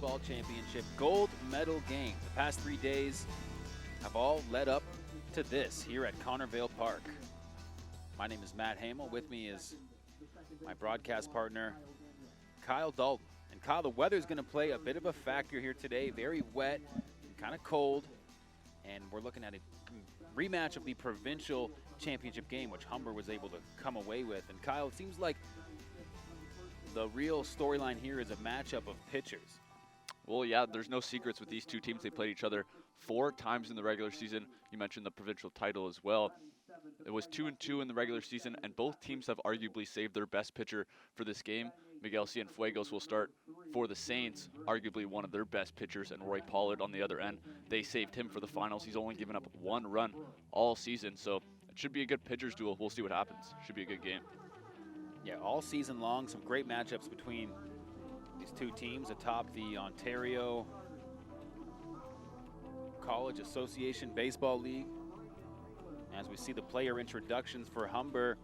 Baseball Championship gold medal game. The past 3 days have all led up to this here at Connervale Park. My name is Matt Hamel. With me is my broadcast partner, Kyle Dalton. And Kyle, the weather's going to play a bit of a factor here today. Very wet and kind of cold. And we're looking at a rematch of the provincial championship game, which Humber was able to come away with. And Kyle, it seems like the real storyline here is a matchup of pitchers. Well, yeah, there's no secrets with these two teams. They played each other 4 times in the regular season. You mentioned the provincial title as well. It was 2-2 in the regular season, and both teams have arguably saved their best pitcher for this game. Miguel Cienfuegos will start for the Saints, arguably one of their best pitchers, and Roy Pollard on the other end. They saved him for the finals. He's only given up 1 run all season, so it should be a good pitchers duel. We'll see what happens. Should be a good game. Yeah, all season long, some great matchups between these two teams atop the Ontario College Association Baseball League. As we see the player introductions for Humber,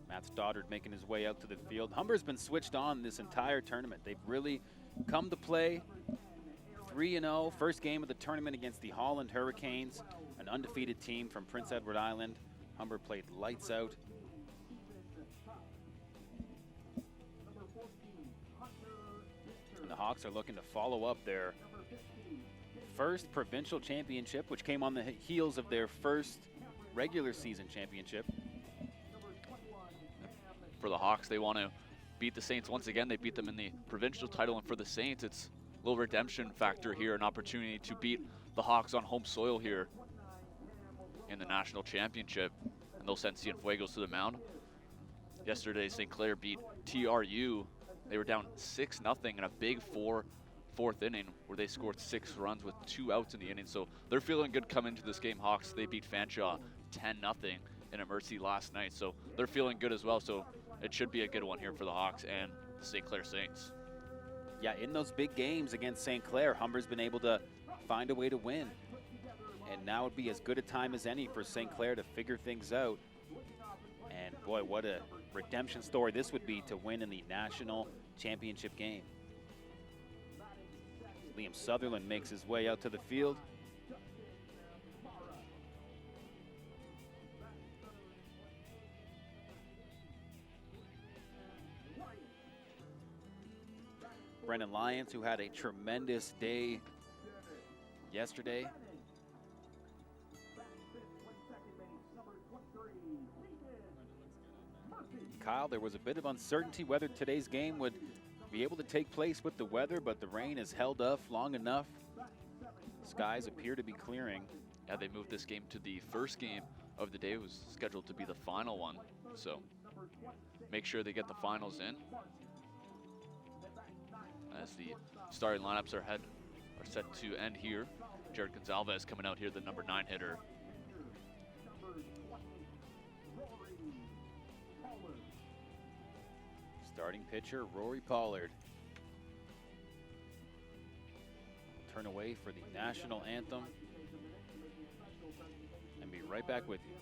Matt Stoddard making his way out to the field. Humber's been switched on this entire tournament. They've really come to play. 3-0, first game of the tournament against the Holland Hurricanes, an undefeated team from Prince Edward Island. Humber played lights out. And the Hawks are looking to follow up their first provincial championship, which came on the heels of their first regular season championship. For the Hawks, they want to beat the Saints once again. They beat them in the provincial title, and for the Saints, it's a little redemption factor here, an opportunity to beat the Hawks on home soil here in the national championship, and they'll send Cienfuegos to the mound. Yesterday, St. Clair beat TRU. They were down 6-0 in a big fourth inning where they scored 6 runs with 2 outs in the inning. So they're feeling good coming into this game. Hawks, they beat Fanshawe 10-0 in a mercy last night. So they're feeling good as well. So it should be a good one here for the Hawks and the St. Clair Saints. Yeah, in those big games against St. Clair, Humber's been able to find a way to win. And now would be as good a time as any for St. Clair to figure things out. And boy, what a redemption story this would be to win in the national championship game. Liam Sutherland makes his way out to the field. Brendan Lyons, who had a tremendous day yesterday. Kyle, there was a bit of uncertainty whether today's game would be able to take place with the weather, but the rain has held up long enough. Skies appear to be clearing. Yeah, they moved this game to the first game of the day. It was scheduled to be the final one. So make sure they get the finals in. As the starting lineups are set to end here. Jared Gonzalez coming out here, the number 9 hitter. Starting pitcher, Rory Pollard. Turn away for the national anthem. And be right back with you.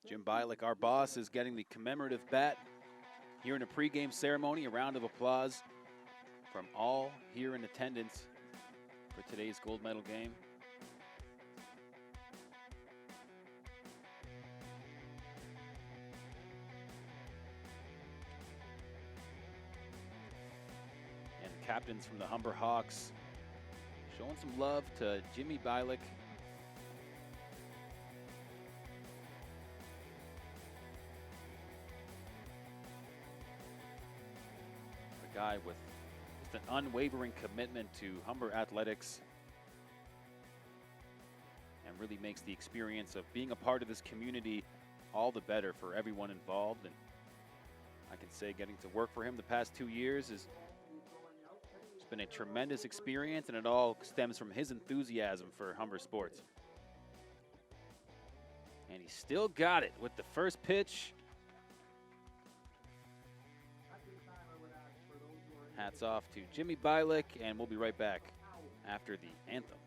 Jim Bialik, our boss, is getting the commemorative bat here in a pregame ceremony. A round of applause from all here in attendance for today's gold medal game. And captains from the Humber Hawks showing some love to Jimmy Bialik. guy with just an unwavering commitment to Humber athletics, and really makes the experience of being a part of this community all the better for everyone involved. And I can say getting to work for him the past 2 years it's been a tremendous experience, and it all stems from his enthusiasm for Humber sports. And he still got it with the first pitch. Hats off to Jimmy Bialik, and we'll be right back after the anthem.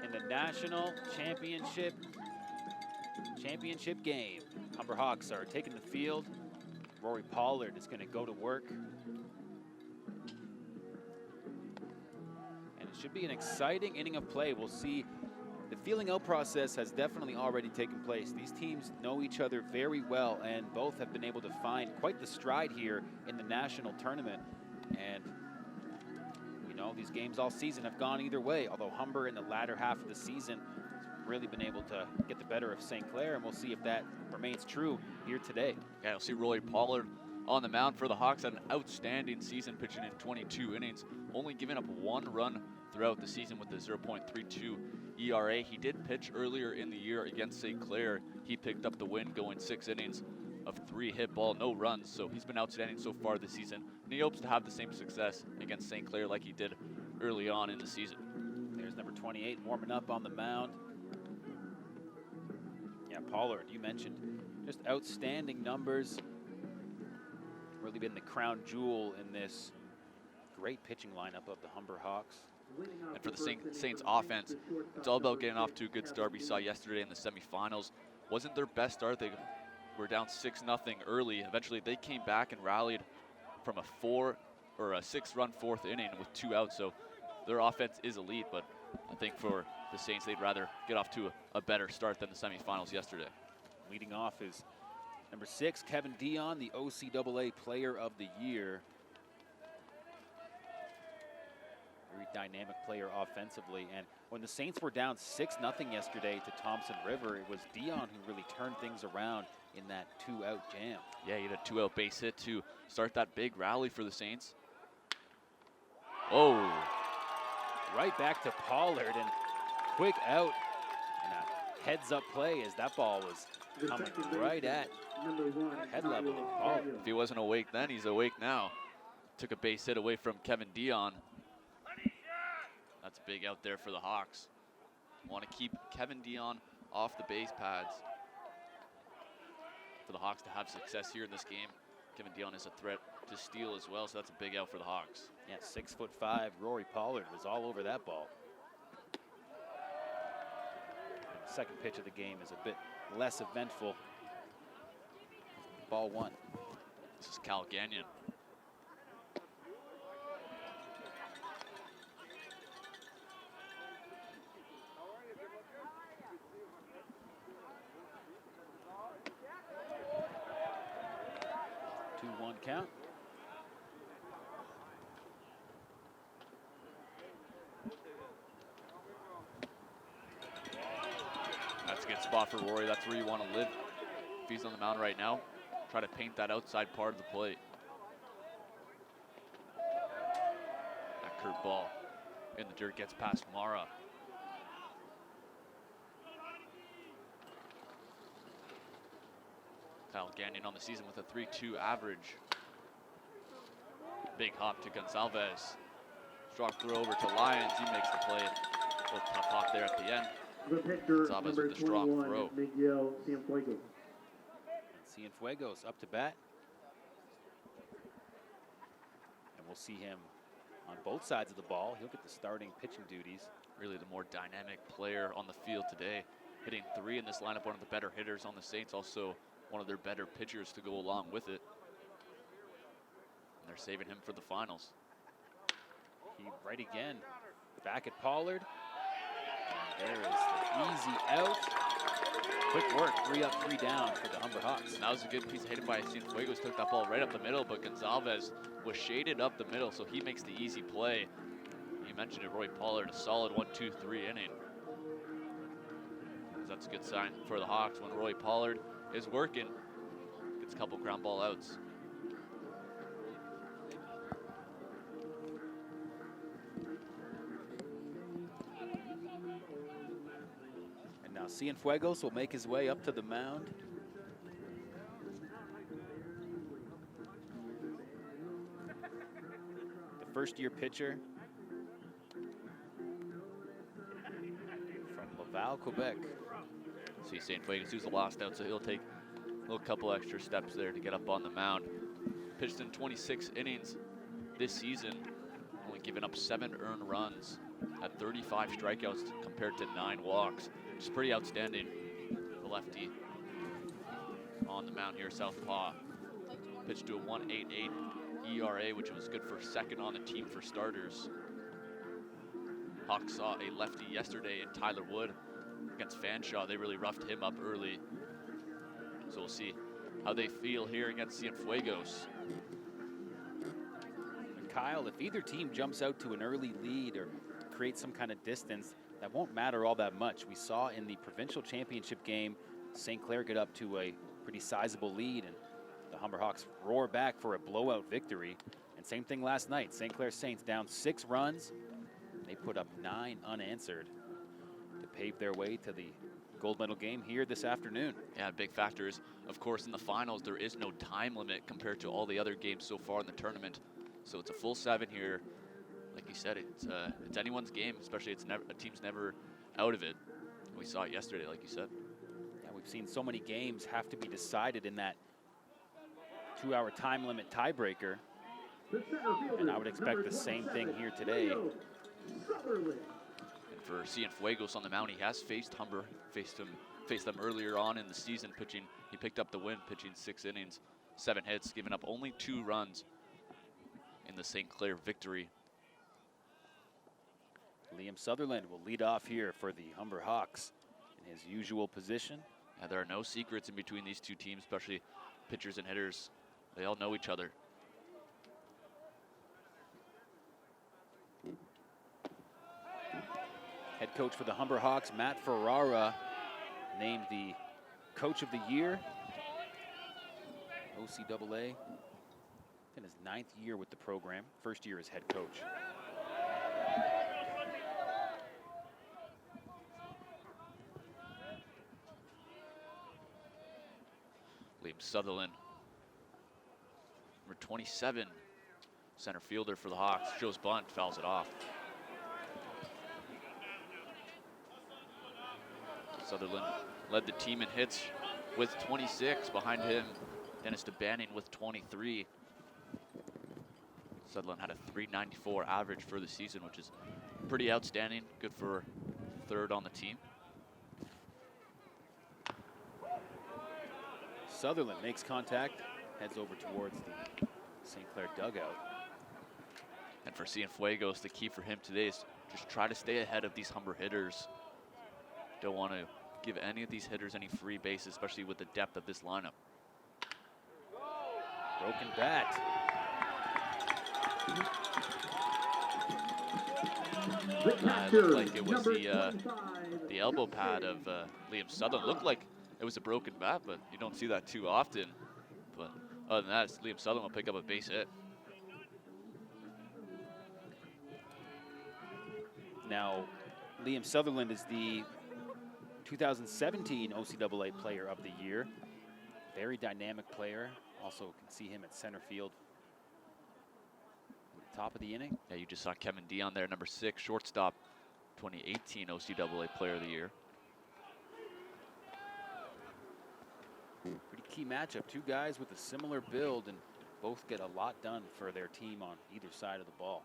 In the national championship game, Humber Hawks are taking the field. Rory Pollard is going to go to work. And it should be an exciting inning of play. We'll see. The feeling out process has definitely already taken place. These teams know each other very well, and both have been able to find quite the stride here in the national tournament. And we know these games all season have gone either way, although Humber in the latter half of the season has really been able to get the better of St. Clair, and we'll see if that remains true here today. Yeah, you'll see Rory Pollard on the mound for the Hawks. Had an outstanding season, pitching in 22 innings, only giving up 1 run throughout the season with a 0.32 ERA. He did pitch earlier in the year against St. Clair. He picked up the win, going 6 innings of 3 hit ball, no runs. So he's been outstanding so far this season, and he hopes to have the same success against St. Clair like he did early on in the season. There's number 28 warming up on the mound. Yeah, Pollard, you mentioned, just outstanding numbers. Really been the crown jewel in this great pitching lineup of the Humber Hawks. And for the Saints offense, it's all about getting off to a good start. We saw yesterday in the semifinals, wasn't their best start. They were down 6-0 early. Eventually they came back and rallied from a 6-run 4th inning with 2 outs. So their offense is elite, but I think for the Saints, they'd rather get off to a better start than the semifinals yesterday. Leading off is number 6, Kevin Dion, the OCAA Player of the Year. Very dynamic player offensively. And when the Saints were down 6-0 yesterday to Thompson River, it was Dion who really turned things around in that 2-out jam. Yeah, he had a 2-out base hit to start that big rally for the Saints. Oh. Right back to Pollard, and quick out and a heads-up play as that ball was coming right at head level of Pollard. If he wasn't awake then, he's awake now. Took a base hit away from Kevin Dion. That's big out there for the Hawks. Want to keep Kevin Dion off the base pads for the Hawks to have success here in this game. Kevin Dion is a threat to steal as well, so that's a big out for the Hawks. Yeah, 6'5", Rory Pollard was all over that ball. second pitch of the game is a bit less eventful. Ball 1. This is Cal Gagnon. Count. That's a good spot for Rory. That's where you want to live. If he's on the mound right now, try to paint that outside part of the plate. That curved ball in the dirt gets past Mara. Kyle Gagnon on the season with a 3.2 average. Big hop to Gonzalez. Strong throw over to Lyons. He makes the play. A little tough hop there at the end. The pitcher, Gonzalez number with the strong 21, throw. Miguel Cienfuegos. Cienfuegos up to bat. And we'll see him on both sides of the ball. He'll get the starting pitching duties. Really the more dynamic player on the field today. Hitting 3 in this lineup, one of the better hitters on the Saints. Also one of their better pitchers to go along with it. And they're saving him for the finals. He right again. Back at Pollard. And there is the easy out. Quick work, 3 up, 3 down for the Humber Hawks. And that was a good piece of hitting by Cienfuegos. Took that ball right up the middle, but Gonzalez was shaded up the middle, so he makes the easy play. You mentioned it, Roy Pollard, a solid 1-2-3 inning. That's a good sign for the Hawks when Roy Pollard is working. Gets a couple ground ball outs. And now Cienfuegos will make his way up to the mound. The first-year pitcher from Laval, Quebec. See Cienfuegos, who's the last out, so he'll take a little couple extra steps there to get up on the mound. Pitched in 26 innings this season, only giving up 7 earned runs, had 35 strikeouts compared to 9 walks. Which is pretty outstanding. The lefty on the mound here, southpaw. Pitched to a 1.88 ERA, which was good for second on the team for starters. Hawks saw a lefty yesterday in Tyler Wood against Fanshawe. They really roughed him up early. So we'll see how they feel here against Cienfuegos. And Kyle, if either team jumps out to an early lead or creates some kind of distance, that won't matter all that much. We saw in the provincial championship game, St. Clair get up to a pretty sizable lead, and the Humber Hawks roar back for a blowout victory. And same thing last night. St. Clair Saints down 6 runs. They put up 9 unanswered to pave their way to the gold medal game here this afternoon. Yeah, big factor is, of course, in the finals, there is no time limit compared to all the other games so far in the tournament. So it's a full 7 here. Like you said, it's anyone's game, especially a team's never out of it. We saw it yesterday, like you said. Yeah, we've seen so many games have to be decided in that 2-hour time limit tiebreaker. And I would expect the same thing here today. And for Cienfuegos on the mound, he has faced Humber, faced them earlier on in the season pitching. He picked up the win, pitching 6 innings, 7 hits, giving up only 2 runs in the St. Clair victory. Liam Sutherland will lead off here for the Humber Hawks in his usual position. Yeah, there are no secrets in between these two teams, especially pitchers and hitters. They all know each other. Head coach for the Humber Hawks, Matt Ferrara, named the Coach of the Year, OCAA, in his 9th year with the program, first year as head coach. Liam Sutherland, number 27, center fielder for the Hawks. Joe's bunt, fouls it off. Sutherland led the team in hits with 26. Behind him, Dennis DeBanning with 23. Sutherland had a .394 average for the season, which is pretty outstanding. Good for 3rd on the team. Sutherland makes contact, heads over towards the St. Clair dugout. And for Cienfuegos, the key for him today is just try to stay ahead of these Humber hitters. Don't want to give any of these hitters any free base, especially with the depth of this lineup. Broken bat. It looked like it was the elbow pad of Liam Sutherland. Looked like it was a broken bat, but you don't see that too often. But other than that, Liam Sutherland will pick up a base hit. Now, Liam Sutherland is the 2017 OCAA Player of the Year. Very dynamic player. Also can see him at center field. Top of the inning. Yeah, you just saw Kevin Dion there, number 6, shortstop, 2018 OCAA Player of the Year. Pretty key matchup. Two guys with a similar build and both get a lot done for their team on either side of the ball.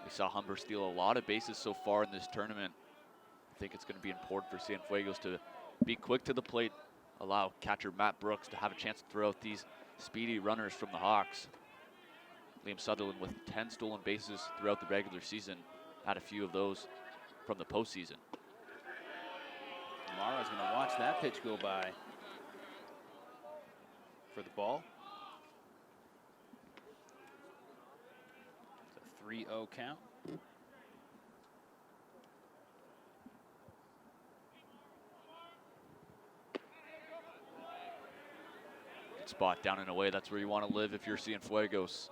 We saw Humber steal a lot of bases so far in this tournament. I think it's going to be important for Cienfuegos to be quick to the plate, allow catcher Matt Brooks to have a chance to throw out these speedy runners from the Hawks. Liam Sutherland with 10 stolen bases throughout the regular season, had a few of those from the postseason. Mara's going to watch that pitch go by for the ball. It's a 3-0 count. Good spot down and away. That's where you want to live if you're Cienfuegos.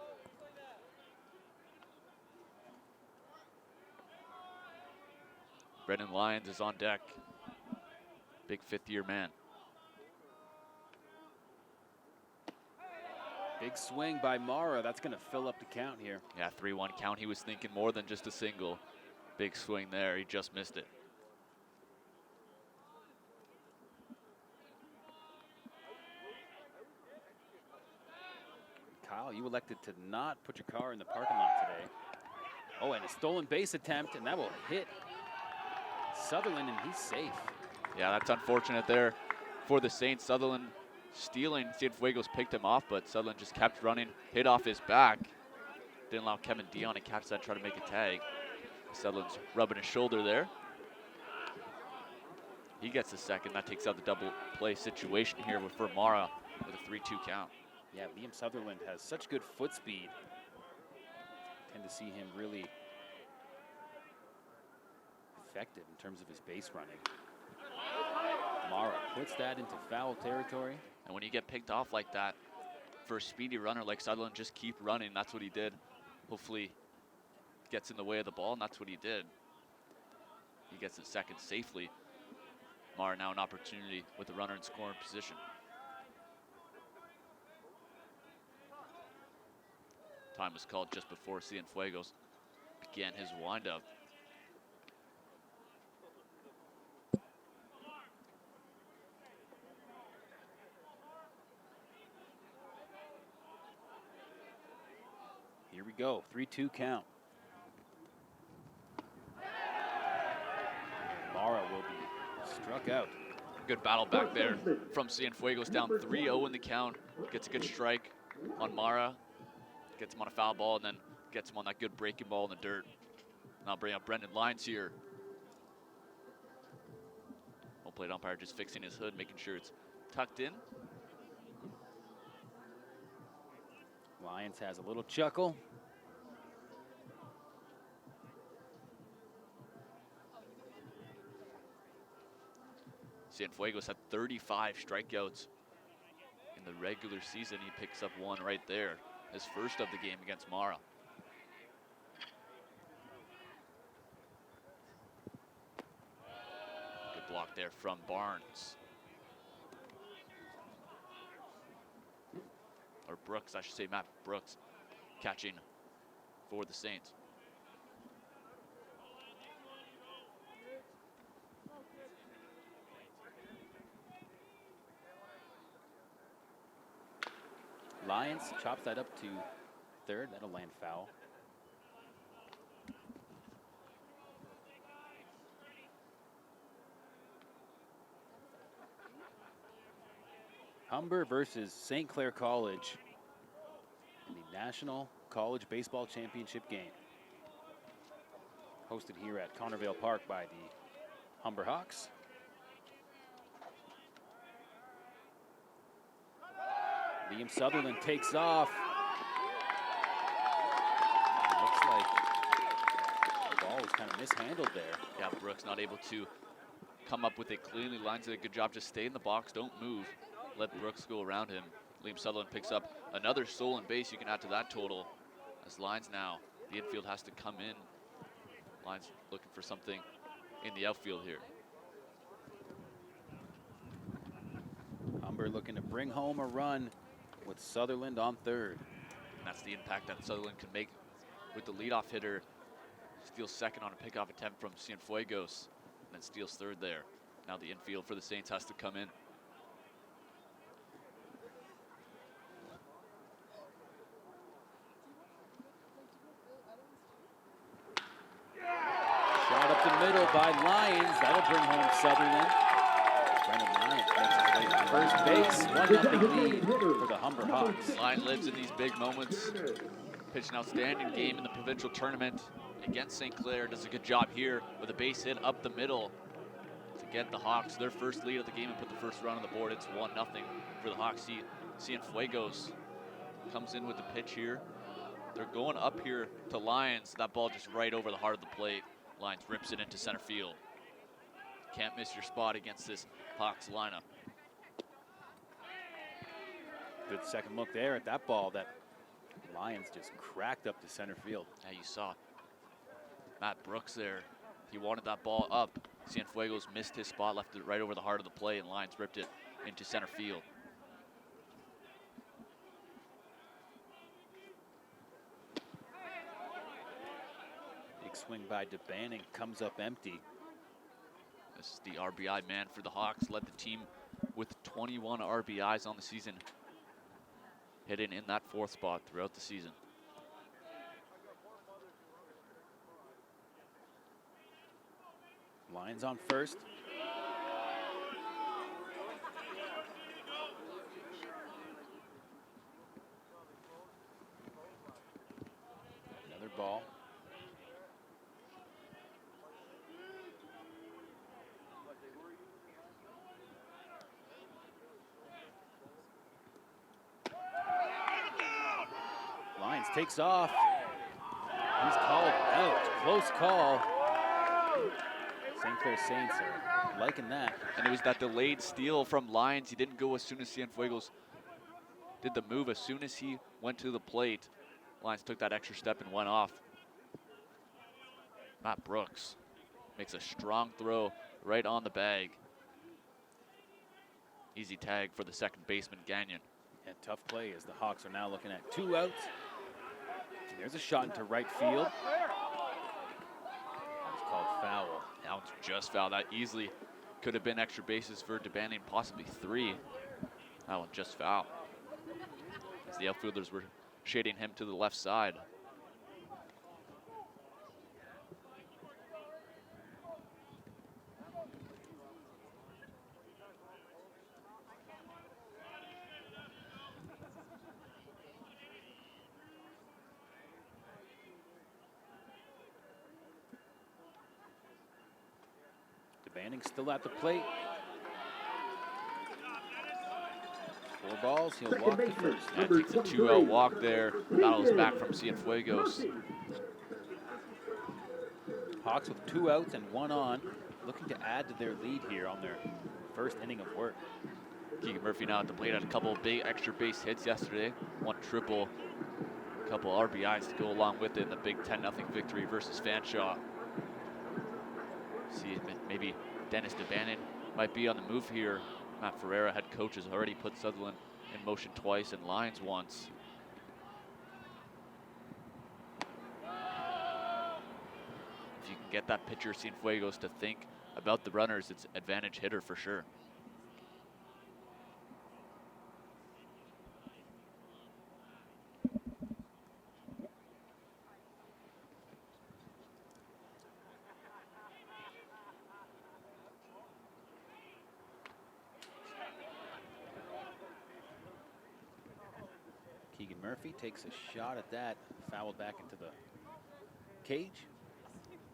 Brendan Lyons is on deck. Big 5th-year man. Big swing by Mara. That's going to fill up the count here. Yeah, 3-1 count. He was thinking more than just a single. Big swing there. He just missed it. Kyle, you elected to not put your car in the parking lot today. Oh, and a stolen base attempt, and that will hit Sutherland, and he's safe. Yeah, that's unfortunate there for the Saints. Sutherland stealing. Cienfuegos picked him off, but Sutherland just kept running, hit off his back. Didn't allow Kevin Dion to catch that and try to make a tag. Sutherland's rubbing his shoulder there. He gets the second. That takes out the double play situation here for Mara with a 3-2 count. Yeah, Liam Sutherland has such good foot speed. Tend to see him really effective in terms of his base running. Mara puts that into foul territory. And when you get picked off like that, for a speedy runner like Sutherland, just keep running. That's what he did. Hopefully gets in the way of the ball, and that's what he did. He gets it second safely. Mara now an opportunity with the runner in scoring position. Time was called just before Cienfuegos began his windup. Here we go, 3-2 count. Mara will be struck out. Good battle back there from Cienfuegos, down 3-0 in the count. Gets a good strike on Mara. Gets him on a foul ball and then gets him on that good breaking ball in the dirt. Now bring up Brendan Lyons here. Home plate umpire just fixing his hood, making sure it's tucked in. Lyons has a little chuckle. Cienfuegos had 35 strikeouts in the regular season. He picks up one right there. His first of the game against Mara. Good block there from Barnes. Or Brooks, I should say, Matt Brooks catching for the Saints. Lyons chops that up to third. That'll land foul. Humber versus St. Clair College in the National College Baseball Championship game. Hosted here at Connervale Park by the Humber Hawks. Liam Sutherland takes off. It looks like the ball was kind of mishandled there. Yeah, Brooks not able to come up with it cleanly. Lines did a good job. Just stay in the box, don't move. Let Brooks go around him. Liam Sutherland picks up another stolen base. You can add to that total. As Lines now, the infield has to come in. Lines looking for something in the outfield here. Humber looking to bring home a run with Sutherland on third. And that's the impact that Sutherland can make with the leadoff hitter. Steals second on a pickoff attempt from Cienfuegos, and then steals third there. Now the infield for the Saints has to come in. Shot up the middle by Lyons. That'll bring home Sutherland. Brendan Lyons makes his way to first base. 1-0 lead for the Humber Hawks. Lyon lives in these big moments. Pitched an outstanding game in the provincial tournament against St. Clair. Does a good job here with a base hit up the middle to get the Hawks their first lead of the game and put the first run on the board. It's 1-0 for the Hawks. Cienfuegos comes in with the pitch here. They're going up here to Lyons. That ball just right over the heart of the plate. Lyons rips it into center field. Can't miss your spot against this Hawks lineup. Good second look there at that ball that Lyons just cracked up to center field. Yeah, you saw Matt Brooks there. He wanted that ball up. Cienfuegos missed his spot, left it right over the heart of the plate, and Lyons ripped it into center field. Big swing by DeBanning, comes up empty. This is the RBI man for the Hawks. Led the team with 21 RBIs on the season. Hidden in that fourth spot throughout the season. Lyons on first. Another ball. Lyons takes off. He's called out. Close call. St. Clair Saints are liking that. And it was that delayed steal from Lyons. He didn't go as soon as Cienfuegos did the move. As soon as he went to the plate, Lyons took that extra step and went off. Matt Brooks makes a strong throw right on the bag. Easy tag for the second baseman, Gagnon. And tough play as the Hawks are now looking at 2 outs. And there's a shot into right field. That was called foul. Now it's just foul. That easily could have been extra bases for DeBanning, possibly 3. That one just foul. As the outfielders were shading him to the left side. DeBanning still at the plate. 4 balls, he'll walk to first. Yeah, takes a 2-out walk there. Battles back from Cienfuegos. Hawks with 2 outs and 1 on, looking to add to their lead here on their first inning of work. Keegan Murphy now at the plate, had a couple of big extra base hits yesterday. 1 triple, a couple RBIs to go along with it in the big 10-0 victory versus Fanshawe. See if maybe Dennis DeBanning might be on the move here. Matt Ferreira, head coach, has already put Sutherland in motion twice and Lyons once. If you can get that pitcher, Cienfuegos, to think about the runners, it's advantage hitter for sure. Murphy takes a shot at that, fouled back into the cage.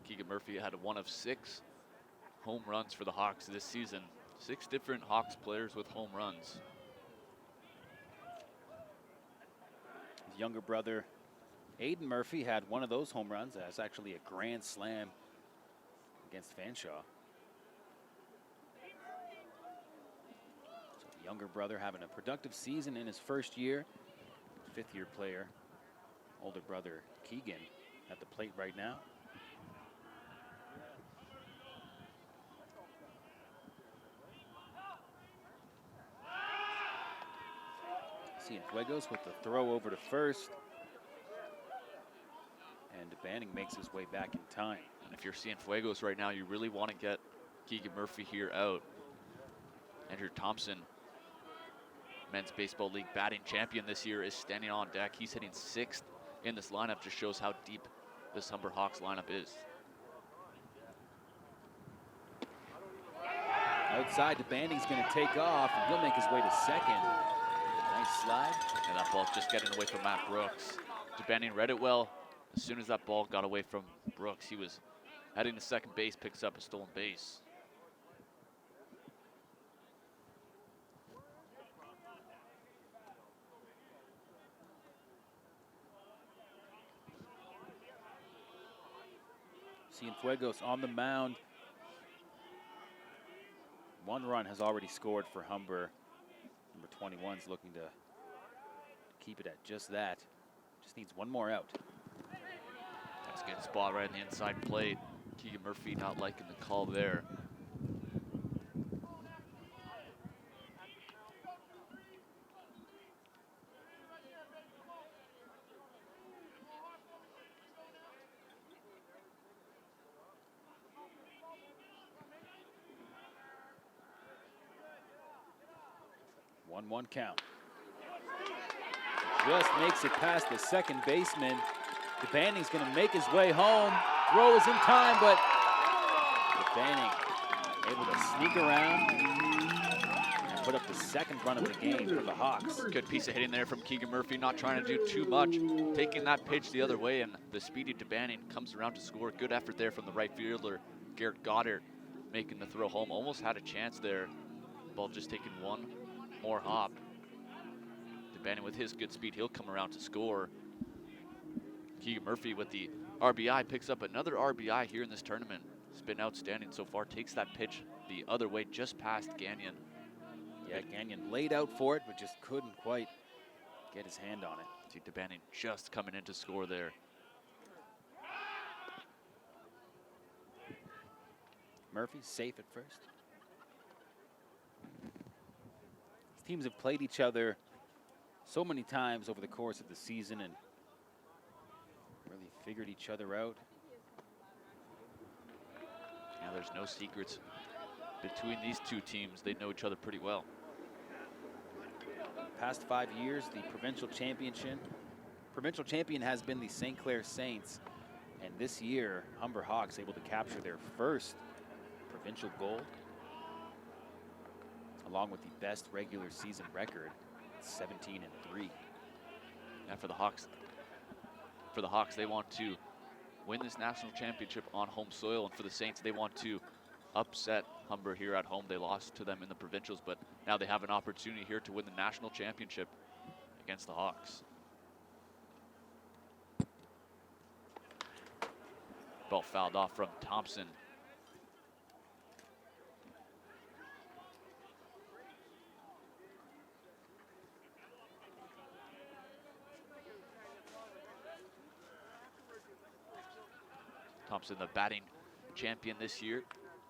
Keegan Murphy had one of 6 home runs for the Hawks this season. 6 different Hawks players with home runs. His younger brother, Aiden Murphy, had one of those home runs. That's actually a grand slam against Fanshawe. So the younger brother having a productive season in his first year. 5th-year player, older brother Keegan, at the plate right now. Cienfuegos with the throw over to first. And Banning makes his way back in time. And if you're Cienfuegos right now, you really want to get Keegan Murphy here out. Andrew Thompson, Men's Baseball League batting champion this year, is standing on deck. He's hitting 6th in this lineup. Just shows how deep this Humber Hawks lineup is. Outside, Banning's going to take off, and he'll make his way to second. Nice slide. And that ball just getting away from Matt Brooks. DeBanning read it well. As soon as that ball got away from Brooks, he was heading to second base, picks up a stolen base. Cienfuegos on the mound. 1 run has already scored for Humber. Number 21's looking to keep it at just that. Just needs 1 more out. That's a good spot right in the inside plate. Keegan Murphy not liking the call there. One count. Just makes it past the second baseman. DeBanning's going to make his way home. Throw is in time, but DeBanning able to sneak around and put up the 2nd run of the game for the Hawks. Good piece of hitting there from Keegan Murphy, not trying to do too much, taking that pitch the other way, and the speedy DeBanning comes around to score. Good effort there from the right fielder, Garrett Goddard, making the throw home. Almost had a chance there. Ball just taking 1 more hop. DeBanning with his good speed, he'll come around to score. Keegan Murphy with the RBI picks up another RBI here in this tournament. It's been outstanding so far. Takes that pitch the other way, just past Gagnon. Yeah, Gagnon laid out for it, but just couldn't quite get his hand on it. See DeBanning just coming in to score there. Murphy safe at first. These teams have played each other so many times over the course of the season and really figured each other out. Yeah, there's no secrets between these 2 teams. They know each other pretty well. Past 5 years, the provincial champion has been the St. Clair Saints, and this year, Humber Hawks able to capture their first provincial gold, along with the best regular season record, 17-3. And for the Hawks, they want to win this national championship on home soil, and for the Saints, they want to upset Humber here at home. They lost to them in the provincials, but now they have an opportunity here to win the national championship against the Hawks. Ball fouled off from Thompson. Thompson, the batting champion this year,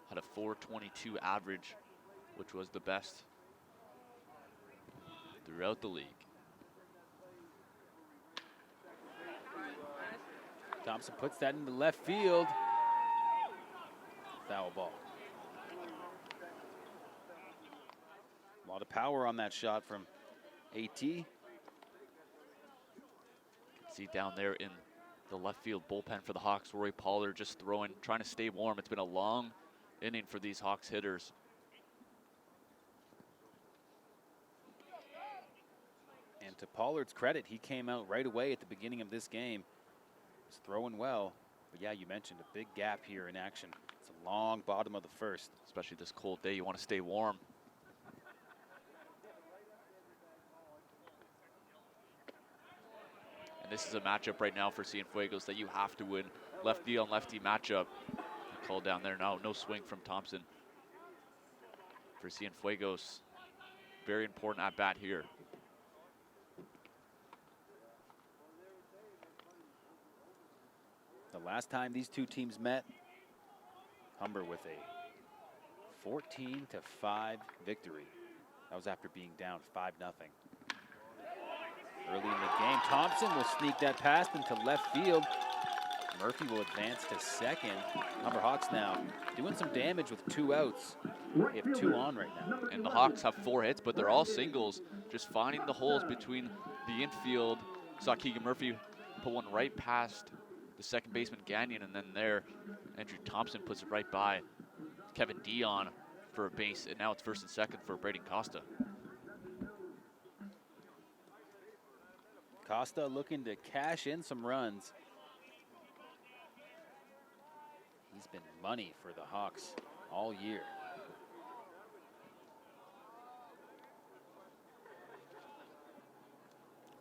had a .422 average, which was the best throughout the league. Thompson puts that into left field. Foul ball. A lot of power on that shot from AT. See down there in the left field bullpen for the Hawks, Rory Pollard just throwing, trying to stay warm. It's been a long inning for these Hawks hitters. And And to Pollard's credit, he came out right away at the beginning of this game. He's throwing well. But yeah, you mentioned a big gap here in action. It's a long bottom of the first. Especially this cold day, you want to stay warm. And this is a matchup right now for Cienfuegos that you have to win. Lefty on lefty matchup. Called down there now, no swing from Thompson. For Cienfuegos, very important at bat here. The last time these two teams met, Humber with a 14-5 victory. That was after being down 5-0. Early in the game, Thompson will sneak that past into left field. Murphy will advance to second. Humber Hawks now doing some damage with 2 outs. They have 2 on right now. And the Hawks have 4 hits, but they're all singles. Just finding the holes between the infield. Saw Keegan Murphy put one right past the second baseman Gagnon, and then there, Andrew Thompson puts it right by Kevin Dion for a base, and now it's first and second for Braden Costa. Costa looking to cash in some runs. He's been money for the Hawks all year.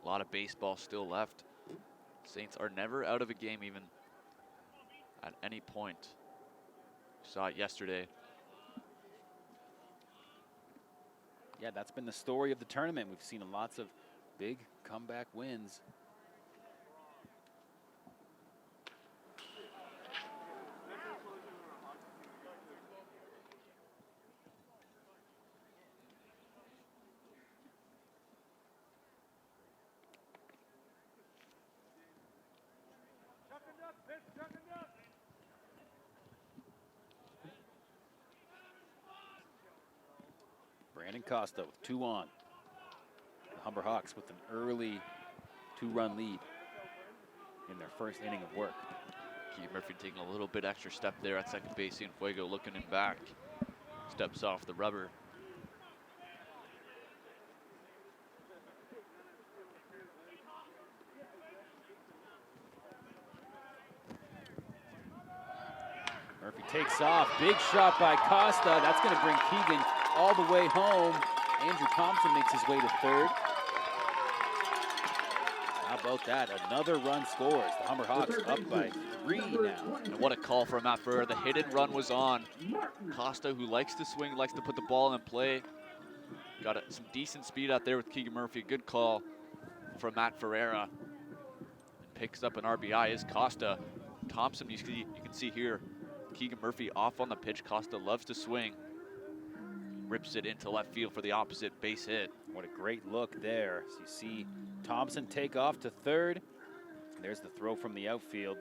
A lot of baseball still left. Saints are never out of a game even at any point. Saw it yesterday. Yeah, that's been the story of the tournament. We've seen lots of big comeback wins. Brandon Costa with 2 on. The Humber Hawks with an early 2-run lead in their first inning of work. Keegan Murphy taking a little bit extra step there at second base. Cienfuegos looking him back. Steps off the rubber. Murphy takes off. Big shot by Costa. That's going to bring Keegan all the way home. Andrew Thompson makes his way to third. How about that? Another run scores. The Humber Hawks up by 3 now. And what a call from Matt Ferreira. The hit and run was on. Costa, who likes to swing, likes to put the ball in play. Got some decent speed out there with Keegan Murphy. Good call from Matt Ferreira. Picks up an RBI is Costa. Thompson, you can see here, Keegan Murphy off on the pitch. Costa loves to swing. Rips it into left field for the opposite base hit. What a great look there. So you see Thompson take off to third. There's the throw from the outfield.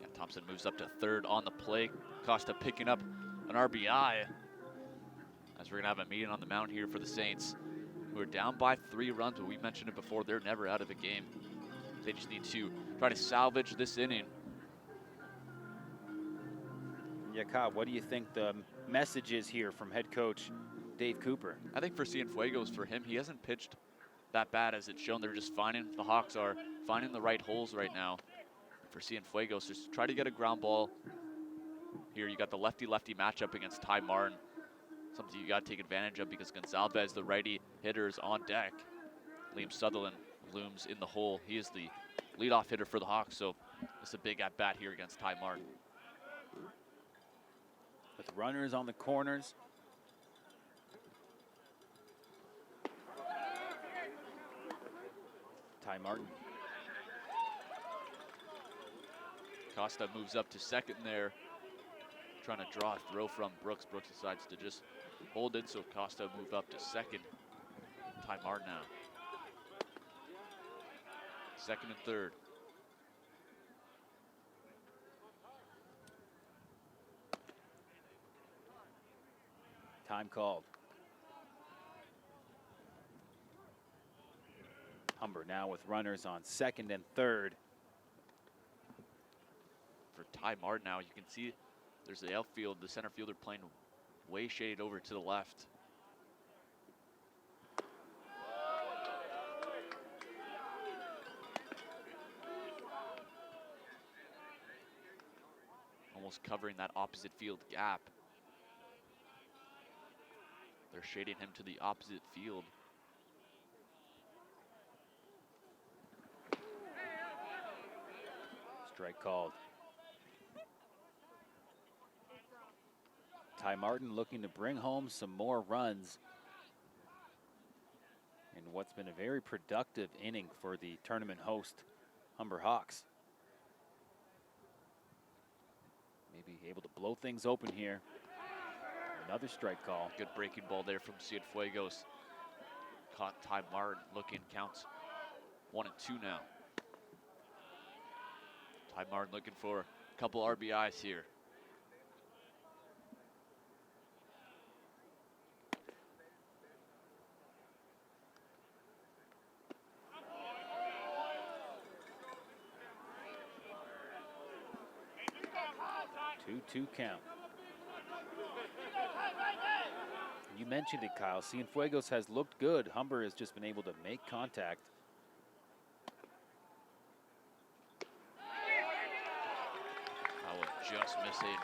Yeah, Thompson moves up to third on the play. Costa picking up an RBI. As we're gonna have a meeting on the mound here for the Saints, who are down by 3 runs, but we mentioned it before, they're never out of a game. They just need to try to salvage this inning. Yeah, Kyle, what do you think the message is here from head coach Dave Cooper? I think for Cienfuegos, for him, he hasn't pitched that bad as it's shown. They're just finding, the Hawks are finding the right holes right now. For Cienfuegos, just try to get a ground ball. Here you got the lefty-lefty matchup against Ty Martin. Something you got to take advantage of because Gonzalez, the righty hitter, is on deck. Liam Sutherland looms in the hole. He is the leadoff hitter for the Hawks, so it's a big at-bat here against Ty Martin. With runners on the corners. Ty Martin. Costa moves up to second there, trying to draw a throw from Brooks. Brooks decides to just hold it, so Costa move up to second. Ty Martin now. Second and third. Time called. Humber now with runners on second and third. For Ty Martin now, you can see there's the outfield, the center fielder playing way shaded over to the left. almost covering that opposite field gap. They're shading him to the opposite field. Strike called. Ty Martin looking to bring home some more runs in what's been a very productive inning for the tournament host, Humber Hawks. Maybe able to blow things open here. Another strike call. Good breaking ball there from Cienfuegos. Caught Ty Martin looking, counts 1 and 2 now. Ty Martin looking for a couple RBIs here. Two count. You mentioned it, Kyle. Cienfuegos has looked good. Humber has just been able to make contact. That was just missing.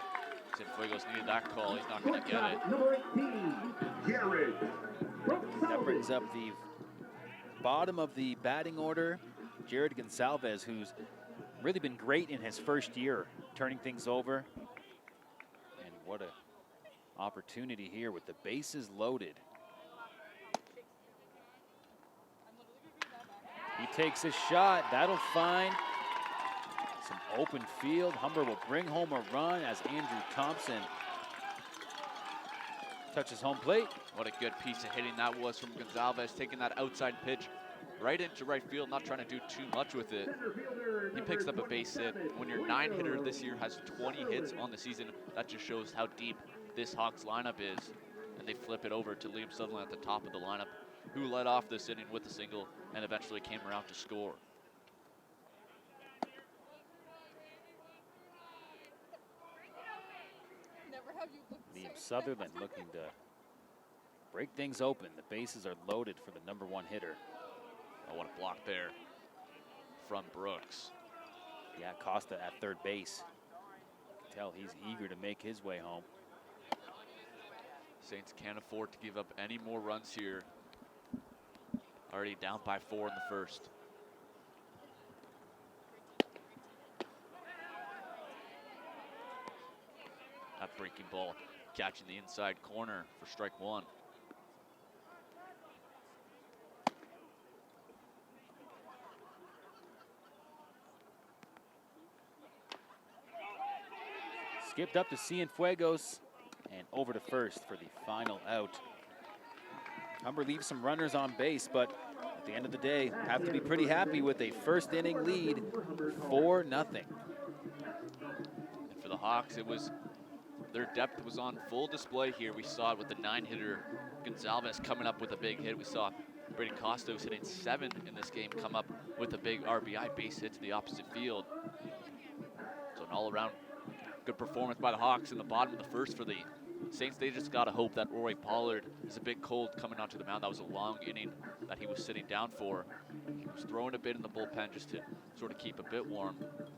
Cienfuegos needed that call. He's not going to get it. Number 18, Jared. That brings up the bottom of the batting order. Jared Gonsalves, who's really been great in his first year, turning things over. And what a opportunity here with the bases loaded. He takes a shot. That'll find some open field. Humber will bring home a run as Andrew Thompson touches home plate. What a good piece of hitting that was from Gonsalves, taking that outside pitch right into right field, not trying to do too much with it. He picks up a base hit. When your 9-hitter this year has 20 hits on the season, that just shows how deep this Hawks lineup is. And they flip it over to Liam Sutherland at the top of the lineup, who led off this inning with a single and eventually came around to score. Liam Sutherland looking to break things open. The bases are loaded for the number 1 hitter. I want a block there from Brooks. Yeah, Costa at third base. You can tell he's eager to make his way home. Saints can't afford to give up any more runs here. Already down by 4 in the first. That breaking ball catching the inside corner for strike 1. Skipped up to Cienfuegos and over to first for the final out. Humber leaves some runners on base, but at the end of the day, have to be pretty happy with a first inning lead, 4-0. And for the Hawks, their depth was on full display here. We saw it with the 9-hitter Gonsalves coming up with a big hit. We saw Brady Costos hitting 7 in this game come up with a big RBI base hit to the opposite field. So an all-around good performance by the Hawks in the bottom of the first for the Saints. They just got to hope that Rory Pollard is a bit cold coming onto the mound. That was a long inning that he was sitting down for. He was throwing a bit in the bullpen just to sort of keep a bit warm.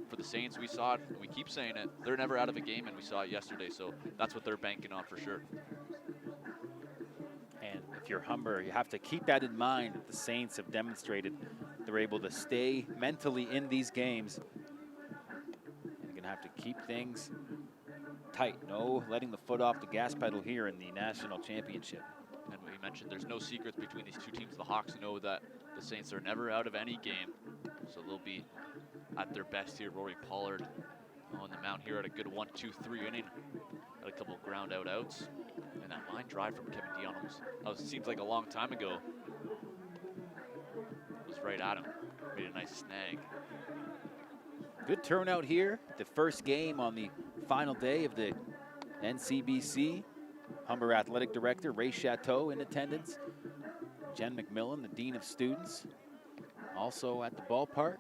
For the Saints, we saw it, and we keep saying it, they're never out of a game, and we saw it yesterday, so that's what they're banking on for sure. And if you're Humber, you have to keep that in mind. The Saints have demonstrated they're able to stay mentally in these games. You're going to have to keep things tight. No letting the foot off the gas pedal here in the national championship. And we mentioned there's no secrets between these two teams. The Hawks know that the Saints are never out of any game, so they'll be at their best here. Rory Pollard on the mound here at a good 1-2-3 inning. Had a couple of ground out outs. And that line drive from Kevin Dion seems like a long time ago. Was right at him. Made a nice snag. Good turnout here. The first game on the final day of the NCBC. Humber Athletic Director Ray Chateau in attendance. Jen McMillan, the Dean of Students, also at the ballpark.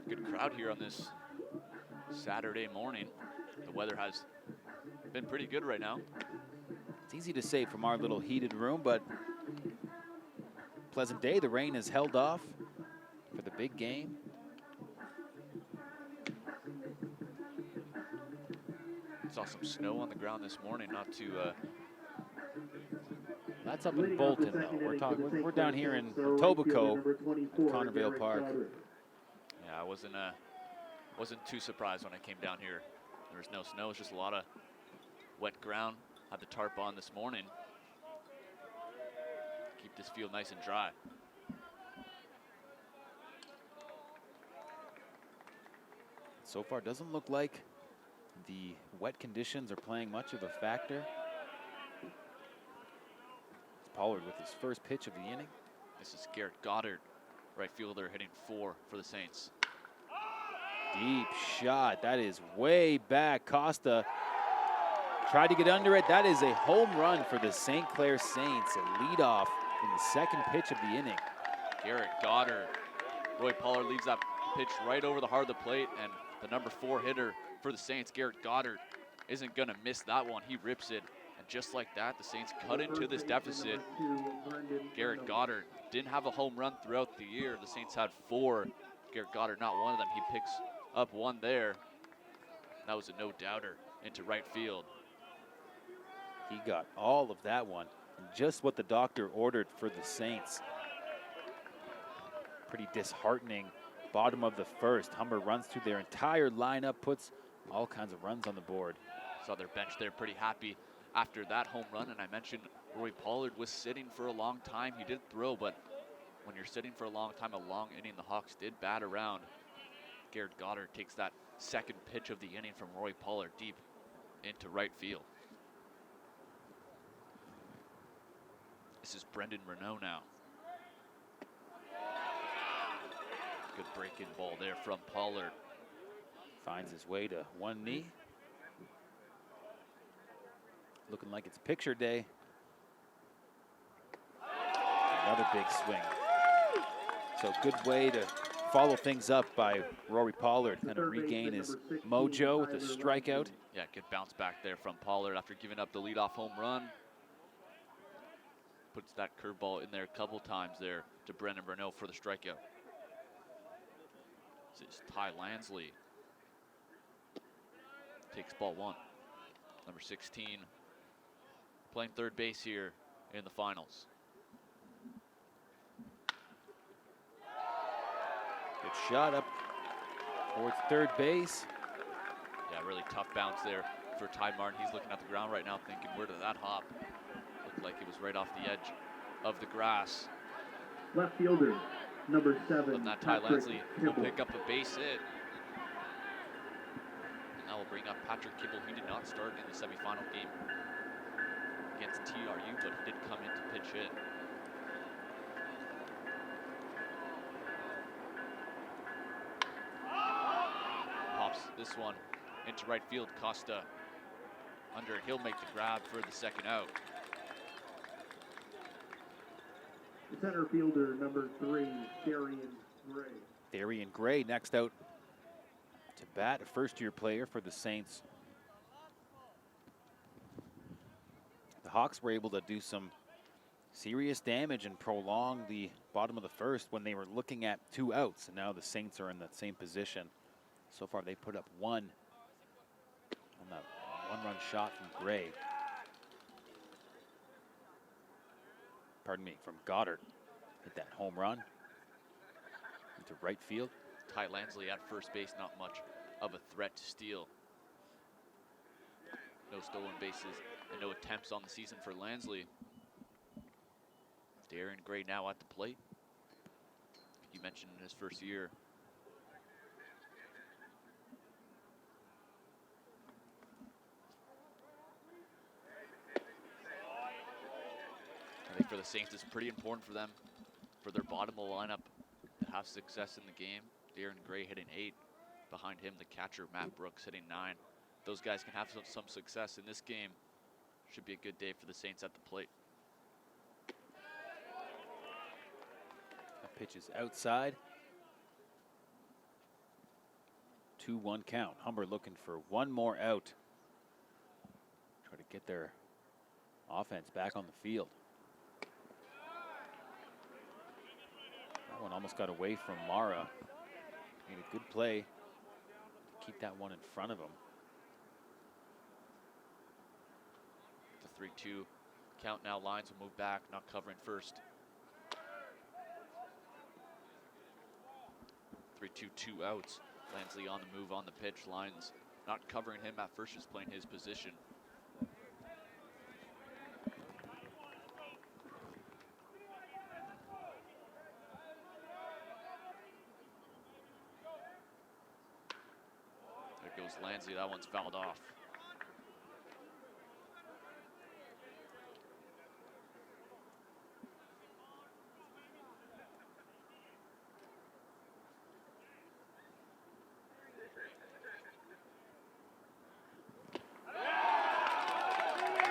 Good crowd here on this Saturday morning. The weather has been pretty good right now. It's easy to say from our little heated room, but pleasant day. The rain has held off for the big game. Saw some snow on the ground this morning, not too That's up in Bolton, though. We're down here in Etobicoke, at Connervale Park. yeah, I wasn't too surprised when I came down here. There was no snow, it's just a lot of wet ground. Had the tarp on this morning. Keep this field nice and dry. So far, doesn't look like the wet conditions are playing much of a factor. It's Pollard with his first pitch of the inning. This is Garrett Goddard, right fielder, hitting 4 for the Saints. Deep shot. That is way back. Costa tried to get under it. That is a home run for the St. Clair Saints. A leadoff in the second pitch of the inning. Garrett Goddard. Roy Pollard leaves that pitch right over the heart of the plate, and the number 4 hitter for the Saints, Garrett Goddard, isn't going to miss that one. He rips it, and just like that, the Saints cut into this deficit. Garrett Goddard didn't have a home run throughout the year. The Saints had 4. Garrett Goddard, not one of them. He picks up one there. That was a no-doubter into right field. He got all of that one, and just what the doctor ordered for the Saints. Pretty disheartening bottom of the first. Humber runs through their entire lineup, puts all kinds of runs on the board. Saw their bench there pretty happy after that home run, and I mentioned Roy Pollard was sitting for a long time. He did throw, but when you're sitting for a long time, a long inning, the Hawks did bat around. Garrett Goddard takes that second pitch of the inning from Roy Pollard deep into right field. This is Brendan Renault now. Good break-in ball there from Pollard. Finds his way to one knee. Looking like it's picture day. Another big swing. So good way to follow things up by Rory Pollard, kind of regain his mojo with a strikeout. Yeah, good bounce back there from Pollard after giving up the leadoff home run. Puts that curveball in there a couple times there to Brendan Renault for the strikeout. This is Ty Lansley. Takes ball 1. Number 16 playing third base here in the finals. Good shot up towards third base. Yeah, really tough bounce there for Ty Martin. He's looking at the ground right now thinking, where did that hop? Looked like it was right off the edge of the grass. Left fielder, number 7. But that Ty Lansley will pick up a base hit. And that will bring up Patrick Kibble. He did not start in the semifinal game against TRU, but he did come in to pitch hit. Pops this one into right field. Costa under it. He'll make the grab for the second out. Center fielder, number 3, Darian Gray. Darian Gray next out to bat, a first-year player for the Saints. The Hawks were able to do some serious damage and prolong the bottom of the first when they were looking at 2 outs, and now the Saints are in that same position. So far, they put up 1 on that one-run shot from Gray. Pardon me, from Goddard. Hit that home run into right field. Ty Lansley at first base, not much of a threat to steal. No stolen bases and no attempts on the season for Lansley. Darian Gray now at the plate. You mentioned in his first year. I think for the Saints, it's pretty important for them, for their bottom of the lineup, to have success in the game. Darian Gray hitting 8. Behind him, the catcher, Matt Brooks, hitting 9. Those guys can have some success in this game. Should be a good day for the Saints at the plate. That pitch is outside. 2-1 count. Humber looking for one more out. Try to get their offense back on the field. That one almost got away from Mara. Made a good play to keep that one in front of him. 3-2 count now. Lions will move back, not covering first. 3-2, 2 outs. Lansley on the move on the pitch. Lions not covering him at first, just playing his position. There goes Lansley, that one's fouled off.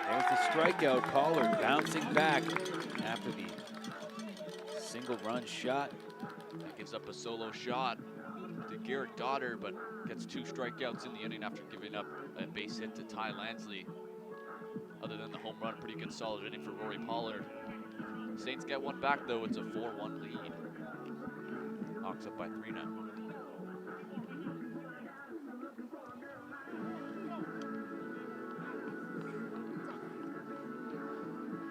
There's the strikeout. Pollard bouncing back after the single run shot. That gives up a solo shot to Garrett Goddard, but gets 2 strikeouts in the inning after giving up a base hit to Ty Lansley. Other than the home run, pretty good solid inning for Rory Pollard. Saints get one back though, it's a 4-1 lead. Hawks up by 3 now.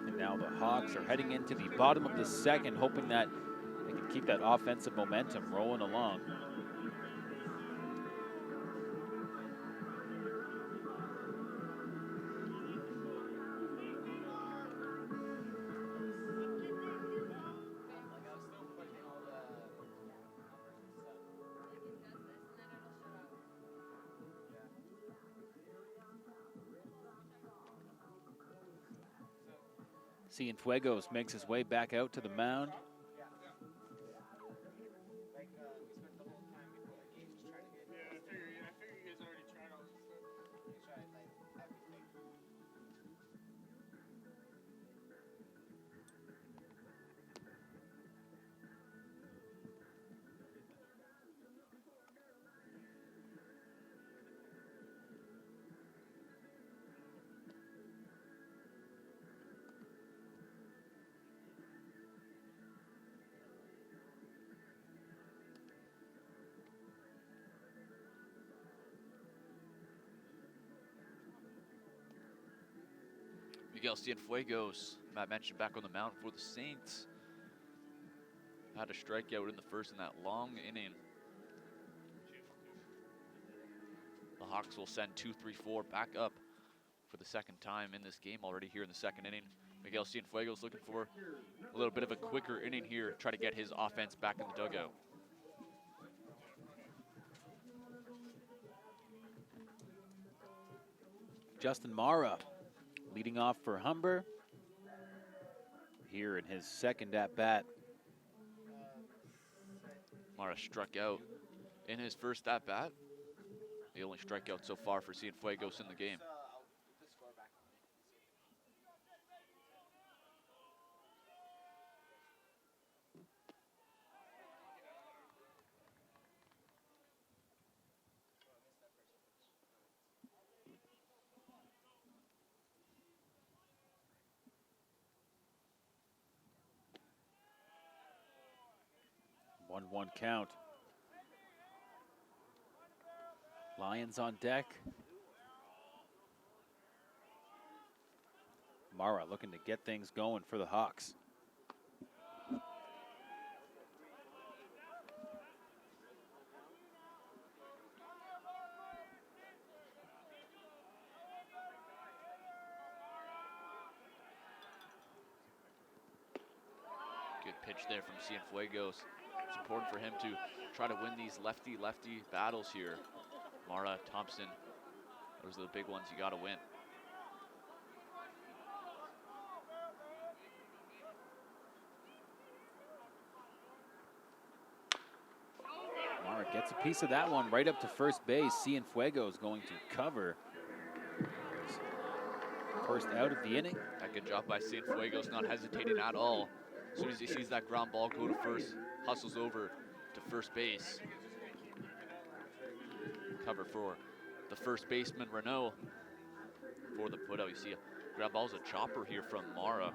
And now the Hawks are heading into the bottom of the second, hoping that they can keep that offensive momentum rolling along. Cienfuegos makes his way back out to the mound. Miguel Cienfuegos, Matt mentioned, back on the mound for the Saints. Had a strikeout in the first in that long inning. The Hawks will send 2-3-4 back up for the second time in this game already here in the second inning. Miguel Cienfuegos looking for a little bit of a quicker inning here, try to get his offense back in the dugout. Justin Mara leading off for Humber here in his second at-bat. Mara struck out in his first at-bat. The only strikeout so far for Cienfuegos in the game. One count. Lions on deck. Mara looking to get things going for the Hawks. Good pitch there from Cienfuegos. It's important for him to try to win these lefty-lefty battles here. Mara, Thompson, those are the big ones you got to win. Mara gets a piece of that one right up to first base. Cienfuegos going to cover. First out of the inning. Good job by Cienfuegos, not hesitating at all. As soon as he sees that ground ball go to first, hustles over to first base. Cover for the first baseman, Renault. For the putout, you see a ground ball's a chopper here from Mara.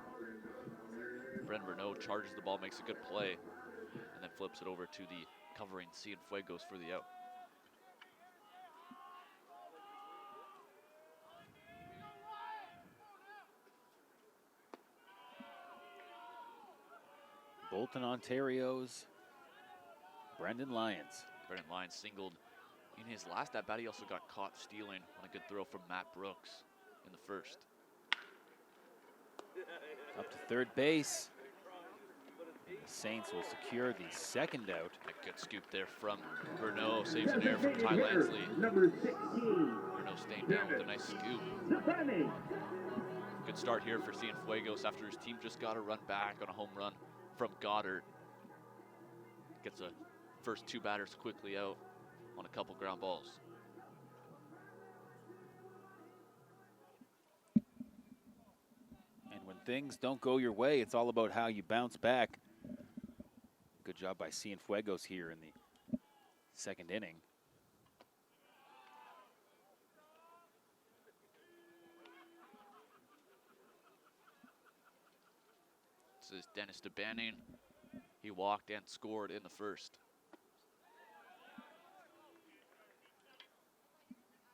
Bren Renault charges the ball, makes a good play, and then flips it over to the covering Cienfuegos for the out. Bolton, Ontario's Brendan Lyons. Brendan Lyons singled in his last at bat. He also got caught stealing on a good throw from Matt Brooks in the first. Up to third base. The Saints will secure the second out. A good scoop there from Renault. Saves an error from Ty Lansley. Number 16. Renault staying down with a nice scoop. Good start here for Cienfuegos after his team just got a run back on a home run from Goddard. Gets the first two batters quickly out on a couple ground balls. And when things don't go your way, it's all about how you bounce back. Good job by Cienfuegos here in the second inning. This is Dennis DeBanning. He walked and scored in the first.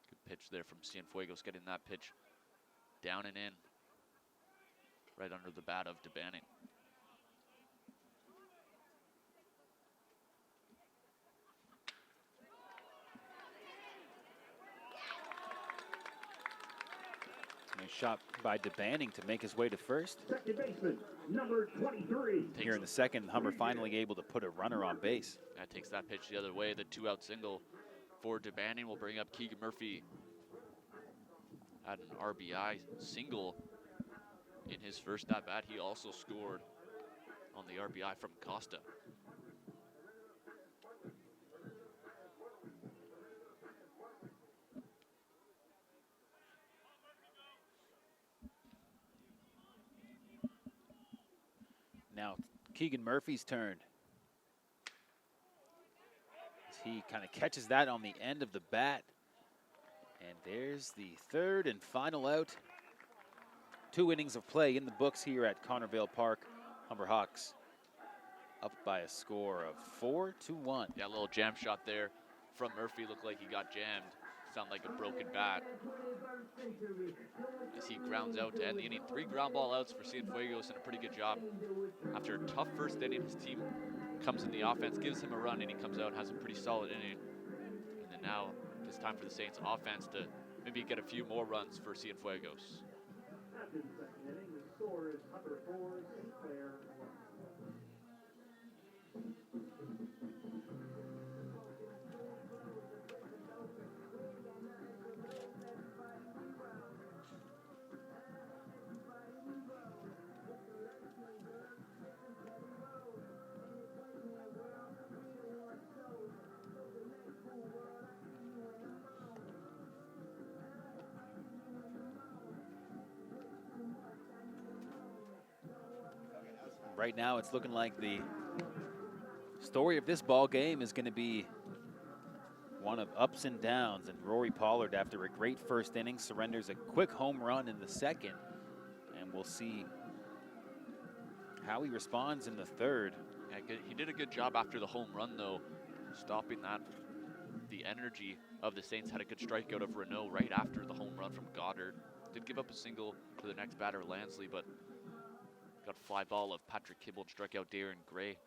Good pitch there from Cienfuegos, getting that pitch down and in, right under the bat of DeBanning. Nice shot by DeBanning to make his way to first. Second baseman, number 23. Here in the second, Humber finally able to put a runner on base. That takes that pitch the other way. The two-out single for DeBanning will bring up Keegan Murphy. Had an RBI single in his first at-bat. He also scored on the RBI from Costa. Now Keegan Murphy's turn. As he kind of catches that on the end of the bat. And there's the third and final out. 2 innings of play in the books here at Connervale Park. Humber Hawks up by a score of 4-1. Yeah, a little jam shot there from Murphy. Looked like he got jammed. Sound like a broken bat. As he grounds out to end the inning. 3 ground ball outs for Cienfuegos and a pretty good job. After a tough first inning, his team comes in the offense, gives him a run, and he comes out and has a pretty solid inning. And then now it's time for the Saints offense to maybe get a few more runs for Cienfuegos. After the second inning, the score is Humber 4, Clair 1. Right now, it's looking like the story of this ball game is going to be one of ups and downs. And Rory Pollard, after a great first inning, surrenders a quick home run in the second. And we'll see how he responds in the third. Yeah, he did a good job after the home run, though, stopping that. The energy of the Saints. Had a good strikeout of Renault right after the home run from Goddard. Did give up a single to the next batter, Lansley, but got a fly ball of Patrick Kibble and struck out Darren Gray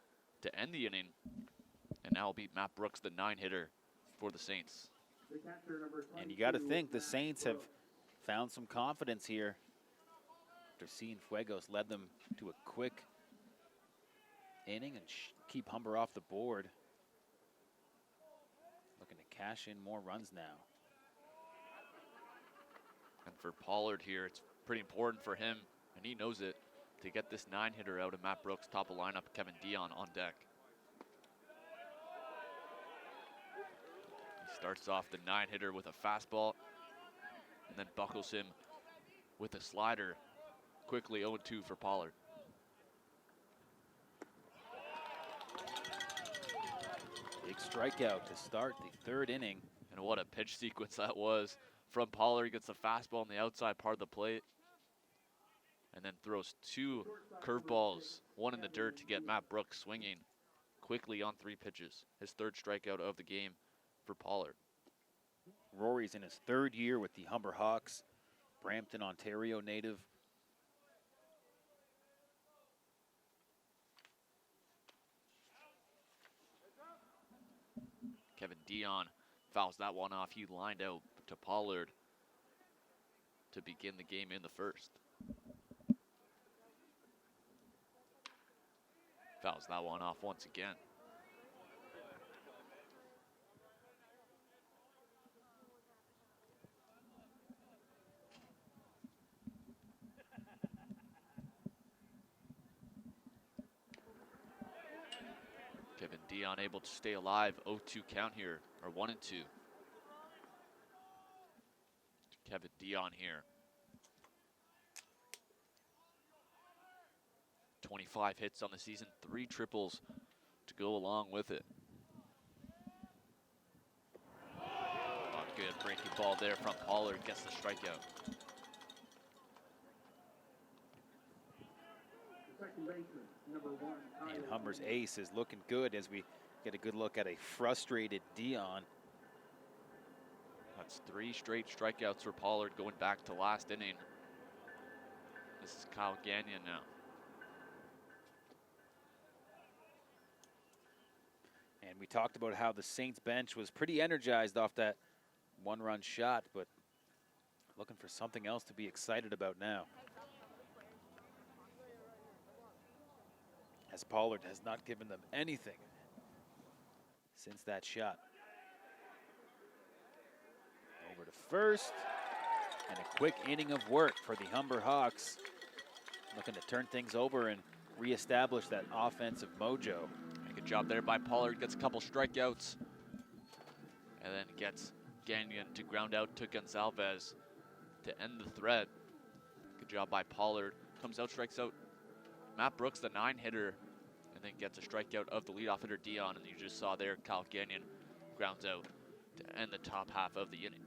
to end the inning. And now will be Matt Brooks, the 9-hitter for the Saints. And you got to think the Saints have found some confidence here after Cienfuegos led them to a quick inning and keep Humber off the board. Looking to cash in more runs now. And for Pollard here, it's pretty important for him, and he knows it, to get this 9-hitter out of Matt Brooks, top of lineup, Kevin Dion on deck. He starts off the 9-hitter with a fastball and then buckles him with a slider. Quickly 0-2 for Pollard. Big strikeout to start the third inning. And what a pitch sequence that was from Pollard. He gets the fastball on the outside part of the plate and then throws 2 curveballs, 1 in the dirt to get Matt Brooks swinging quickly on 3 pitches. His 3rd strikeout of the game for Pollard. Rory's in his 3rd year with the Humber Hawks, Brampton, Ontario native. Kevin Dion fouls that one off. He lined out to Pollard to begin the game in the first. Fouls that one off once again. Kevin Dion able to stay alive. 0-2 count here, or 1-2. Kevin Dion here. 25 hits on the season, 3 triples to go along with it. Oh, good breaking ball there from Pollard, gets the strikeout. Second baseman, number 1. And Humber's ace is looking good as we get a good look at a frustrated Dion. That's 3 straight strikeouts for Pollard going back to last inning. This is Kyle Gagnon now. And we talked about how the Saints bench was pretty energized off that 1-run shot, but looking for something else to be excited about now, as Pollard has not given them anything since that shot. Over to first, and a quick inning of work for the Humber Hawks, looking to turn things over and reestablish that offensive mojo. Good job there by Pollard, gets a couple strikeouts, and then gets Gagnon to ground out to Gonzalez to end the thread. Good job by Pollard. Comes out, strikes out Matt Brooks, the 9-hitter, and then gets a strikeout of the leadoff hitter Dion, and you just saw there Kyle Gagnon grounds out to end the top half of the inning.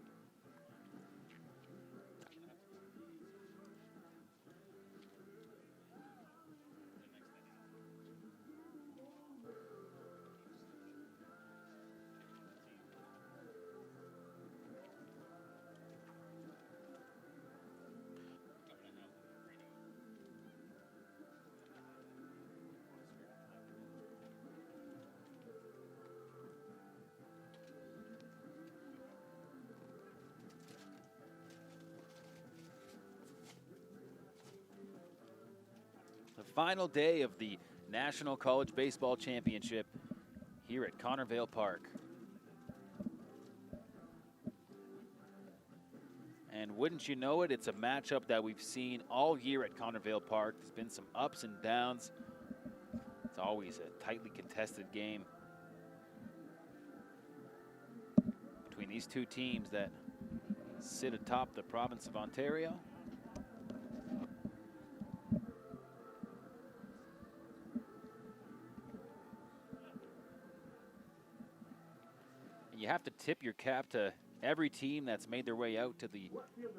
Final day of the National College Baseball Championship here at Connervale Park. And wouldn't you know it, it's a matchup that we've seen all year at Connervale Park. There's been some ups and downs. It's always a tightly contested game between these two teams that sit atop the province of Ontario. You have to tip your cap to every team that's made their way out to the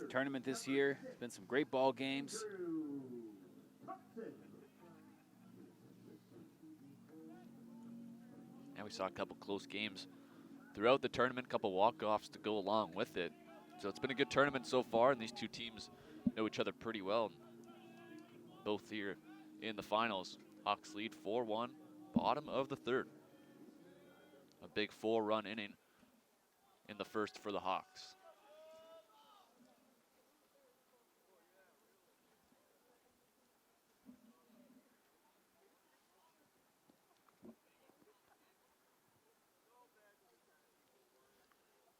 tournament this year. There's been some great ball games. And we saw a couple close games throughout the tournament, a couple walk-offs to go along with it. So it's been a good tournament so far, and these two teams know each other pretty well. Both here in the finals. Hawks lead 4-1, bottom of the third. A big 4-run inning in the first for the Hawks.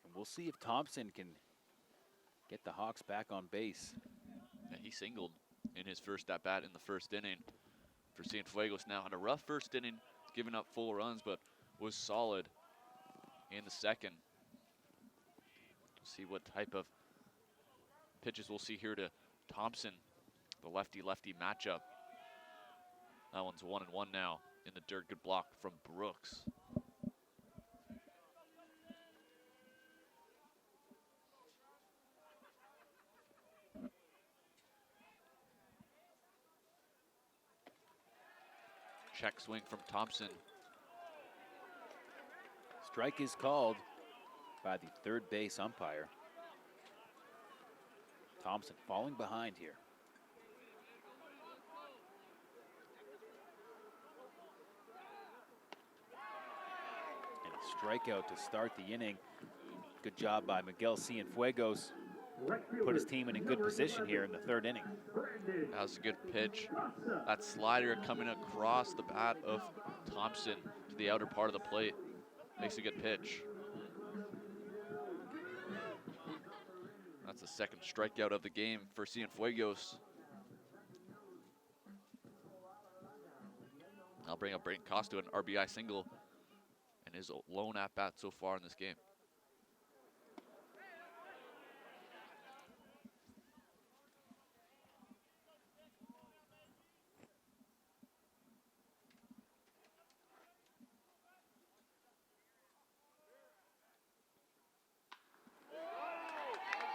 And we'll see if Thompson can get the Hawks back on base. And he singled in his first at-bat in the first inning for Cienfuegos. Now had a rough first inning, giving up 4 runs, but was solid in the second. See what type of pitches we'll see here to Thompson, the lefty-lefty matchup. That one's 1-1 now in the dirt. Good block from Brooks. Check swing from Thompson. Strike is called by the third base umpire. Thompson falling behind here. And a strikeout to start the inning. Good job by Miguel Cienfuegos. Put his team in a good position here in the third inning. That was a good pitch. That slider coming across the bat of Thompson to the outer part of the plate. Makes a good pitch. That's the second strikeout of the game for Cienfuegos. I'll bring up Brayton Costa, an RBI single, and his lone at-bat so far in this game.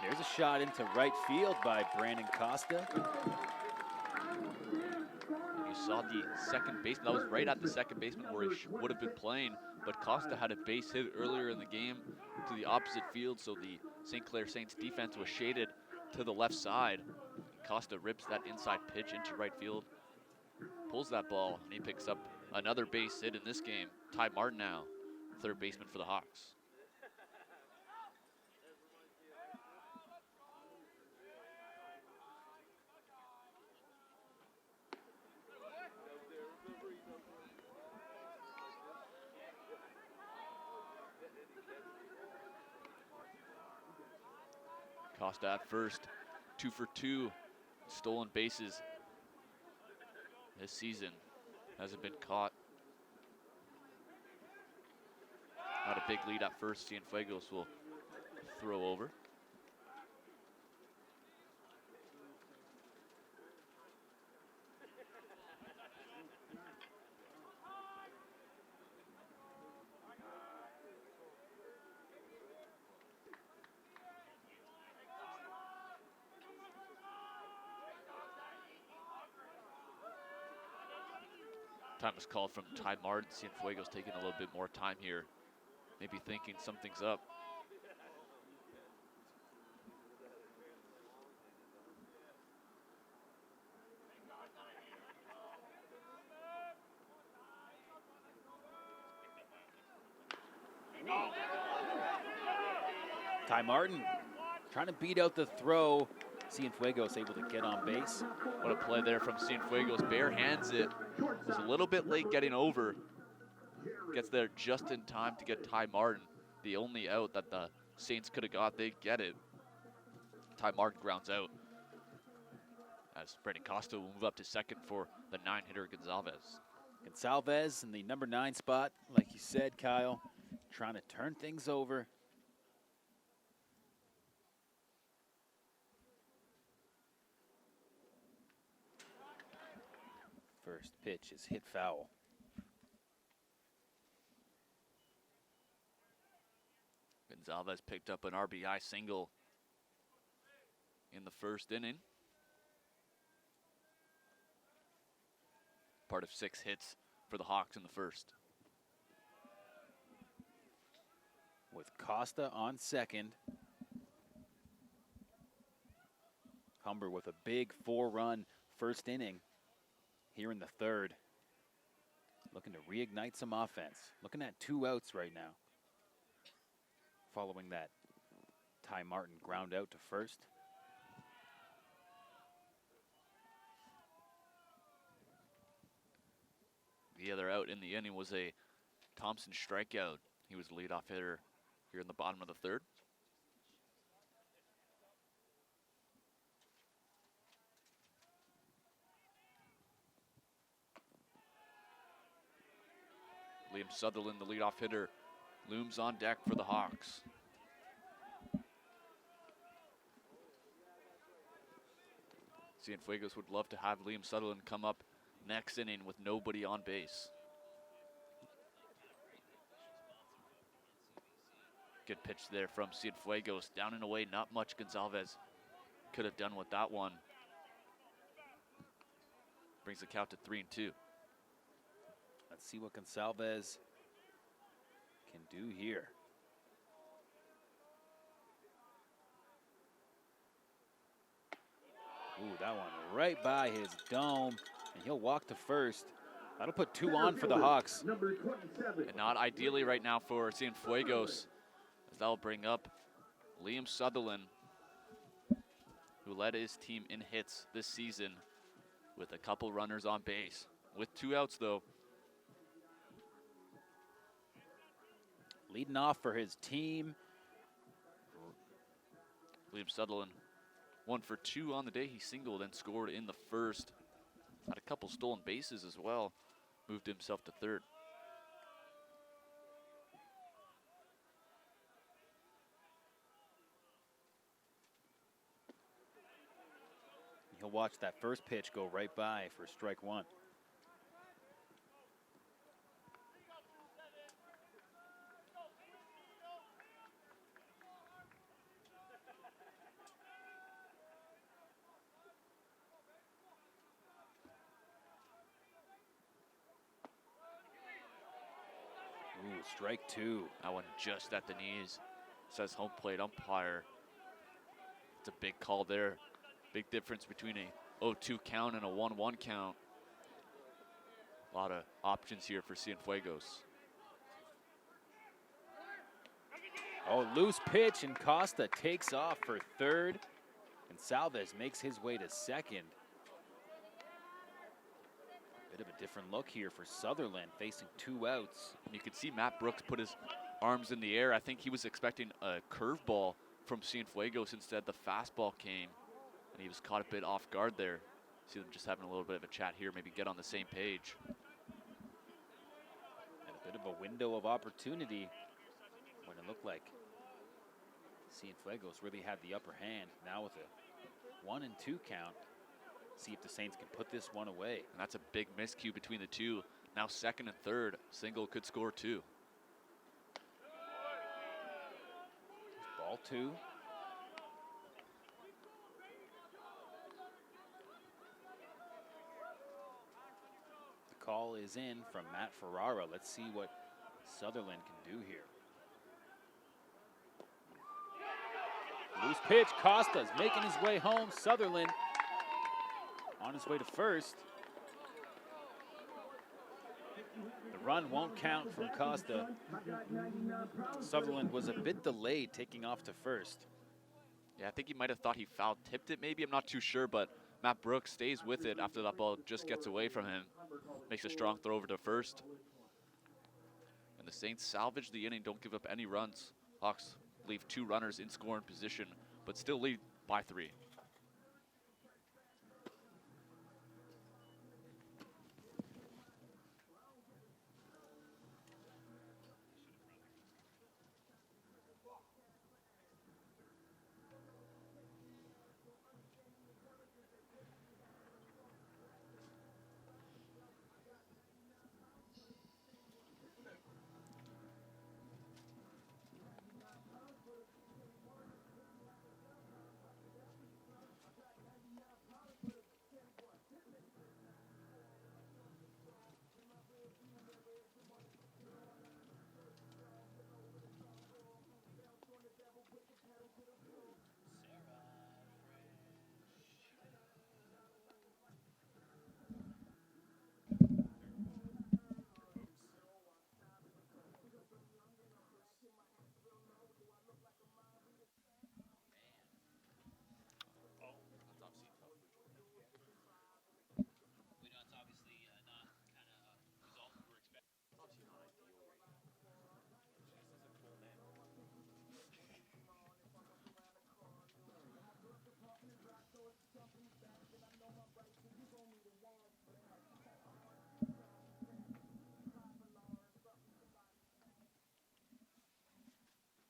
There's a shot into right field by Brandon Costa. You saw the second baseman. That was right at the second baseman where he would have been playing, but Costa had a base hit earlier in the game to the opposite field, so the St. Clair Saints defense was shaded to the left side. Costa rips that inside pitch into right field, pulls that ball, and he picks up another base hit in this game. Ty Martin now, third baseman for the Hawks. Costa at first, 2 for 2 stolen bases this season. Hasn't been caught. Not a big lead at first. Cienfuegos will throw over. Time is called from Ty Martin. Cienfuegos taking a little bit more time here. Maybe thinking something's up. Ty Martin trying to beat out the throw. Cienfuegos able to get on base. What a play there from Cienfuegos. Bare hands it. Was a little bit late getting over. Gets there just in time to get Ty Martin. The only out that the Saints could have got, they'd get it. Ty Martin grounds out. As Brandon Costa will move up to second for the 9-hitter Gonzalez. Gonzalez in the number 9 spot, like you said, Kyle, trying to turn things over. First pitch is hit foul. Gonzalez picked up an RBI single in the first inning. Part of 6 hits for the Hawks in the first. With Costa on second. Humber with a big 4-run first inning here in the third. Looking to reignite some offense. Looking at 2 outs right now. Following that Ty Martin ground out to first. The other out in the inning was a Thompson strikeout. He was the leadoff hitter here in the bottom of the third. Liam Sutherland, the leadoff hitter, looms on deck for the Hawks. Cienfuegos would love to have Liam Sutherland come up next inning with nobody on base. Good pitch there from Cienfuegos. Down and away, not much Gonzalez could have done with that one. Brings the count to 3-2. Let's see what Gonzalez can do here. Ooh, that one right by his dome, and he'll walk to first. That'll put 2 on for the Hawks. Number 27. And not ideally right now for Cienfuegos, as that'll bring up Liam Sutherland, who led his team in hits this season with a couple runners on base. With 2 outs though. Leading off for his team. Liam Sutherland 1 for 2 on the day. He singled and scored in the first. Had a couple stolen bases as well. Moved himself to third. He'll watch that first pitch go right by for strike 1. Ooh, strike 2. That one just at the knees, says home plate umpire. It's a big call there. Big difference between a 0-2 count and a 1-1 count. A lot of options here for Cienfuegos. Oh, loose pitch, and Costa takes off for third. And Salvez makes his way to second. Bit of a different look here for Sutherland, facing 2 outs. And you can see Matt Brooks put his arms in the air. I think he was expecting a curveball from Cienfuegos. Instead, the fastball came, and he was caught a bit off guard there. See them just having a little bit of a chat here, maybe get on the same page. And a bit of a window of opportunity when it looked like Cienfuegos really had the upper hand. Now with a 1-2 count, see if the Saints can put this one away. And that's a big miscue between the two. Now second and third, single could score 2. Ball 2. The call is in from Matt Ferrara. Let's see what Sutherland can do here. Loose pitch, Costa's making his way home. Sutherland on his way to first. The run won't count from Costa. Sutherland was a bit delayed taking off to first. Yeah, I think he might have thought he foul tipped it maybe. I'm not too sure, but Matt Brooks stays with it after that ball just gets away from him. Makes a strong throw over to first. And the Saints salvage the inning, don't give up any runs. Hawks leave 2 runners in scoring position, but still lead by 3.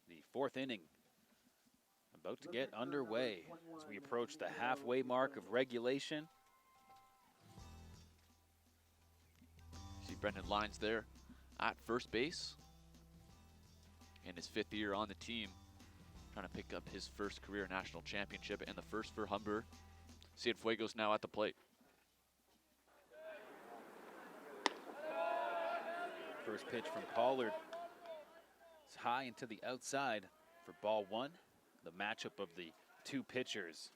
The 4th inning about to get underway as we approach the halfway mark of regulation. See Brendan Lyons there at first base. In his 5th year on the team, trying to pick up his first career national championship and the first for Humber. Cienfuegos now at the plate. First pitch from Pollard. It's high and to the outside for ball 1. The matchup of the 2 pitchers.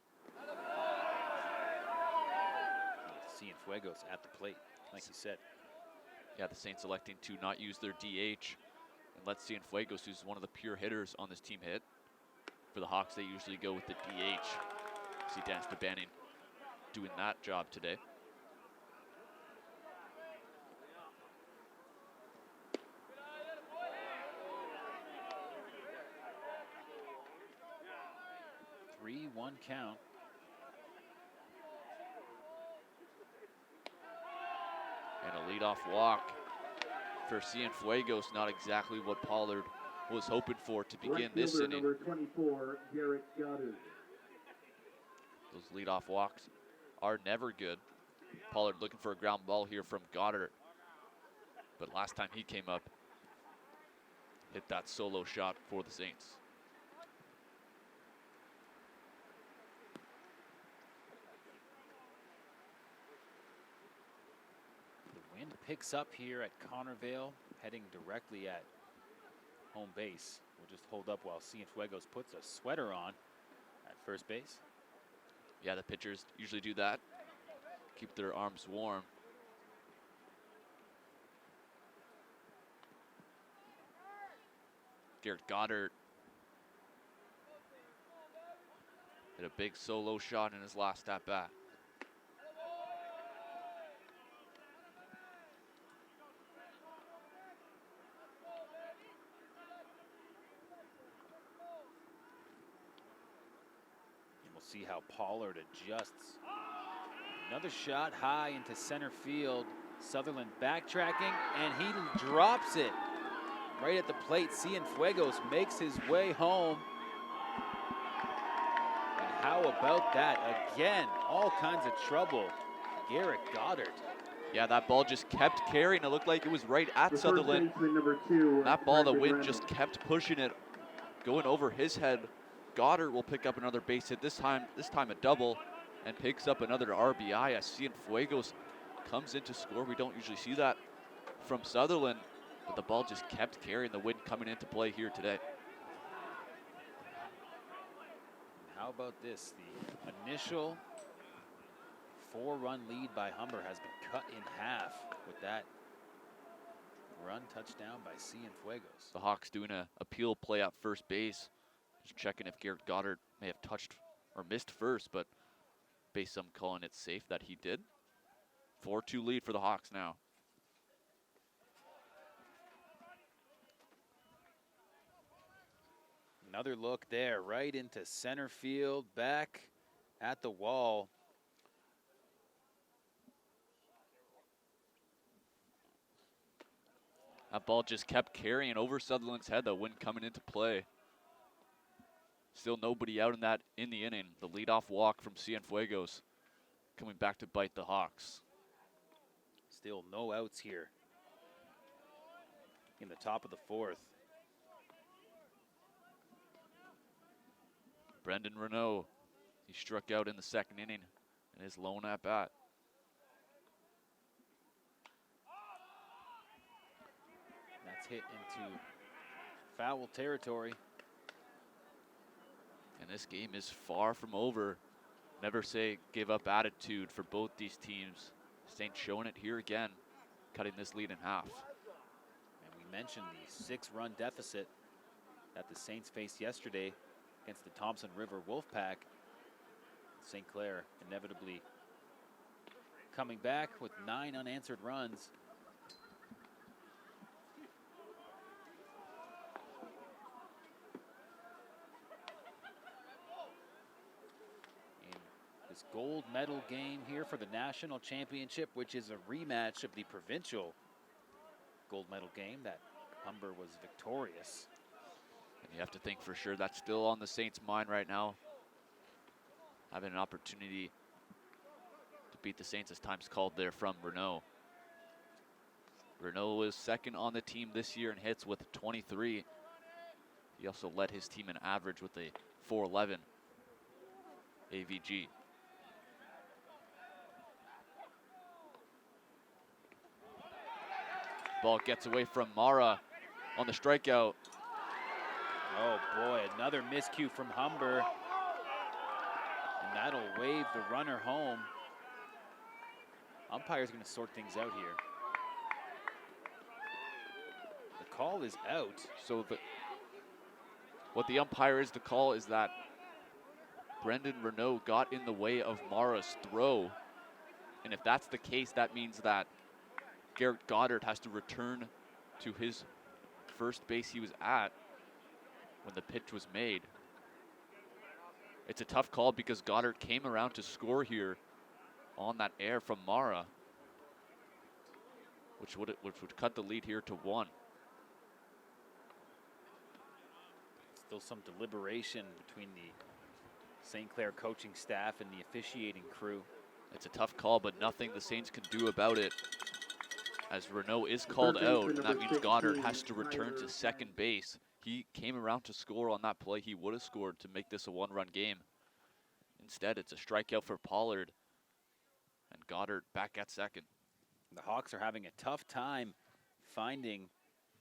Cienfuegos at the plate, like you said. Yeah, the Saints electing to not use their DH and let Cienfuegos, who's one of the pure hitters on this team, hit. For the Hawks, they usually go with the DH. See Dan Stabanning doing that job today. One count. And a leadoff walk for Cienfuegos, not exactly what Pollard was hoping for to begin this inning. Number 24, Garrett Goddard. Those leadoff walks are never good. Pollard looking for a ground ball here from Goddard. But last time he came up, hit that solo shot for the Saints. The wind picks up here at Connervale, heading directly at home base. We'll just hold up while Cienfuegos puts a sweater on at first base. Yeah, the pitchers usually do that. Keep their arms warm. Garrett Goddard hit a big solo shot in his last at-bat. See how Pollard adjusts. Another shot high into center field. Sutherland backtracking, and he drops it right at the plate. Cienfuegos makes his way home. And how about that? Again, all kinds of trouble. Garrett Goddard. Yeah, that ball just kept carrying. It looked like it was right at Sutherland. Number 2, that ball, the wind just kept pushing it, going over his head. Goddard will pick up another base hit, this time a double, and picks up another RBI as Cienfuegos comes in to score. We don't usually see that from Sutherland, but the ball just kept carrying, the wind coming into play here today. How about this? The initial 4-run lead by Humber has been cut in half with that run touchdown by Cienfuegos. The Hawks doing a appeal play at first base. Just checking if Garrett Goddard may have touched or missed first, but based on calling it safe that he did. 4-2 lead for the Hawks now. Another look there, right into center field, back at the wall. That ball just kept carrying over Sutherland's head, the wind coming into play. Still nobody out in the inning. The leadoff walk from Cienfuegos coming back to bite the Hawks. Still no outs here in the top of the 4th. Brendan Renault, he struck out in the 2nd inning in his lone at-bat. That's hit into foul territory. And this game is far from over. Never say give up attitude for both these teams. Saints showing it here again, cutting this lead in half. And we mentioned the 6-run deficit that the Saints faced yesterday against the Thompson River Wolfpack. St. Clair inevitably coming back with 9 unanswered runs. Gold medal game here for the national championship, which is a rematch of the provincial gold medal game that Humber was victorious. And you have to think for sure that's still on the Saints' mind right now. Having an opportunity to beat the Saints as time's called there from Renault. Renault was 2nd on the team this year in hits with 23. He also led his team in average with a .411 AVG. Ball gets away from Mara on the strikeout. Oh boy, another miscue from Humber. And that'll wave the runner home. Umpire's going to sort things out here. call is out. So what the umpire is to call is that Brendan Renault got in the way of Mara's throw. And if that's the case, that means that Garrett Goddard has to return to his first base he was at when the pitch was made. It's a tough call because Goddard came around to score here on that error from Mara, which would cut the lead here to 1. Still some deliberation between the St. Clair coaching staff and the officiating crew. It's a tough call, but nothing the Saints can do about it, as Renault is called out, and that means Goddard has to return to second base. He came around to score on that play. He would have scored to make this a 1-run game. Instead, it's a strikeout for Pollard, and Goddard back at second. The Hawks are having a tough time finding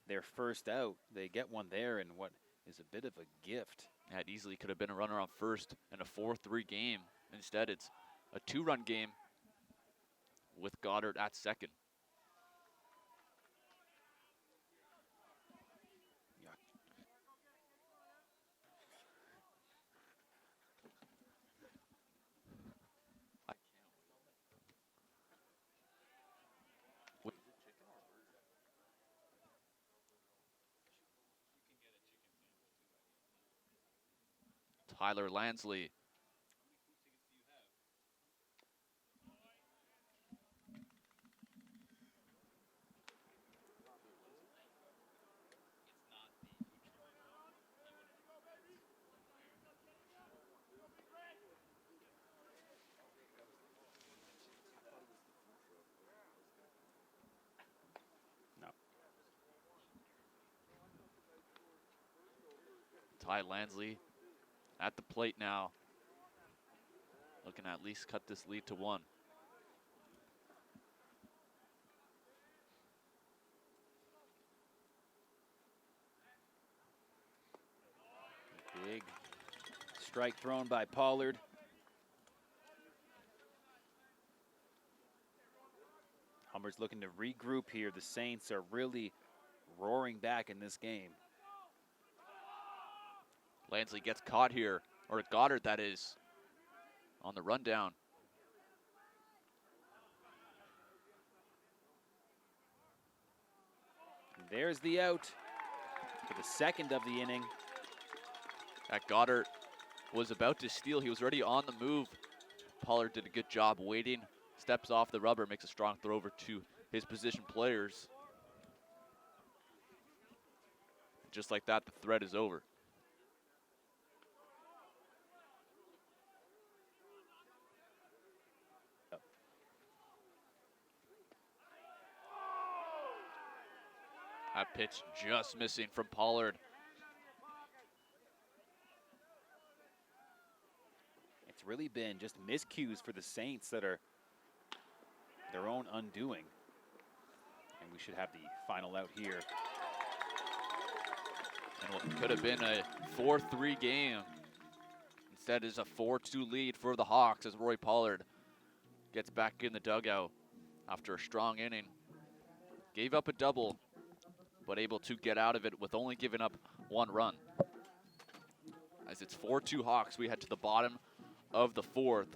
their first out. They get one there in what is a bit of a gift. Yeah, it easily could have been a runner on first in a 4-3 game. Instead, it's a 2-run game with Goddard at second. Tyler Lansley. Ty Lansley at the plate now, looking to at least cut this lead to 1. Big strike thrown by Pollard. Humber's looking to regroup here. The Saints are really roaring back in this game. Lansley gets caught here, or Goddard that is, on the rundown. And there's the out for the second of the inning. That Goddard was about to steal. He was already on the move. Pollard did a good job waiting, steps off the rubber, makes a strong throw over to his position players. Just like that, the threat is over. That pitch just missing from Pollard. It's really been just miscues for the Saints that are their own undoing. And we should have the final out here. And what could have been a 4-3 game instead is a 4-2 lead for the Hawks as Roy Pollard gets back in the dugout after a strong inning. Gave up a double, but able to get out of it with only giving up 1 run. As it's 4-2 Hawks, we head to the bottom of the 4th.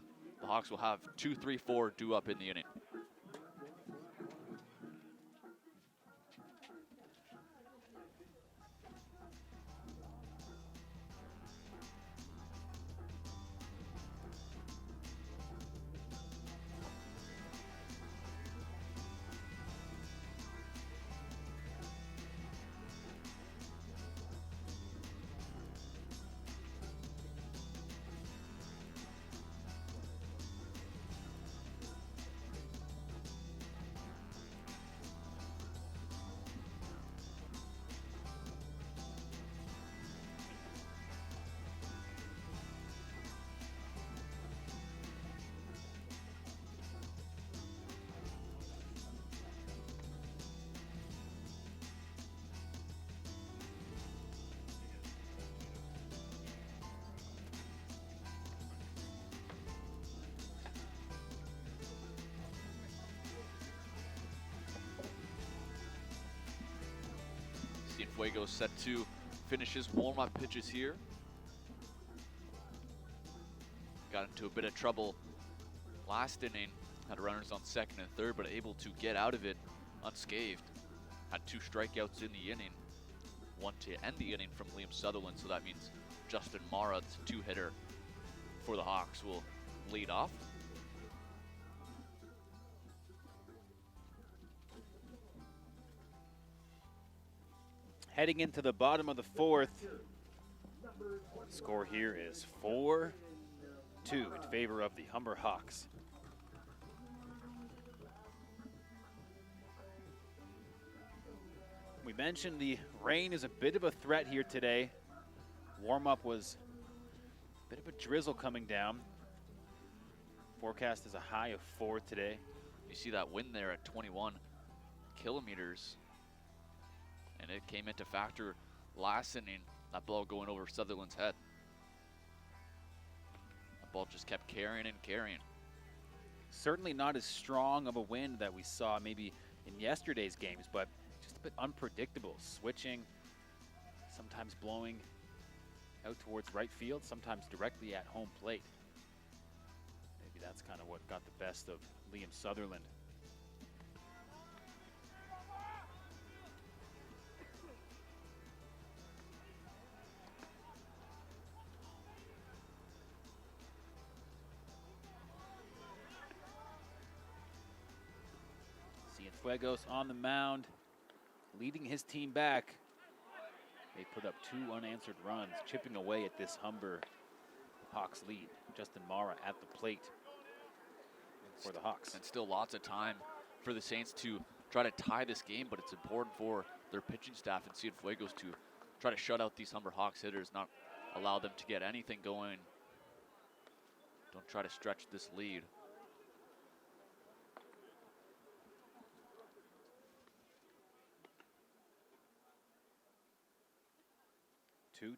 The Hawks will have 2, 3, 4 due up in the inning. Cienfuegos set to finish his warm-up pitches here. Got into a bit of trouble last inning. Had runners on second and third, but able to get out of it unscathed. Had 2 strikeouts in the inning. 1 to end the inning from Liam Sutherland, so that means Justin Mara, the 2-hitter for the Hawks, will lead off. Heading into the bottom of the 4th, score here is 4-2 in favor of the Humber Hawks. We mentioned the rain is a bit of a threat here today. Warm-up was a bit of a drizzle coming down. Forecast is a high of 4 today. You see that wind there at 21 kilometers. And it came into factor last inning, that ball going over Sutherland's head. The ball just kept carrying and carrying. Certainly not as strong of a wind that we saw maybe in yesterday's games, but just a bit unpredictable. Switching, sometimes blowing out towards right field, sometimes directly at home plate. Maybe that's kind of what got the best of Liam Sutherland. Cienfuegos on the mound, leading his team back. They put up 2 unanswered runs, chipping away at this Humber Hawks lead. Justin Mara at the plate for the Hawks. And still lots of time for the Saints to try to tie this game, but it's important for their pitching staff and Cienfuegos to try to shut out these Humber Hawks hitters, not allow them to get anything going. Don't try to stretch this lead.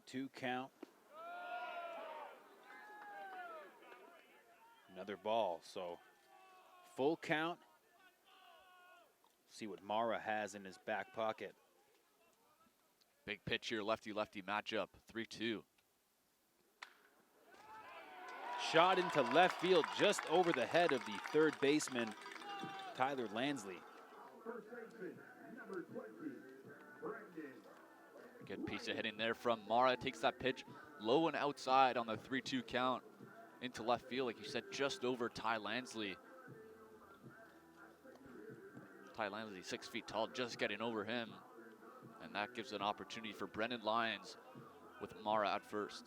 Two count. Another ball, so full count. See what Mara has in his back pocket. Big pitch here, lefty-lefty matchup, 3-2. Shot into left field just over the head of the third baseman, Tyler Lansley. First baseman, number 20, Brandon. Good piece of hitting there from Mara. Takes that pitch low and outside on the 3-2 count into left field, like you said, just over Ty Lansley. Ty Lansley, 6 feet tall, just getting over him. And that gives an opportunity for Brendan Lyons with Mara at first.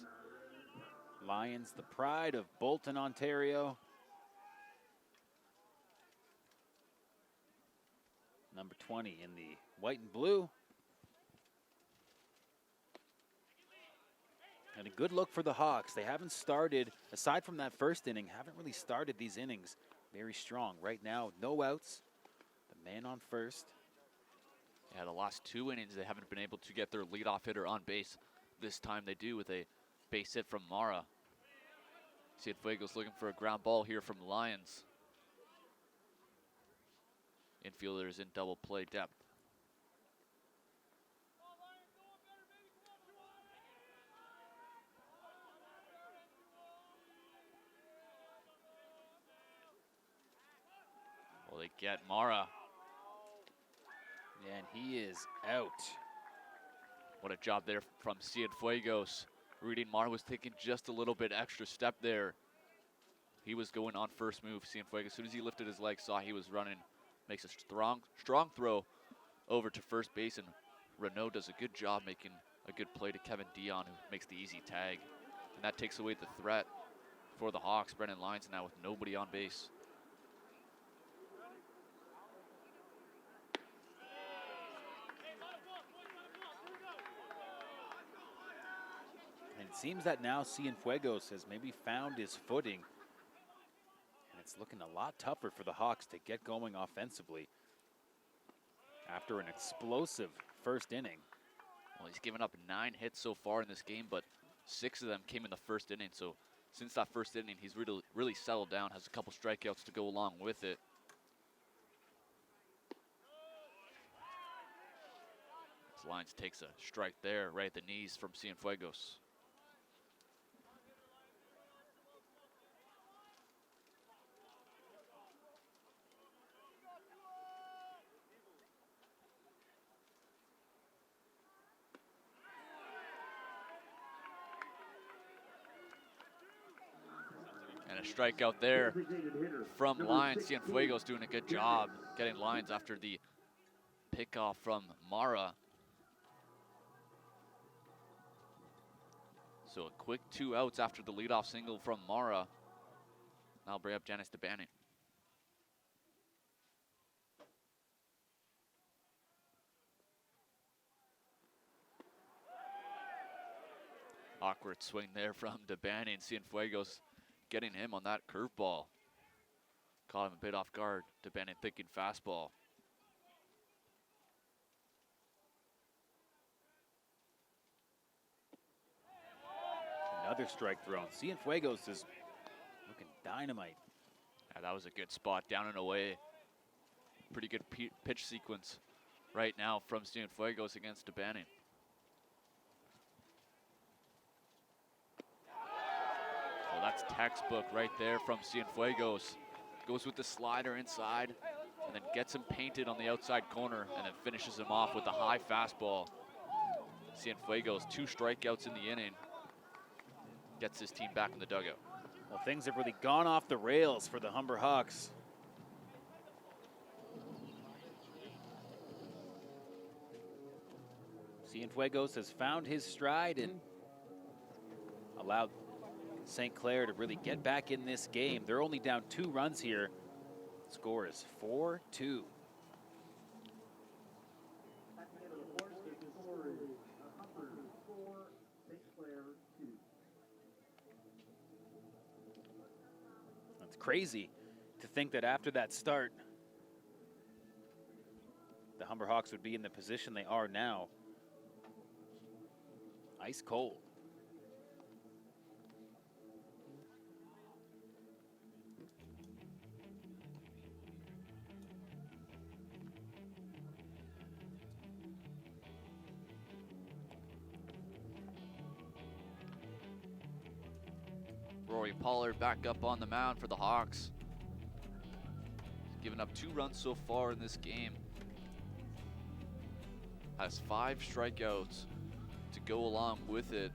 Lyons, the pride of Bolton, Ontario. Number 20 in the white and blue. And a good look for the Hawks. They haven't started, aside from that first inning, haven't really started these innings very strong. Right now, no outs. The man on first. Yeah, the last 2 innings, they haven't been able to get their leadoff hitter on base. This time they do with a base hit from Mara. Cienfuegos looking for a ground ball here from Lyons. Infielders in double play depth. Well, they get Mara. And he is out. What a job there from Cienfuegos. Reading Mara was taking just a little bit extra step there. He was going on first move. Cienfuegos, as soon as he lifted his leg, saw he was running. Makes a strong throw over to first base, and Renault does a good job making a good play to Kevin Dion, who makes the easy tag. And that takes away the threat for the Hawks. Brendan Lyons now with nobody on base. And it seems that now Cienfuegos has maybe found his footing. And it's looking a lot tougher for the Hawks to get going offensively after an explosive first inning. Well, he's given up 9 hits so far in this game, but 6 of them came in the first inning. So since that first inning, he's really settled down, has a couple strikeouts to go along with it. Lyons takes a strike there, right at the knees from Cienfuegos. And a strikeout there from Lyons. Cienfuegos doing a good job getting Lyons after the pickoff from Mara. So a quick 2 outs after the leadoff single from Mara. Now bring up Janice DeBanning. Awkward swing there from DeBanning. Cienfuegos getting him on that curveball. Caught him a bit off guard. DeBanning thinking fastball. Another strike thrown. Cienfuegos is looking dynamite. Yeah, that was a good spot, down and away. Pretty good pitch sequence right now from Cienfuegos against DeBanning. Well, that's textbook right there from Cienfuegos. Goes with the slider inside and then gets him painted on the outside corner and then finishes him off with a high fastball. Cienfuegos, 2 strikeouts in the inning. Gets his team back in the dugout. Well, things have really gone off the rails for the Humber Hawks. Cienfuegos has found his stride and allowed St. Clair to really get back in this game. They're only down 2 runs here. Score is 4-2. That's crazy to think that after that start, the Humber Hawks would be in the position they are now. Ice cold. Rory Pollard back up on the mound for the Hawks. He's given up 2 runs so far in this game. Has 5 strikeouts to go along with it.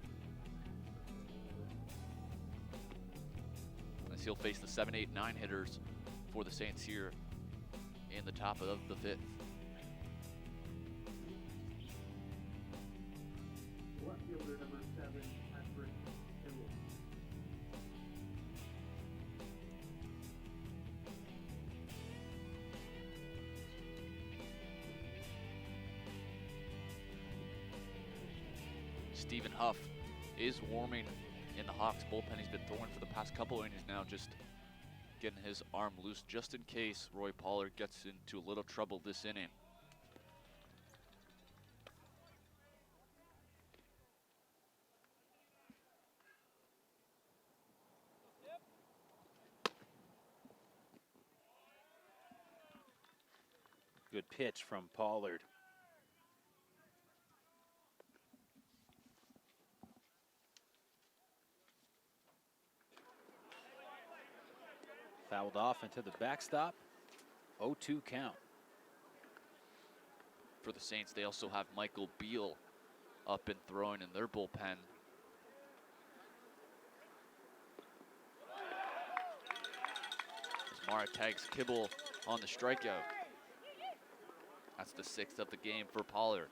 As he'll face the 7, 8, 9 hitters for the Saints here in the top of the 5th. Left fielder number 7, Patrick Hill. Stephen Huff is warming in the Hawks bullpen. He's been throwing for the past couple innings now, just getting his arm loose just in case Roy Pollard gets into a little trouble this inning. Good pitch from Pollard. Fouled off into the backstop. 0-2 count. For the Saints, they also have Michael Beal up and throwing in their bullpen. As Mara tags Kibble on the strikeout. That's the 6th of the game for Pollard.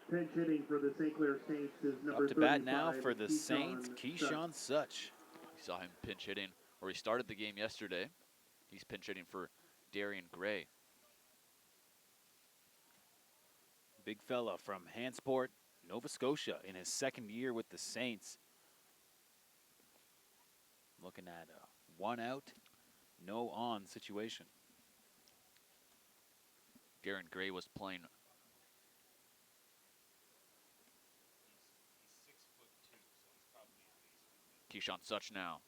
Pinch hitting for the St. Clair Saints is number Up to bat now 35, for the Saints, Keyshawn Keyshawn Such. We saw him pinch hitting, or he started the game yesterday. He's pinch hitting for Darian Gray. Big fella from Hansport, Nova Scotia, in his 2nd year with the Saints. Looking at a 1 out, no on situation. Darian Gray was playing. Keyshawn Such now.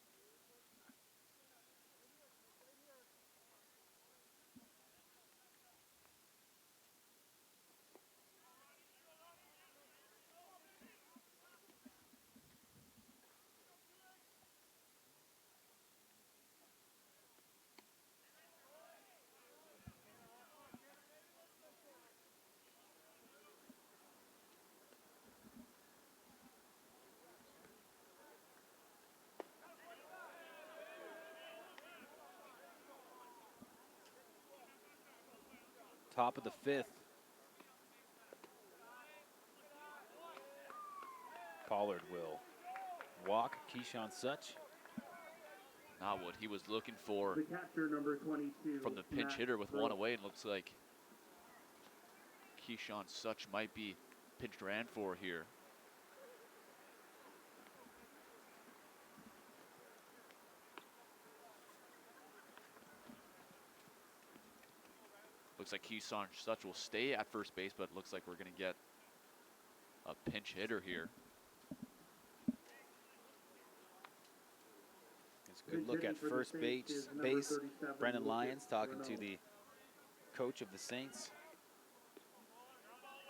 Top of the 5th. Pollard will walk Keyshawn Such. Not what he was looking for The catcher, number 22. from the pinch Matt hitter with Brooks. one away, and looks like Keyshawn Such might be pinched ran for here. Looks like Keyshawn Such will stay at first base, but looks like we're going to get a pinch hitter here. It's a good look at first base. Brendan Lyons talking to the coach of the Saints.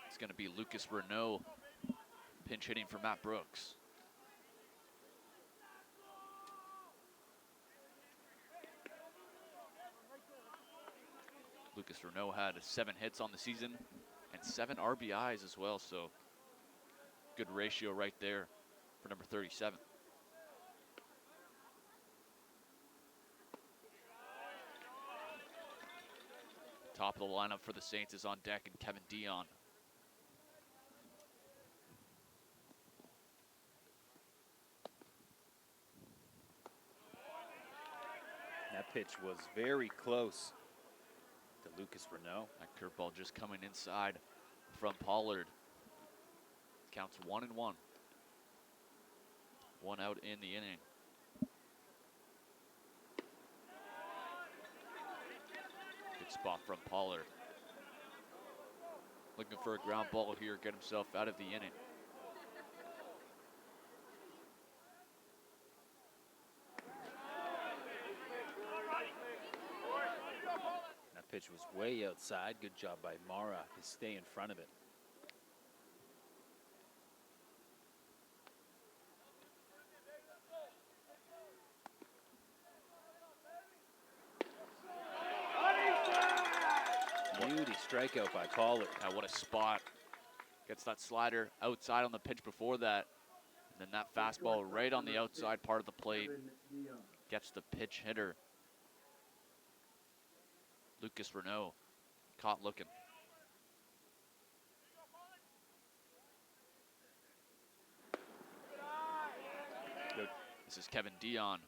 It's going to be Lucas Renault pinch hitting for Matt Brooks. Lucas Renault had 7 hits on the season and 7 RBIs as well, so good ratio right there for number 37. Top of the lineup for the Saints is on deck, and Kevin Dion. That pitch was very close to Lucas Renault. That curveball just coming inside from Pollard. Counts 1-1. 1 out in the inning. Good spot from Pollard. Looking for a ground ball here, get himself out of the inning. That pitch was way outside. Good job by Mara to stay in front of it. Beauty strikeout by Pollard. What a spot. Gets that slider outside on the pitch before that. And then that fastball right on the outside part of the plate. Gets the pitch hitter. Lucas Renault caught looking. Good. This is Kevin Dion.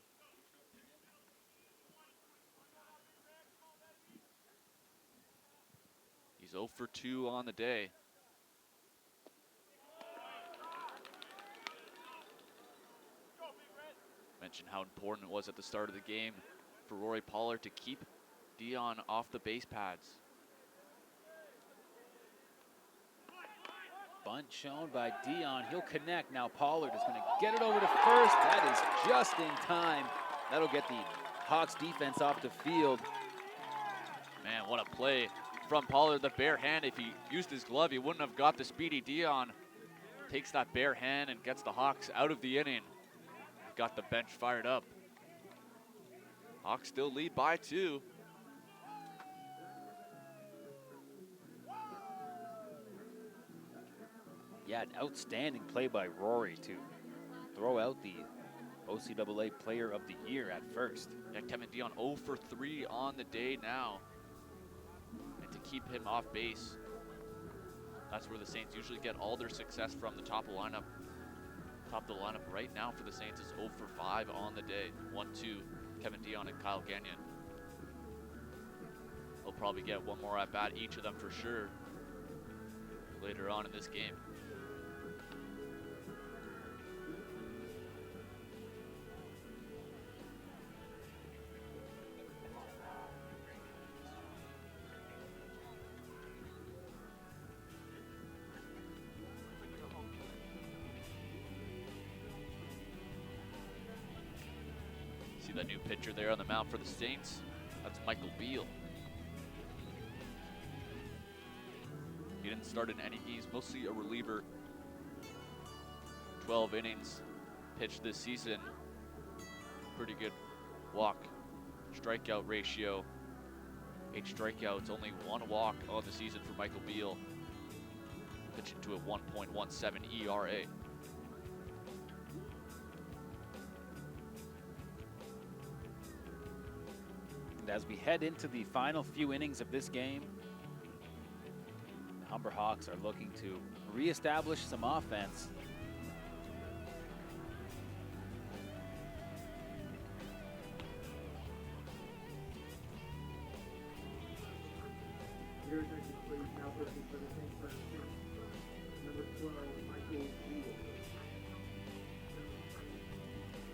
He's 0 for 2 on the day. Mentioned how important it was at the start of the game for Rory Pollard to keep Dion off the base pads. Bunt shown by Dion. He'll connect. Now Pollard is going to get it over to first. That is just in time. That'll get the Hawks defense off the field. Man, what a play from Pollard. The bare hand. If he used his glove, he wouldn't have got the speedy Dion. Takes that bare hand and gets the Hawks out of the inning. Got the bench fired up. Hawks still lead by 2. Yeah, an outstanding play by Rory to throw out the OCAA Player of the Year at first. Yeah, Kevin Dion 0 for 3 on the day now. And to keep him off base, that's where the Saints usually get all their success from. The top of the lineup. Top of the lineup right now for the Saints is 0 for 5 on the day. 1-2, Kevin Dion and Kyle Gagnon. They'll probably get one more at bat, each of them for sure, later on in this game. See that new pitcher there on the mound for the Saints? That's Michael Beal. He didn't start in any games, mostly a reliever. 12 innings pitched this season. Pretty good walk strikeout ratio. 8 strikeouts, only 1 walk on the season for Michael Beal. Pitching to a 1.17 ERA. And as we head into the final few innings of this game, Humber Hawks are looking to reestablish some offense. Your attention, please. Now pushing for the St. Clair Saints. Number 12, Michael Beal.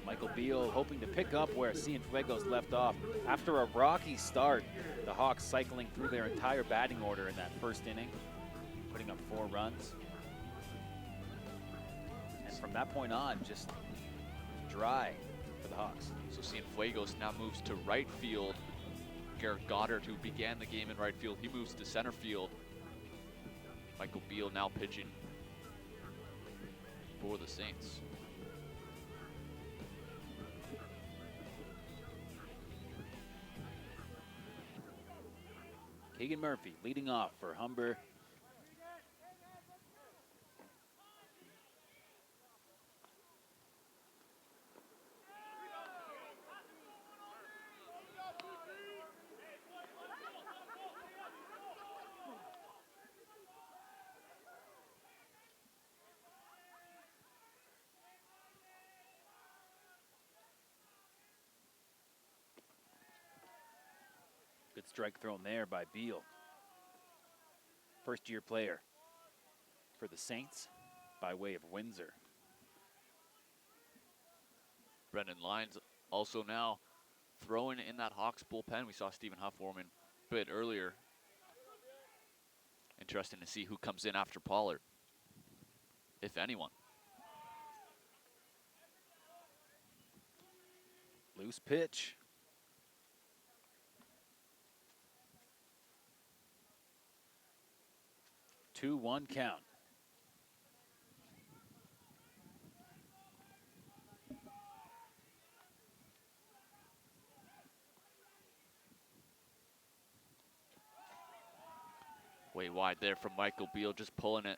Michael Beal hoping to pick up where Cienfuegos left off. After a rocky start, the Hawks cycling through their entire batting order in that first inning, putting up 4 runs. And from that point on, just dry for the Hawks. So Cienfuegos now moves to right field. Garrett Goddard, who began the game in right field, he moves to center field. Michael Beal now pitching for the Saints. Keegan Murphy leading off for Humber. Good strike thrown there by Beal. First-year player for the Saints by way of Windsor. Brendan Lyons also now throwing in that Hawks bullpen. We saw Stephen Huff warming a bit earlier. Interesting to see who comes in after Pollard, if anyone. Loose pitch. 2-1 count. Way wide there from Michael Beal, just pulling it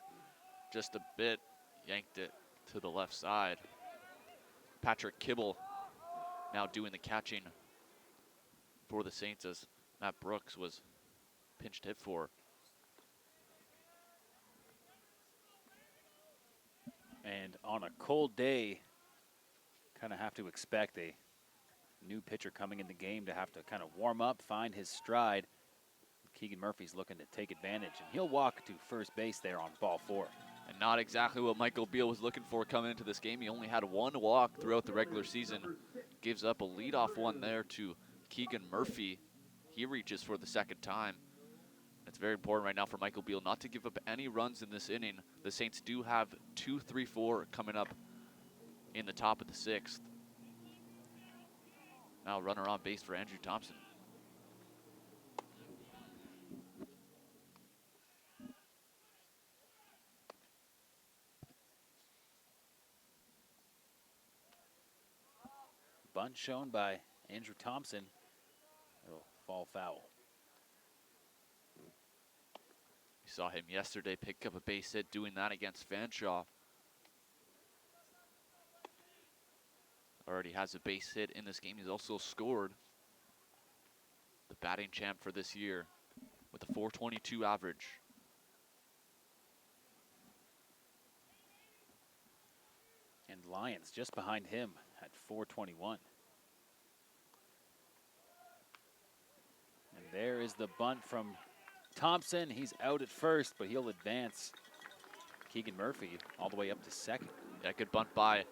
just a bit, yanked it to the left side. Patrick Kibble now doing the catching for the Saints as Matt Brooks was pinched hit for. And on a cold day, kind of have to expect a new pitcher coming in the game to have to kind of warm up, find his stride. Keegan Murphy's looking to take advantage, and he'll walk to first base there on ball 4. And not exactly what Michael Beal was looking for coming into this game. He only had 1 walk throughout the regular season. Gives up a leadoff one there to Keegan Murphy. He reaches for the second time. It's very important right now for Michael Beal not to give up any runs in this inning. The Saints do have 2-3-4 coming up in the top of the 6th. Now runner on base for Andrew Thompson. Bunt shown by Andrew Thompson. It'll fall foul. We saw him yesterday pick up a base hit doing that against Fanshawe. Already has a base hit in this game. He's also scored. The batting champ for this year with a .422 average. And Lyons just behind him at .421. And there is the bunt from Thompson. He's out at first, but he'll advance Keegan Murphy all the way up to second. Yeah, good bunt by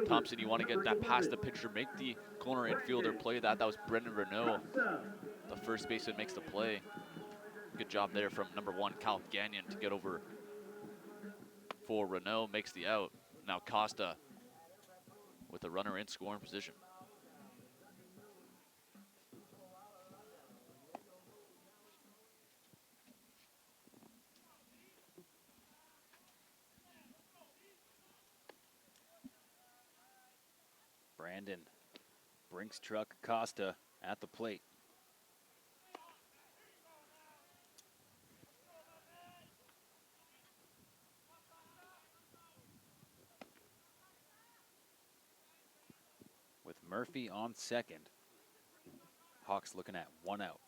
Thompson. You want to get that past the pitcher, make the corner infielder play that. That was Brendan Renault. The first baseman makes the play. Good job there from number 1, Cal Gagnon, to get over for Renault. Makes the out. Now Costa with a runner in scoring position. Brandon Brinks truck Costa at the plate. With Murphy on second, Hawks looking at 1 out.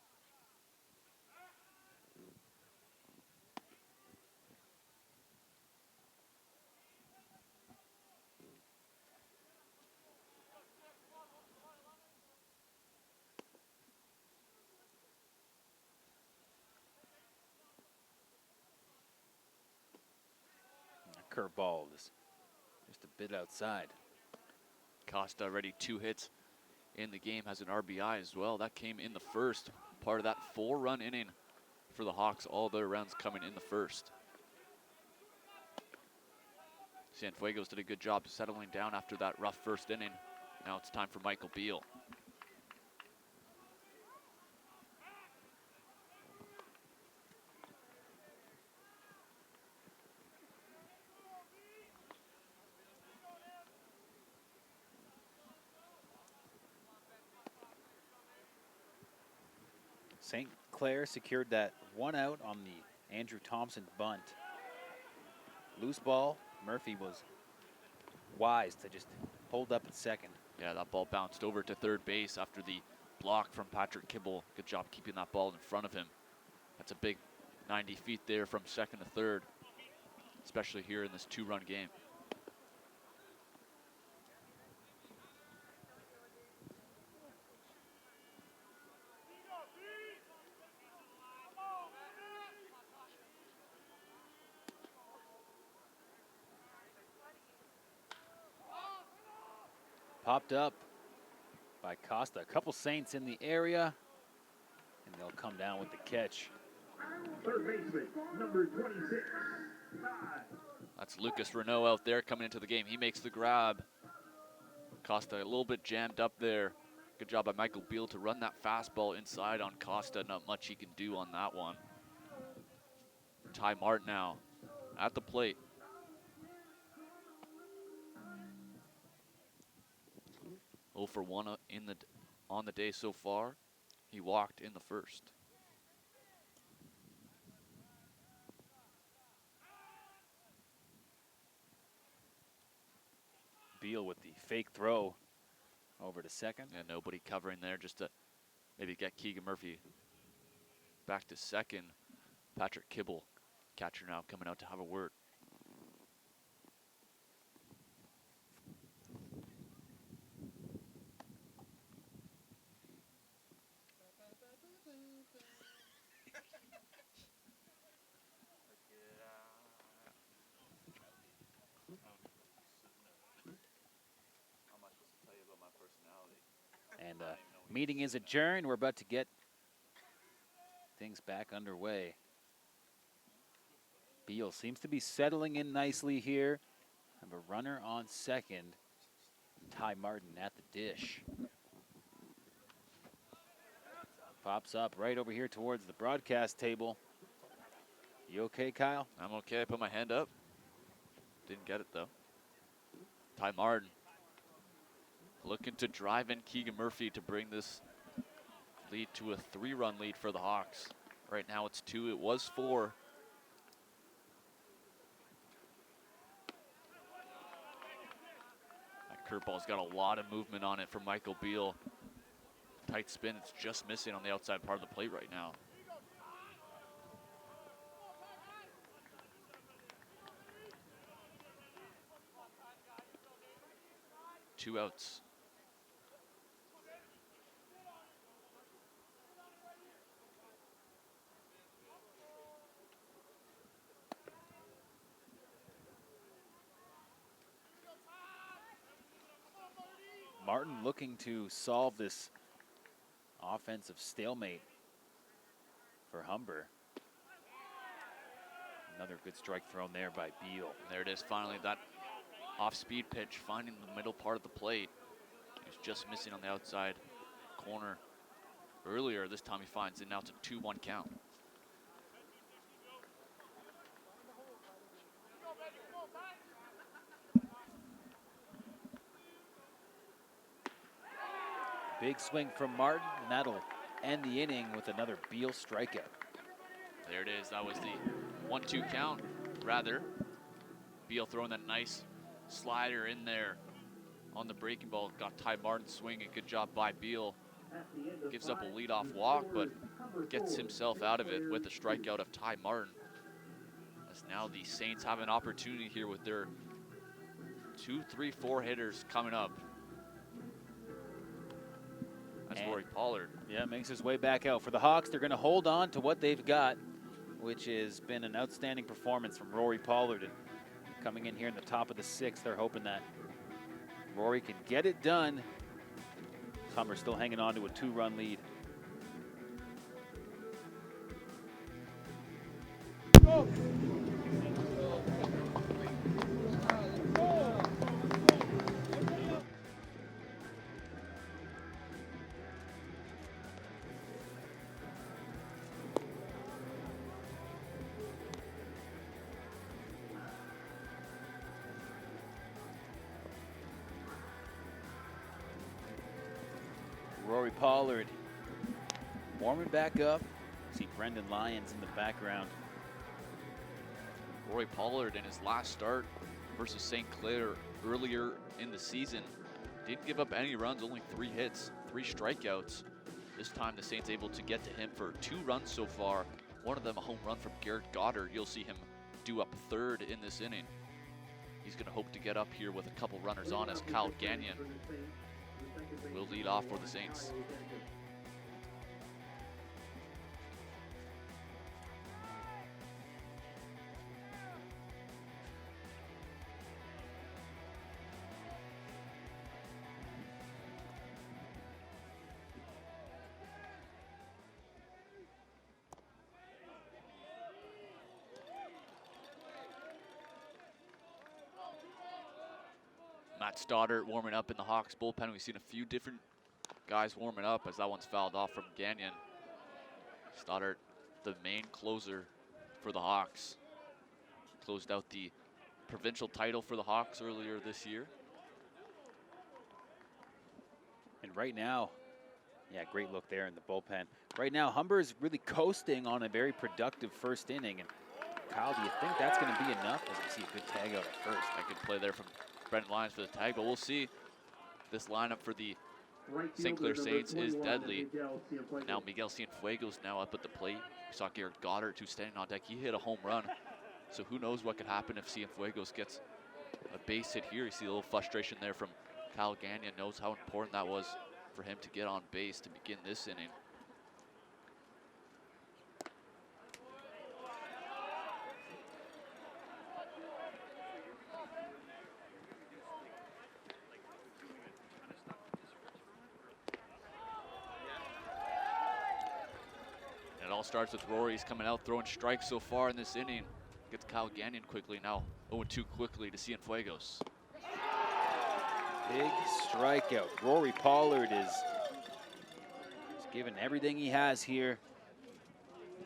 curveball is just a bit outside. Costa already 2 hits in the game, has an RBI as well. That came in the first, part of that 4-run inning for the Hawks. All their runs coming in the first. Cienfuegos did a good job settling down after that rough first inning. Now it's time for Michael Beal. St. Clair secured that 1 out on the Andrew Thompson bunt. Loose ball. Murphy was wise to just hold up at second. Yeah, that ball bounced over to third base after the block from Patrick Kibble. Good job keeping that ball in front of him. That's a big 90 feet there from second to third, especially here in this 2-run game. Popped up by Costa. A couple Saints in the area, and they'll come down with the catch. Third baseman, number 26, That's Lucas Renault out there coming into the game. He makes the grab. Costa a little bit jammed up there. Good job by Michael Beal to run that fastball inside on Costa. Not much he can do on that one. Ty Martin now at the plate. Oh for 1 on the day so far. He walked in the first. Beal with the fake throw over to second. And nobody covering there, just to maybe get Keegan Murphy back to second. Patrick Kibble, catcher now, coming out to have a word. And meeting is adjourned. We're about to get things back underway. Beal seems to be settling in nicely here. Have a runner on second. Ty Martin at the dish. Pops up right over here towards the broadcast table. You okay, Kyle? I'm okay. I put my hand up. Didn't get it, though. Ty Martin looking to drive in Keegan Murphy to bring this lead to a 3-run lead for the Hawks. Right now it's 2. It was 4. That curveball's got a lot of movement on it from Michael Beal. Tight spin. It's just missing on the outside part of the plate right now. Two outs. Martin looking to solve this offensive stalemate for Humber. Another good strike thrown there by Beal. There it is, finally, that off-speed pitch finding the middle part of the plate. He was just missing on the outside corner earlier. This time he finds it. Now it's a 2-1 count. Big swing from Martin, and that'll end the inning with another Beal strikeout. There it is. That was the 1-2 count, rather. Beal throwing that nice slider in there on the breaking ball. Got Ty Martin swinging. Good job by Beal. Gives up a leadoff walk, but gets himself out of it with a strikeout of Ty Martin. As now the Saints have an opportunity here with their 2, 3, 4 hitters coming up. That's Rory Pollard. Yeah, makes his way back out. For the Hawks, they're going to hold on to what they've got, which has been an outstanding performance from Rory Pollard. And coming in here in the top of the 6th. They're hoping that Rory can get it done. Humber still hanging on to a 2-run lead. Rory Pollard warming back up. See Brendan Lyons in the background. Rory Pollard in his last start versus St. Clair earlier in the season didn't give up any runs, only 3 hits, 3 strikeouts. This time the Saints able to get to him for 2 runs so far. One of them a home run from Garrett Goddard. You'll see him due up 3rd in this inning. He's going to hope to get up here with a couple runners on as Kyle Gagnon will lead off for the Saints. Matt Stoddart warming up in the Hawks bullpen. We've seen a few different guys warming up as that one's fouled off from Gagnon. Stoddart, the main closer for the Hawks. Closed out the provincial title for the Hawks earlier this year. And right now, yeah, great look there in the bullpen. Right now, Humber is really coasting on a very productive first inning. And Kyle, do you think that's going to be enough? As we see a good tag out at first. A good play there from Brendan Lyons for the tag, but we'll see. This lineup for the St. Clair Saints is deadly. Now Miguel Cienfuegos now up at the plate. We saw Garrett Goddard who's standing on deck. He hit a home run. So who knows what could happen if Cienfuegos gets a base hit here. You see a little frustration there from Kyle Gagnon. Knows how important that was for him to get on base to begin this inning. It all starts with Rory's coming out throwing strikes so far in this inning. Gets Kyle Gagnon quickly now. 0-2 quickly to Cienfuegos. Big strikeout. Rory Pollard is giving everything he has here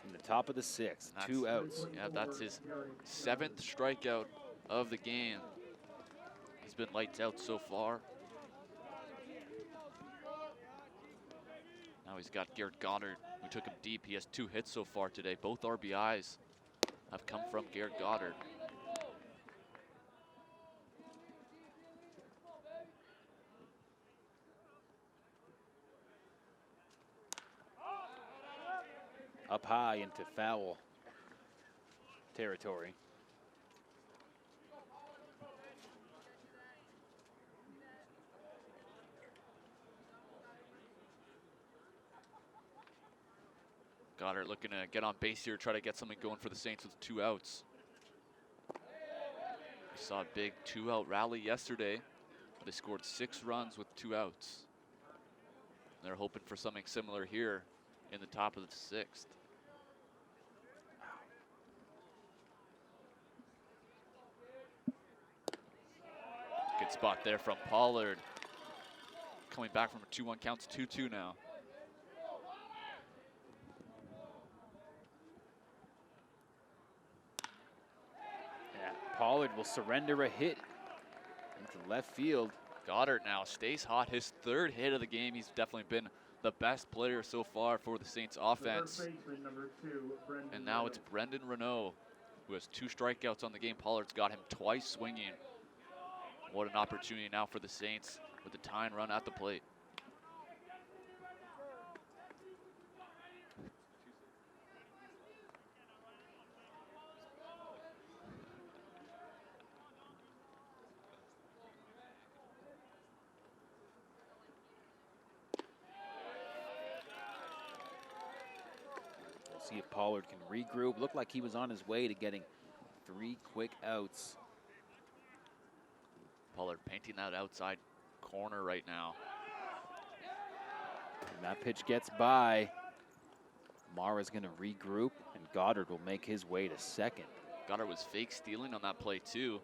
in the top of the 6th. 2 outs. Yeah, that's his 7th strikeout of the game. He's been lights out so far. Now he's got Garrett Goddard, who took him deep. He has 2 hits so far today. Both RBIs have come from Garrett Goddard. Up high into foul territory. Goddard looking to get on base here, try to get something going for the Saints with 2 outs. We saw a big 2-out rally yesterday. They scored 6 runs with 2 outs. They're hoping for something similar here in the top of the 6th. Good spot there from Pollard. Coming back from a 2-1 count, it's 2-2 now. Pollard will surrender a hit into left field. Goddard now stays hot. His 3rd hit of the game. He's definitely been the best player so far for the Saints offense. And now it's Brendan Renault, who has 2 strikeouts on the game. Pollard's got him twice swinging. What an opportunity now for the Saints with the tying run at the plate. See if Pollard can regroup. Looked like he was on his way to getting 3 quick outs Pollard painting that outside corner right now. And that pitch gets by. Mara's going to regroup, and Goddard will make his way to second. Goddard was fake stealing on that play too,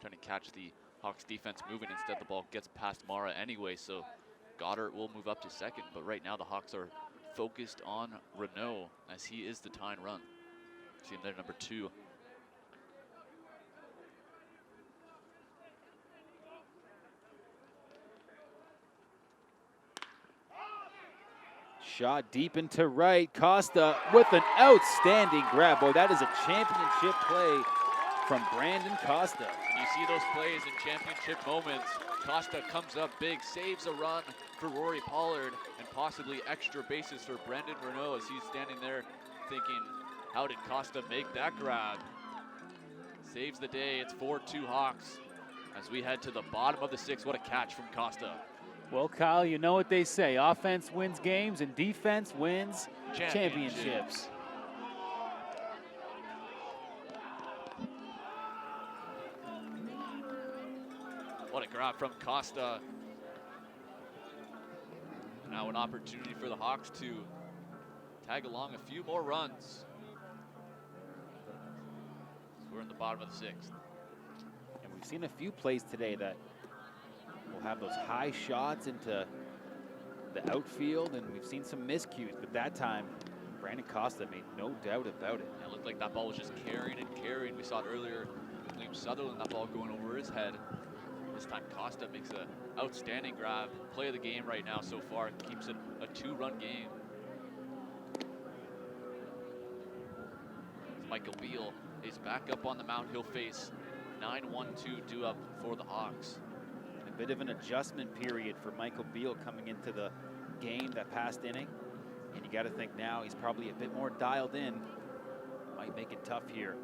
trying to catch the Hawks defense moving. Instead, the ball gets past Mara anyway, so Goddard will move up to second. But right now, the Hawks are focused on Renault, as he is the tying run. See him there, number 2. Shot deep into right. Costa with an outstanding grab. Boy, that is a championship play from Brandon Costa. You see those plays in championship moments. Costa comes up big, saves a run for Rory Pollard, and possibly extra bases for Brendan Renault as he's standing there thinking, how did Costa make that grab? Saves the day. It's 4-2 Hawks as we head to the bottom of the 6th. What a catch from Costa. Well, Kyle, you know what they say. Offense wins games and defense wins championships. What a grab from Costa. Now an opportunity for the Hawks to tag along a few more runs. So we're in the bottom of the 6th. And we've seen a few plays today that will have those high shots into the outfield, and we've seen some miscues, but that time Brandon Costa made no doubt about it. It looked like that ball was just carrying and carrying. We saw it earlier with Liam Sutherland, that ball going over his head. This time Costa makes an outstanding grab. Play of the game right now so far. Keeps it a 2-run game. Michael Beal is back up on the mound. He'll face 9-1-2 due up for the Hawks. A bit of an adjustment period for Michael Beal coming into the game, that past inning. And you got to think now he's probably a bit more dialed in. Might make it tough here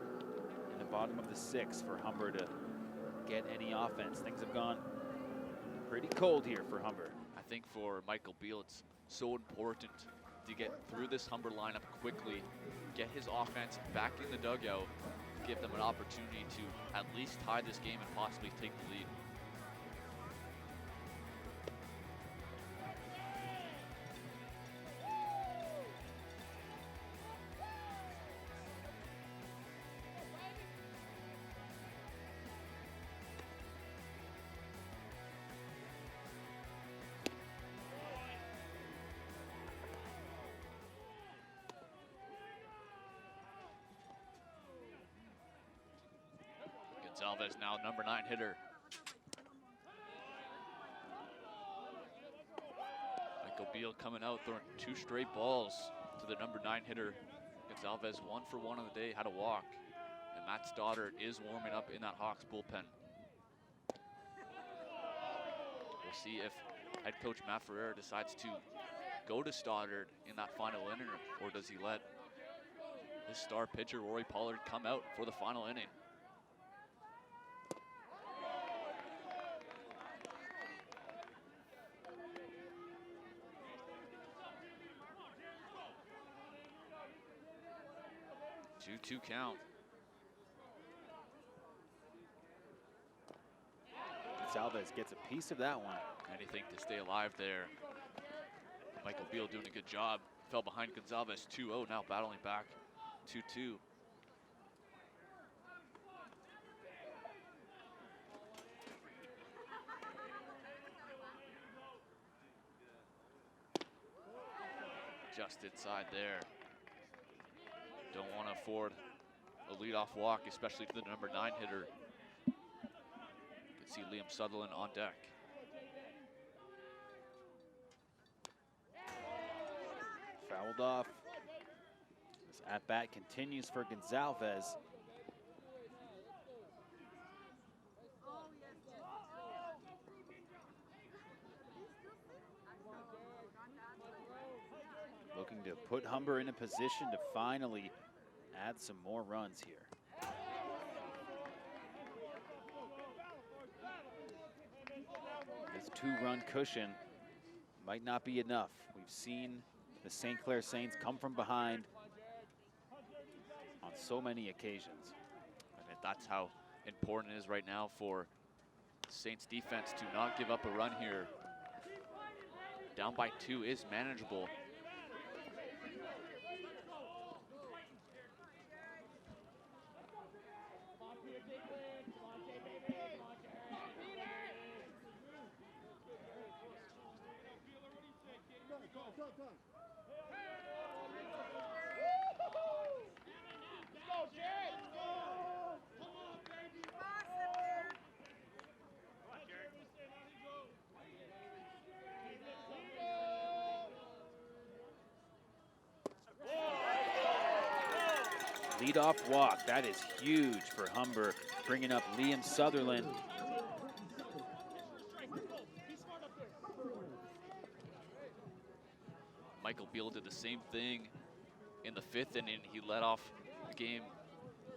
in the bottom of the 6th for Humber to get any offense. Things have gone pretty cold here for Humber. I think for Michael Beal, it's so important to get through this Humber lineup quickly, get his offense back in the dugout, give them an opportunity to at least tie this game and possibly take the lead. Gonzalez now number 9 hitter. Michael Beal coming out throwing 2 straight balls to the number 9 hitter. Gonzalez 1 for 1 on the day, had a walk. And Matt Stoddard is warming up in that Hawks bullpen. We'll see if head coach Matt Ferreira decides to go to Stoddard in that final inning, or does he let his star pitcher Rory Pollard come out for the final inning. 2-2 count. Gonzalez gets a piece of that one. Anything to stay alive there. Michael Beal doing a good job. Fell behind Gonzalez 2-0, now battling back 2-2. Just inside there. Don't want to afford a leadoff walk, especially to the number 9 hitter. You can see Liam Sutherland on deck. Fouled off. This at-bat continues for Gonzalez. Looking to put Humber in a position to finally add some more runs here. This 2-run cushion might not be enough. We've seen the St. Clair Saints come from behind on so many occasions. And that's how important it is right now for Saints defense to not give up a run here. Down by 2 is manageable. Leadoff walk, that is huge for Humber, bringing up Liam Sutherland. Michael Beal did the same thing in the 5th inning. He led off the game,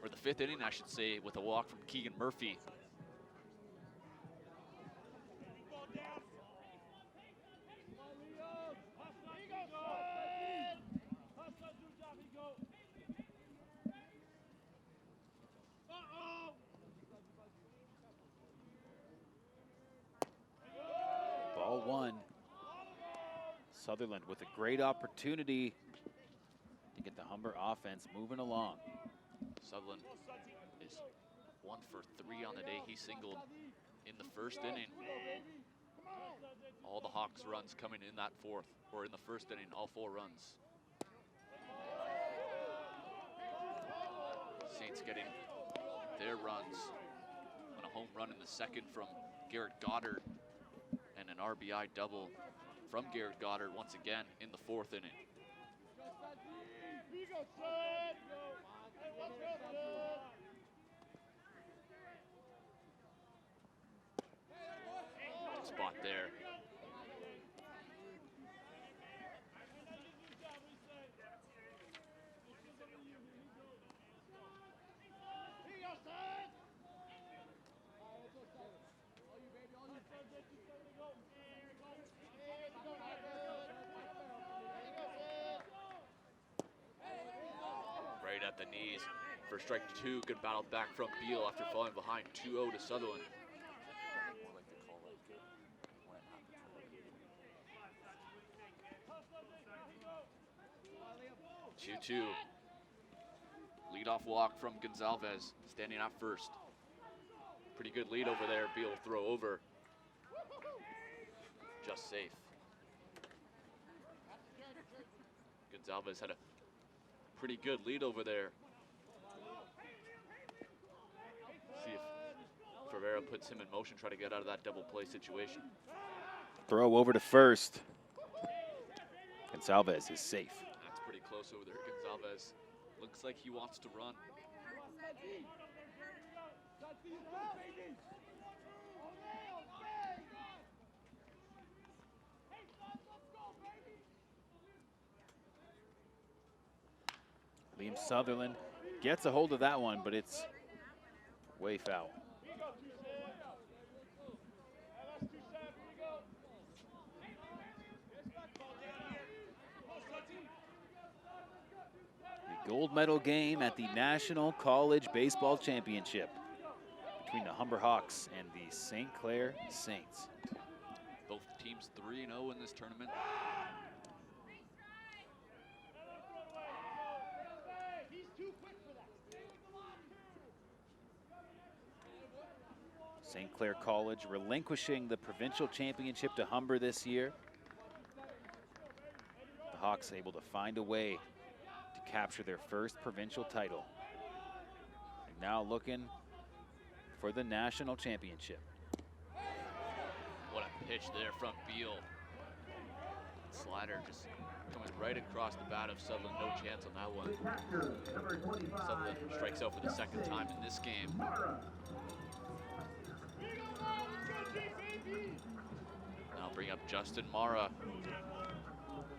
or the 5th inning, I should say, with a walk from Keegan Murphy. Ball 1. Sutherland with a great opportunity to get the Humber offense moving along. Sutherland is 1 for 3 on the day. He singled in the 1st inning. All the Hawks runs coming in that 4th, or in the 1st inning, all 4 runs. Saints getting their runs on a home run in the 2nd from Garrett Goddard, and an RBI double from Garrett Goddard once again in the 4th inning. Spot there. Right at the knees for strike 2. Good battle back from Beal after falling behind 2-0 to Sutherland. 2-2. Leadoff walk from Gonzalez, standing at first. Pretty good lead over there. Beal will throw over. Just safe. Gonzalez had a pretty good lead over there. See if Ferreira puts him in motion, try to get out of that double play situation. Throw over to first. Gonzalez is safe. That's pretty close over there. Gonzalez looks like he wants to run. Liam Sutherland gets a hold of that one, but it's way foul. The gold medal game at the National College Baseball Championship between the Humber Hawks and the St. Clair Saints. Both teams 3-0 in this tournament. St. Clair College relinquishing the provincial championship to Humber this year. The Hawks able to find a way to capture their first provincial title. And now looking for the national championship. What a pitch there from Beal. Slider just coming right across the bat of Sutherland. No chance on that one. Sutherland strikes out for the 2nd time in this game. Now bring up Justin Mara.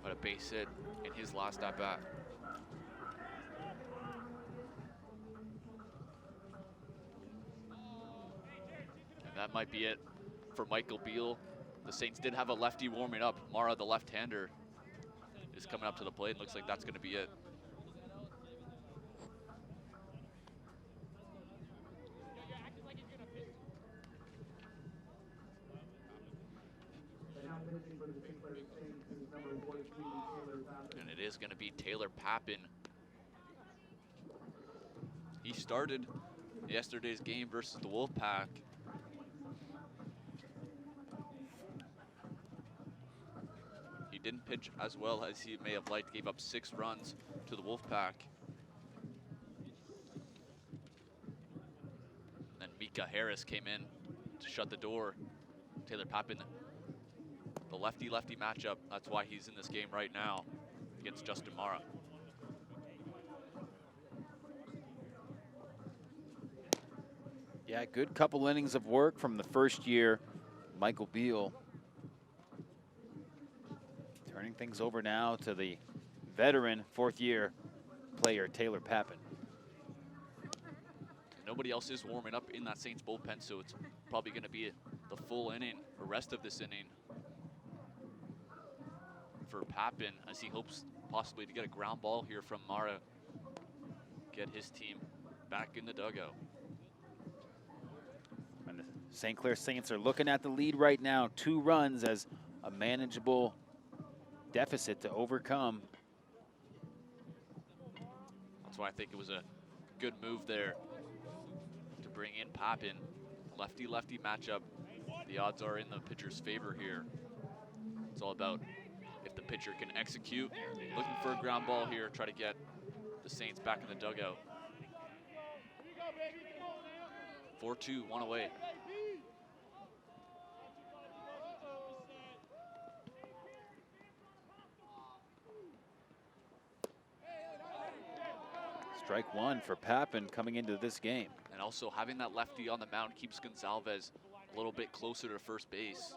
But a base hit in his last at bat. And that might be it for Michael Beal. The Saints did have a lefty warming up. Mara, the left-hander, is coming up to the plate, and looks like that's going to be it. for the St. Clair Saints is number 43, Taylor Papin. And it is going to be Taylor Papin. He started yesterday's game versus the Wolfpack. He didn't pitch as well as he may have liked, gave up 6 runs to the Wolfpack. Then Mika Harris came in to shut the door. Taylor Papin, the lefty-lefty matchup, that's why he's in this game right now against Justin Mara. Yeah, good couple innings of work from the first year, Michael Beal. Turning things over now to the veteran 4th year player, Taylor Papin. Nobody else is warming up in that Saints bullpen, so it's probably going to be the full inning, the rest of this inning for Papin, as he hopes possibly to get a ground ball here from Mara, get his team back in the dugout. And the St. Clair Saints are looking at the lead right now, 2 runs as a manageable deficit to overcome. That's why I think it was a good move there to bring in Papin. Lefty-lefty matchup. The odds are in the pitcher's favor here. It's all about if the pitcher can execute. Looking for a ground ball here, try to get the Saints back in the dugout. 4-2, 1 away. Strike 1 for Papin coming into this game. And also having that lefty on the mound keeps Gonzalez a little bit closer to first base.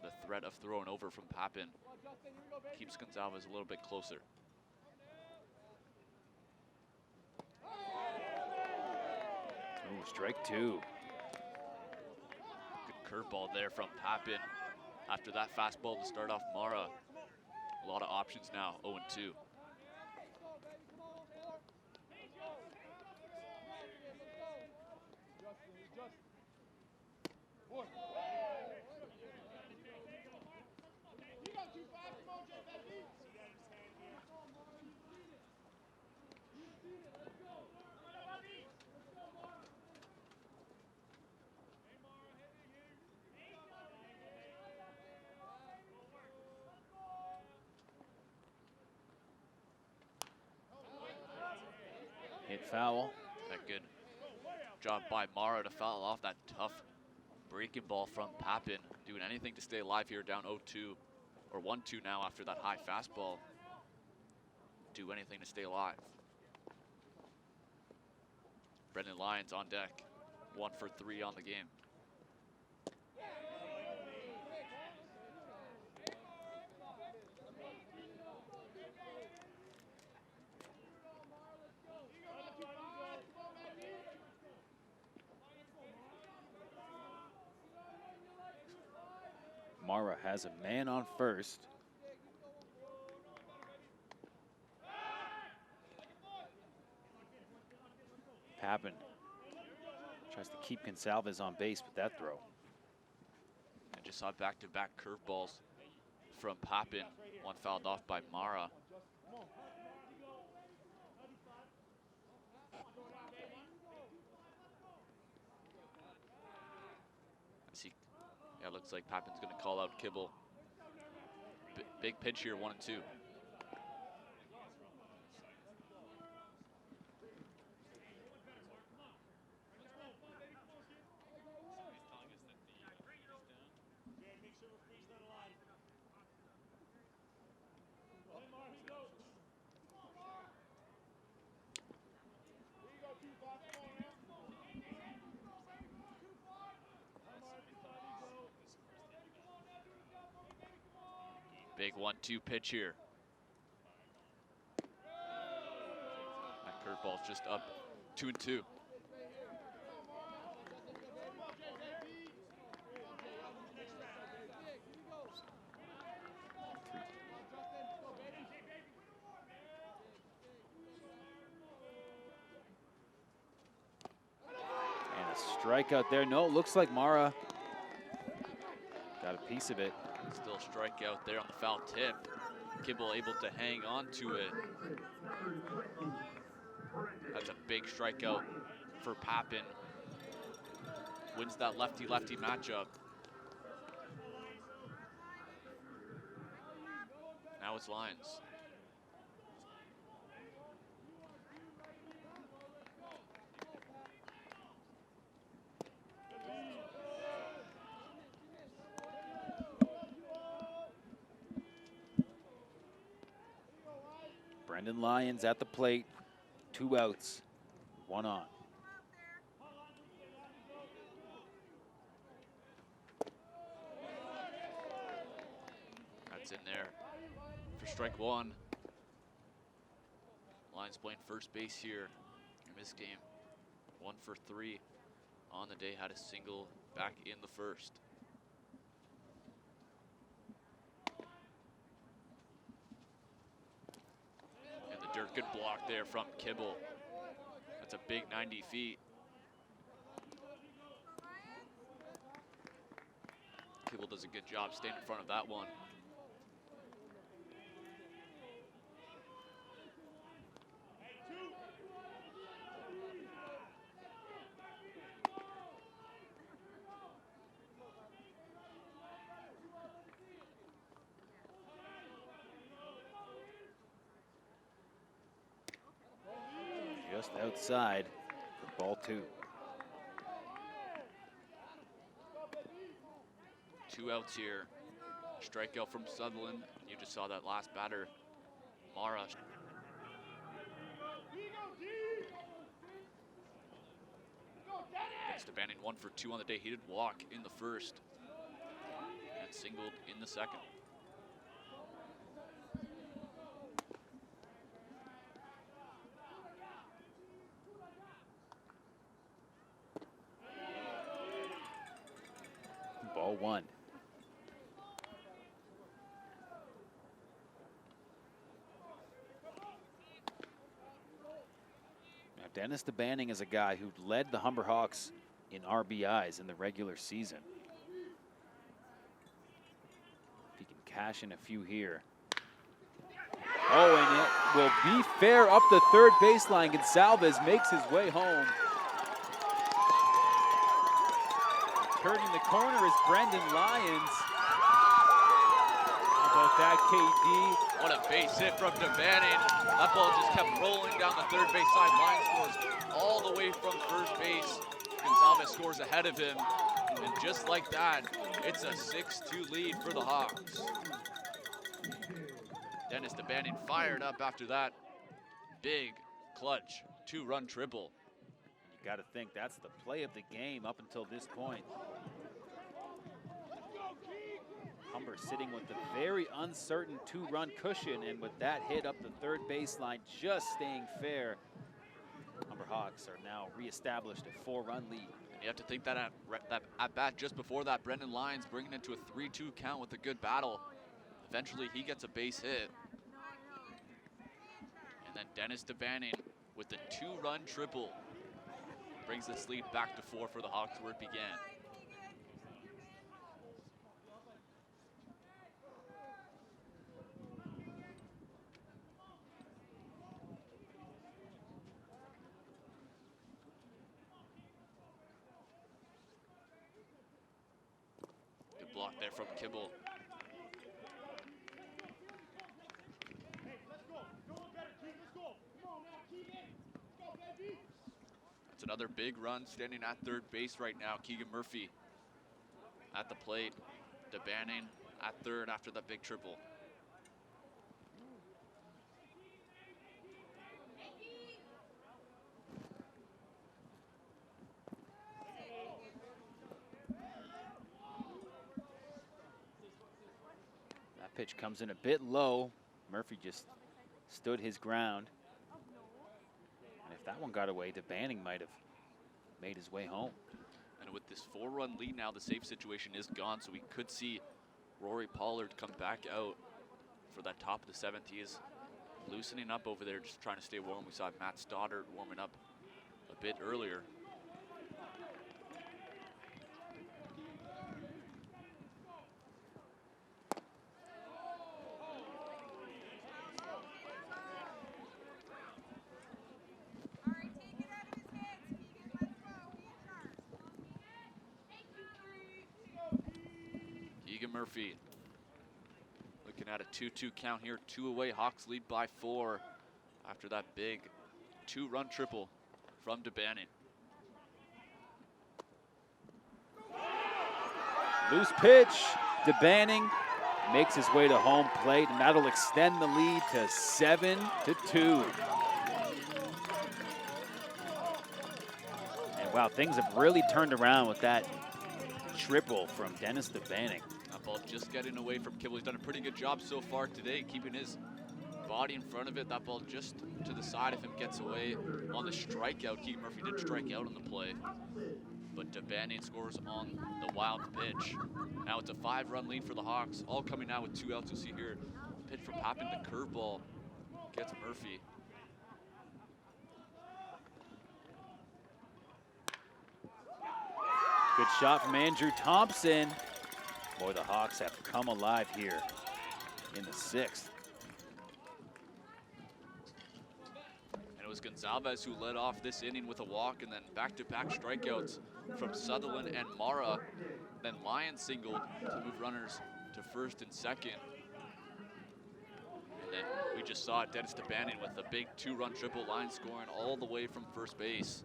The threat of throwing over from Papin keeps Gonzalez a little bit closer. Ooh, strike 2. Good curveball there from Papin. After that fastball to start off Mara. A lot of options now, 0-2. Hit foul. A good job by Mara to foul off that tough breaking ball from Papin. Doing anything to stay alive here, down 0-2, or 1-2 now after that high fastball. Do anything to stay alive. Brendan Lyons on deck, 1 for 3 on the game. Mara has a man on first. Papin tries to keep Gonzalez on base with that throw. I just saw back-to-back curveballs from Papin. One fouled off by Mara. Yeah, looks like Papin's going to call out Kibble. Big pitch here, 1-2. Big 1-2 pitch here. That curveball's just up 2-2. And a strikeout there. No, it looks like Mara got a piece of it. Still strikeout there on the foul tip. Kibble able to hang on to it. That's a big strikeout for Papin. Wins that lefty-lefty matchup. Now it's Lions. Brendan Lyons at the plate. 2 outs, 1 on. That's in there for strike 1. Lions playing first base here in this game. 1 for 3 on the day. Had a single back in the first. And the dirt, good block there from Kibble. That's a big 90 feet. Kibble does a good job staying in front of that one. Just outside for ball 2. 2 outs here. Strikeout from Sutherland. You just saw that last batter, Mara. Thanks to Banning, 1 for 2 on the day. He did walk in the first and singled in the second. Ball 1. Now Dennis DeBanning is a guy who led the Humber Hawks in RBIs in the regular season. If he can cash in a few here. Oh, and it will be fair up the third baseline. Gonsalves makes his way home. Turning the corner is Brendan Lyons. How about that, KD? What a base hit from DeBanning. That ball just kept rolling down the third base side. Lyons scores all the way from first base. Gonsalves scores ahead of him. And just like that, it's a 6-2 lead for the Hawks. Dennis DeBanning fired up after that big clutch 2-run triple. You got to think that's the play of the game up until this point. Humber sitting with a very uncertain 2-run cushion, and with that hit up the third baseline, just staying fair, Humber Hawks are now reestablished a 4-run lead. And you have to think that at bat just before that, Brendan Lyons bringing it to a 3-2 count with a good battle. Eventually, he gets a base hit. And then Dennis DeBanning with the 2-run triple brings this lead back to 4 for the Hawks where it began. Good block there from Kibble. It's another big run standing at third base right now. Keegan Murphy at the plate. DeBanning at third after that big triple. That pitch comes in a bit low. Murphy just stood his ground. And if that one got away, DeBanning might have made his way home. And with this 4-run lead now, the save situation is gone, so we could see Rory Pollard come back out for that top of the 7th. He is loosening up over there, just trying to stay warm. We saw Matt Stoddard warming up a bit earlier. Murphy. Looking at a 2-2 count here. 2 away. Hawks lead by 4 after that big 2-run triple from DeBannon. Loose pitch. DeBannon makes his way to home plate, and that'll extend the lead to 7-2. And wow, things have really turned around with that triple from Dennis DeBannon. That ball just getting away from Kibble. He's done a pretty good job so far today, keeping his body in front of it. That ball just to the side of him gets away on the strikeout. Keegan Murphy did strike out on the play, but DeBannon scores on the wild pitch. Now it's a 5-run lead for the Hawks, all coming out with 2 outs. You'll see here, pitch from Pappen, the curveball gets Murphy. Good shot from Andrew Thompson. Boy, the Hawks have come alive here in the 6th. And it was Gonzalez who led off this inning with a walk, and then back-to-back strikeouts from Sutherland and Mara. Then Lyons singled to move runners to first and second. And then we just saw Dennis DeBannon with a big 2-run triple, Lyons scoring all the way from first base.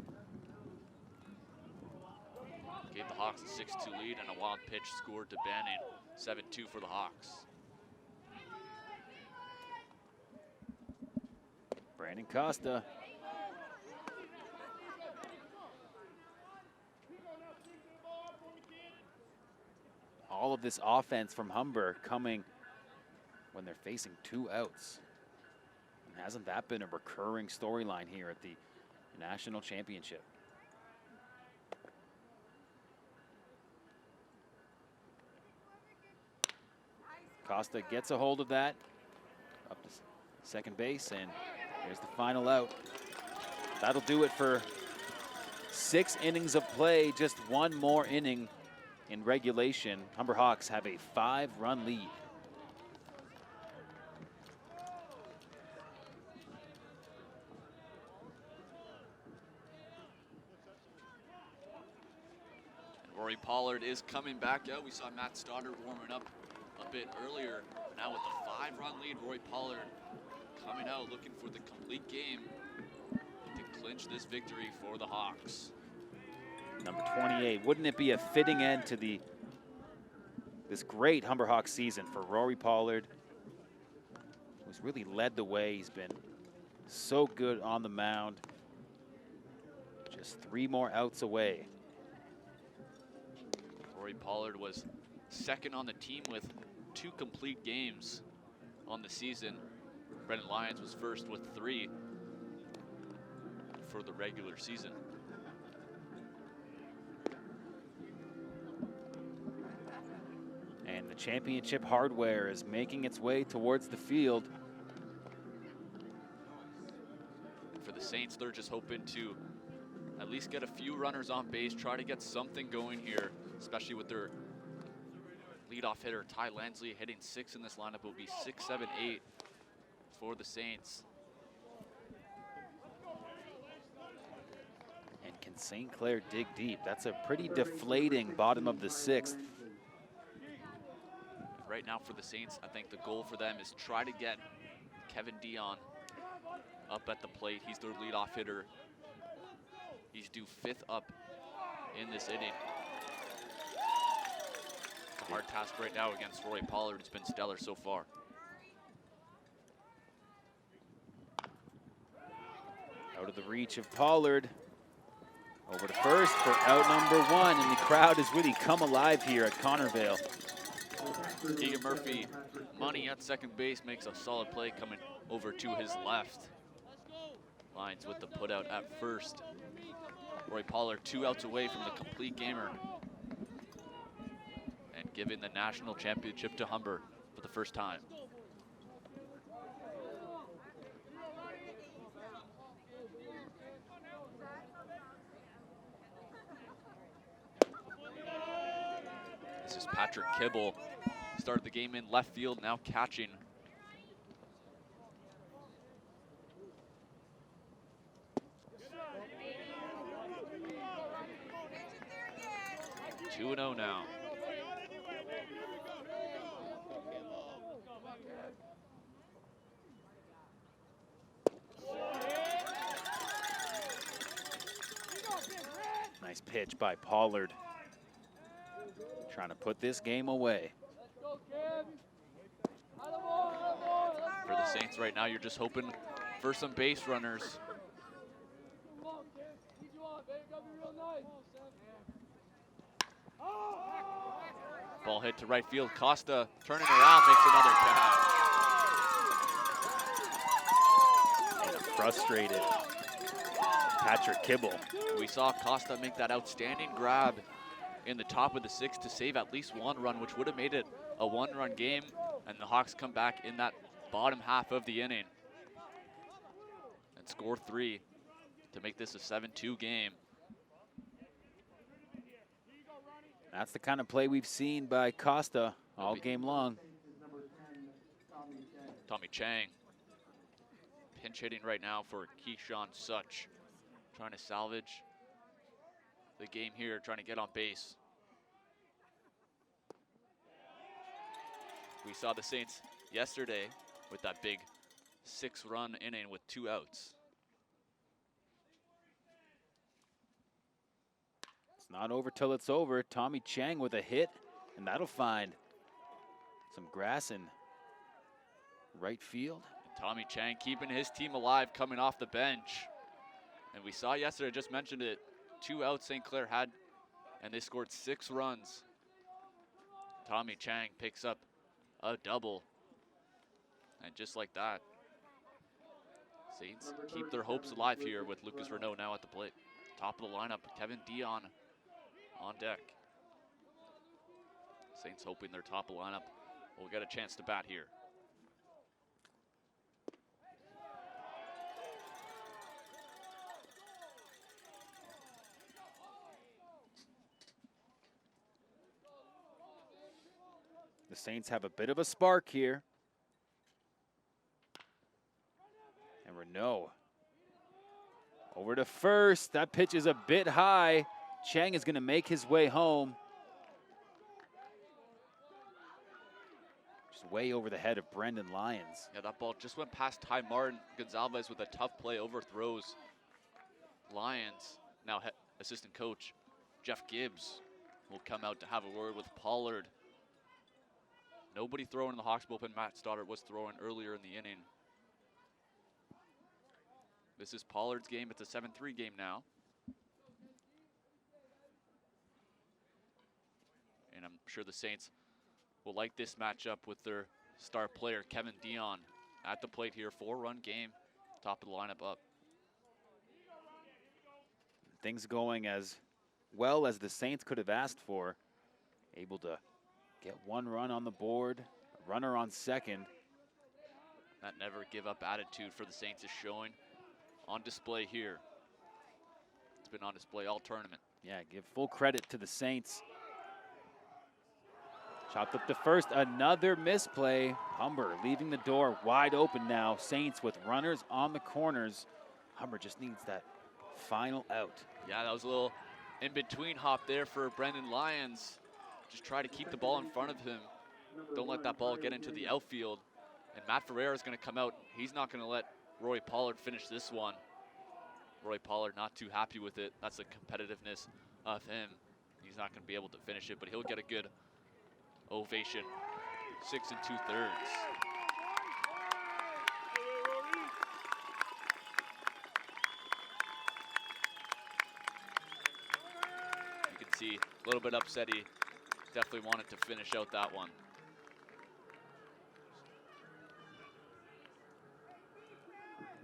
Gave the Hawks a 6-2 lead, and a wild pitch scored DeBannon. 7-2 for the Hawks. Brandon Costa. All of this offense from Humber coming when they're facing 2 outs. And hasn't that been a recurring storyline here at the National Championship? Costa gets a hold of that, up to second base, and here's the final out. That'll do it for 6 innings of play, just 1 more inning in regulation. Humber Hawks have a 5-run lead. Rory Pollard is coming back out. We saw Matt Stoddard warming up a bit earlier. Now with the 5-run lead, Rory Pollard coming out looking for the complete game to clinch this victory for the Hawks. Number 28. Wouldn't it be a fitting end to this great Humber Hawks season for Rory Pollard, who's really led the way. He's been so good on the mound. Just 3 more outs away. Rory Pollard was second on the team with 2 complete games on the season. Brendan Lyons was first with 3 for the regular season. And the championship hardware is making its way towards the field. For the Saints, they're just hoping to at least get a few runners on base, try to get something going here, especially with their leadoff hitter Ty Lansley hitting 6 in this lineup. It will be 6, 7, 8 for the Saints. And can St. Clair dig deep? That's a pretty deflating bottom of the 6th. Right now for the Saints, I think the goal for them is try to get Kevin Dion up at the plate. He's their leadoff hitter. He's due 5th up in this inning. It's a hard task right now against Rory Pollard. It's been stellar so far. Out of the reach of Pollard. Over to first for out number 1, and the crowd has really come alive here at Connervale. Keegan Murphy, money at second base, makes a solid play coming over to his left. Lyons with the putout at first. Rory Pollard 2 outs away from the complete gamer and giving the national championship to Humber for the first time. This is Patrick Kibble. Started the game in left field, now catching. Two 2-0 now. pitch by Pollard. Trying to put this game away. For the Saints right now, you're just hoping for some base runners. Ball hit to right field. Costa turning around, makes another catch. And a frustrated Patrick Kibble. We saw Costa make that outstanding grab in the top of the sixth to save at least one run, which would have made it a one-run game, and the Hawks come back in that bottom half of the inning and score 3 to make this a 7-2 game. That's the kind of play we've seen by Costa all game long. Tommy Chang pinch hitting right now for Keyshawn Such, trying to salvage the game here, trying to get on base. We saw the Saints yesterday with that big 6-run inning with 2 outs. It's not over till it's over. Tommy Chang with a hit, and that'll find some grass in right field. And Tommy Chang keeping his team alive coming off the bench. And we saw yesterday, I just mentioned it, 2 outs St. Clair had, and they scored 6 runs. Tommy Chang picks up a double. And just like that, Saints keep their hopes alive here with Lucas Renault now at the plate. Top of the lineup, Kevin Dion on deck. Saints hoping their top of the lineup will get a chance to bat here. The Saints have a bit of a spark here. And Renault over to first. That pitch is a bit high. Chang is going to make his way home. Just way over the head of Brendan Lyons. Yeah, that ball just went past Ty Martin. Gonzalez with a tough play overthrows Lyons. Now assistant coach Jeff Gibbs will come out to have a word with Pollard. Nobody throwing in the Hawks bullpen. Matt Stoddard was throwing earlier in the inning. This is Pollard's game. It's a 7-3 game now. And I'm sure the Saints will like this matchup with their star player, Kevin Dion, at the plate here. 4-run game, top of the lineup up. Things going as well as the Saints could have asked for. Able to get 1 run on the board, a runner on second. That never give up attitude for the Saints is showing on display here. It's been on display all tournament. Yeah, give full credit to the Saints. Chopped up to first, another misplay. Humber leaving the door wide open now. Saints with runners on the corners. Humber just needs that final out. Yeah, that was a little in-between hop there for Brendan Lyons. Just try to keep the ball in front of him. Don't let that ball get into the outfield. And Matt Ferreira is going to come out. He's not going to let Roy Pollard finish this one. Roy Pollard not too happy with it. That's the competitiveness of him. He's not going to be able to finish it, but he'll get a good ovation. 6 2/3. You can see a little bit upset. He definitely wanted to finish out that one.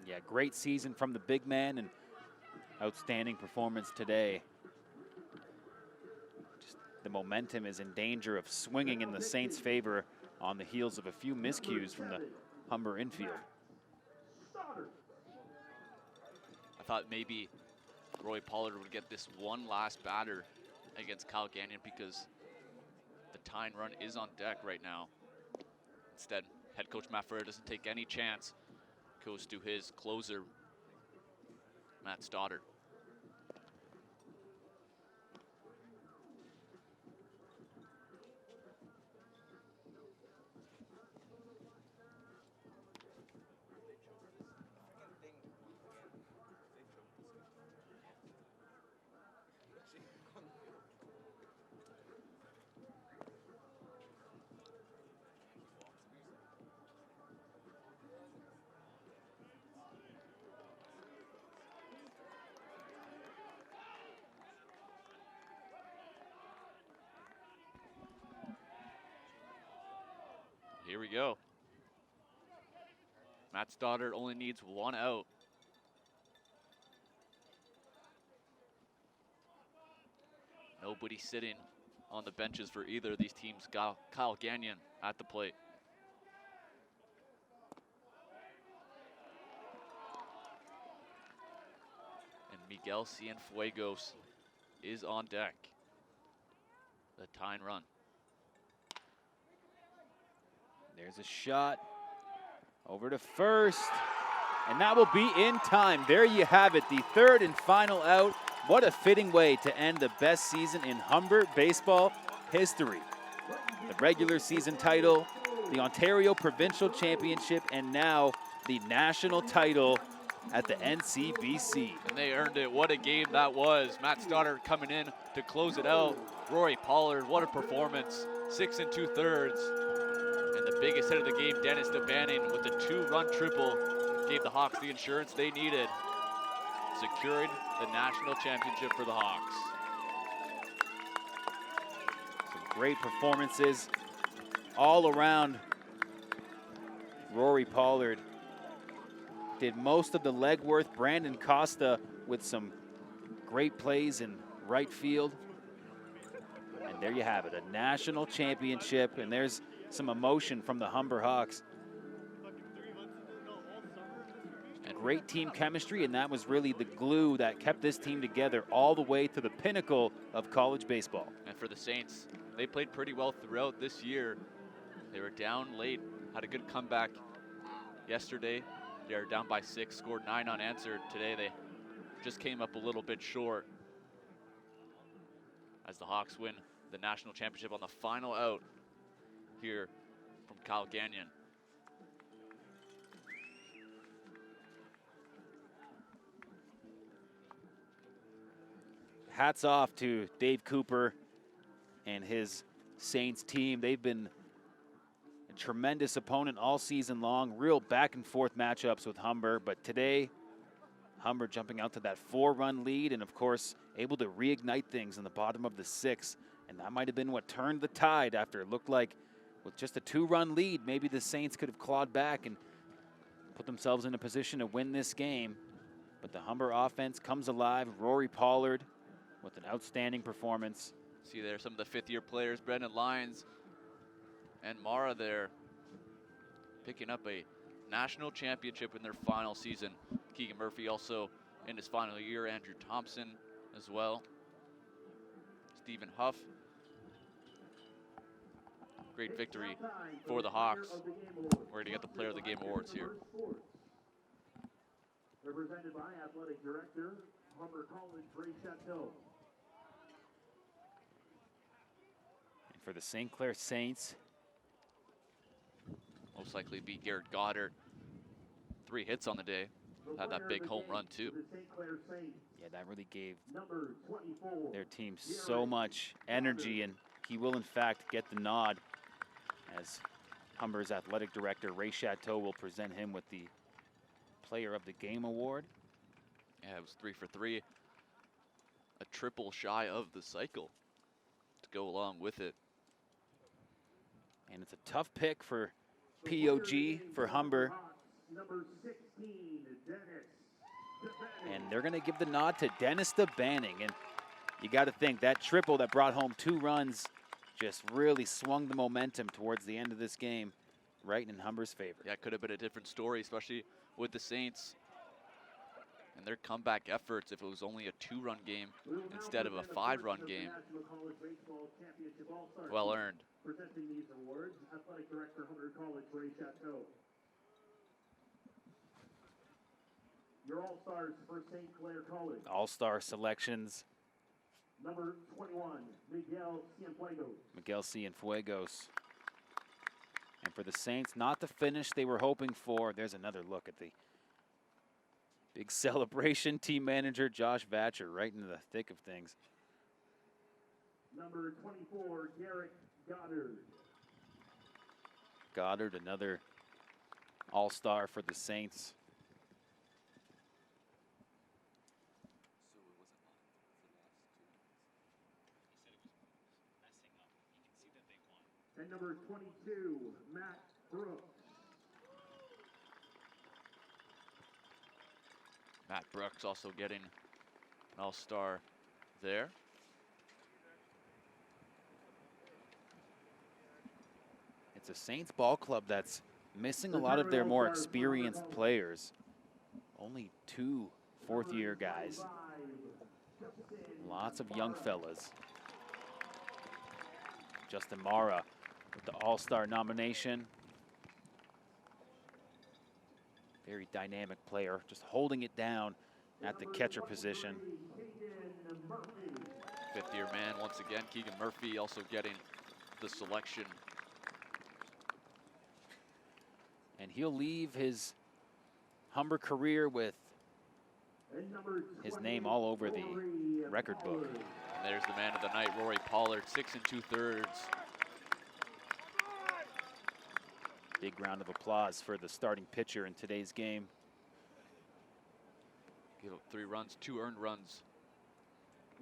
Yeah, great season from the big man and outstanding performance today. Just the momentum is in danger of swinging in the Saints' favor on the heels of a few miscues from the Humber infield. I thought maybe Roy Pollard would get this one last batter against Kyle Gagnon because the tying run is on deck right now. Instead, head coach Matt Ferreira doesn't take any chance. Goes to his closer, Matt Stoddard. here we go. Matt Stoddard only needs 1 out. Nobody sitting on the benches for either of these teams. Kyle Gagnon at the plate. And Miguel Cienfuegos is on deck. The tying run. There's a shot over to first, and that will be in time. There you have it, the third and final out. What a fitting way to end the best season in Humber baseball history. The regular season title, the Ontario Provincial Championship, and now the national title at the NCBC. And they earned it. What a game that was. Matt Stoddard coming in to close it out. Rory Pollard, what a performance. 6 2/3. And the biggest hit of the game, Dennis DeBanning with the 2-run triple, gave the Hawks the insurance they needed, securing the national championship for the Hawks. Some great performances all around. Rory Pollard did most of the legwork. Brandon Costa with some great plays in right field. And there you have it, a national championship, and there's some emotion from the Humber Hawks. And great team chemistry, and that was really the glue that kept this team together all the way to the pinnacle of college baseball. And for the Saints, they played pretty well throughout this year. They were down late, had a good comeback yesterday. They were down by 6, scored 9 unanswered. Today they just came up a little bit short as the Hawks win the national championship on the final out here from Kyle Gagnon. Hats off to Dave Cooper and his Saints team. They've been a tremendous opponent all season long. Real back and forth matchups with Humber, but today Humber jumping out to that 4-run lead, and of course able to reignite things in the bottom of the 6th. And that might have been what turned the tide after it looked like with just a 2-run lead, maybe the Saints could have clawed back and put themselves in a position to win this game. But the Humber offense comes alive. Rory Pollard with an outstanding performance. See there some of the 5th-year players, Brendan Lyons and Mara there, picking up a national championship in their final season. Keegan Murphy also in his final year, Andrew Thompson as well. Stephen Huff. Great victory for the Hawks. We're gonna get the Player of the Game awards here. Represented by Athletic Director, Humber College, Ray Chateau. And for the St. Clair Saints, Most likely be Garrett Goddard. 3 hits on the day. Had that big home run too. yeah, that really gave Number 24. their team so much energy, and he will in fact get the nod as Humber's athletic director Ray Chateau will present him with the Player of the Game award. Yeah, it was 3 for 3. A triple shy of the cycle to go along with it. And it's a tough pick for POG for Humber. Number 16, Dennis. And they're going to give the nod to Dennis DeBanning. And you got to think that triple that brought home 2 runs just really swung the momentum towards the end of this game right in Humber's favor. Yeah, it could have been a different story, especially with the Saints and their comeback efforts if it was only a 2-run game instead of a 5-run game. Well earned. Presenting these awards, Athletic Director, Humber College, Ray Chateau. Your All-Stars for St. Clair College. All-star selections. Number 21, Miguel Cienfuegos. Miguel Cienfuegos. And for the Saints, not the finish they were hoping for. There's another look at the big celebration. Team manager Josh Vatcher right into the thick of things. Number 24, Garrett Goddard. Goddard, another all-star for the Saints. And number 22, Matt Brooks. Matt Brooks also getting an all-star there. It's a Saints ball club that's missing a lot of their more experienced players. Only 2 fourth-year guys. Lots of young fellas. Justin Mara with the all-star nomination. Very dynamic player, just holding it down at the catcher position. Fifth-year man once again. Keegan Murphy also getting the selection. And he'll leave his Humber career with his name all over the record book. And there's the man of the night, Rory Pollard, 6 2/3. Big round of applause for the starting pitcher in today's game. Give up 3 runs, 2 earned runs.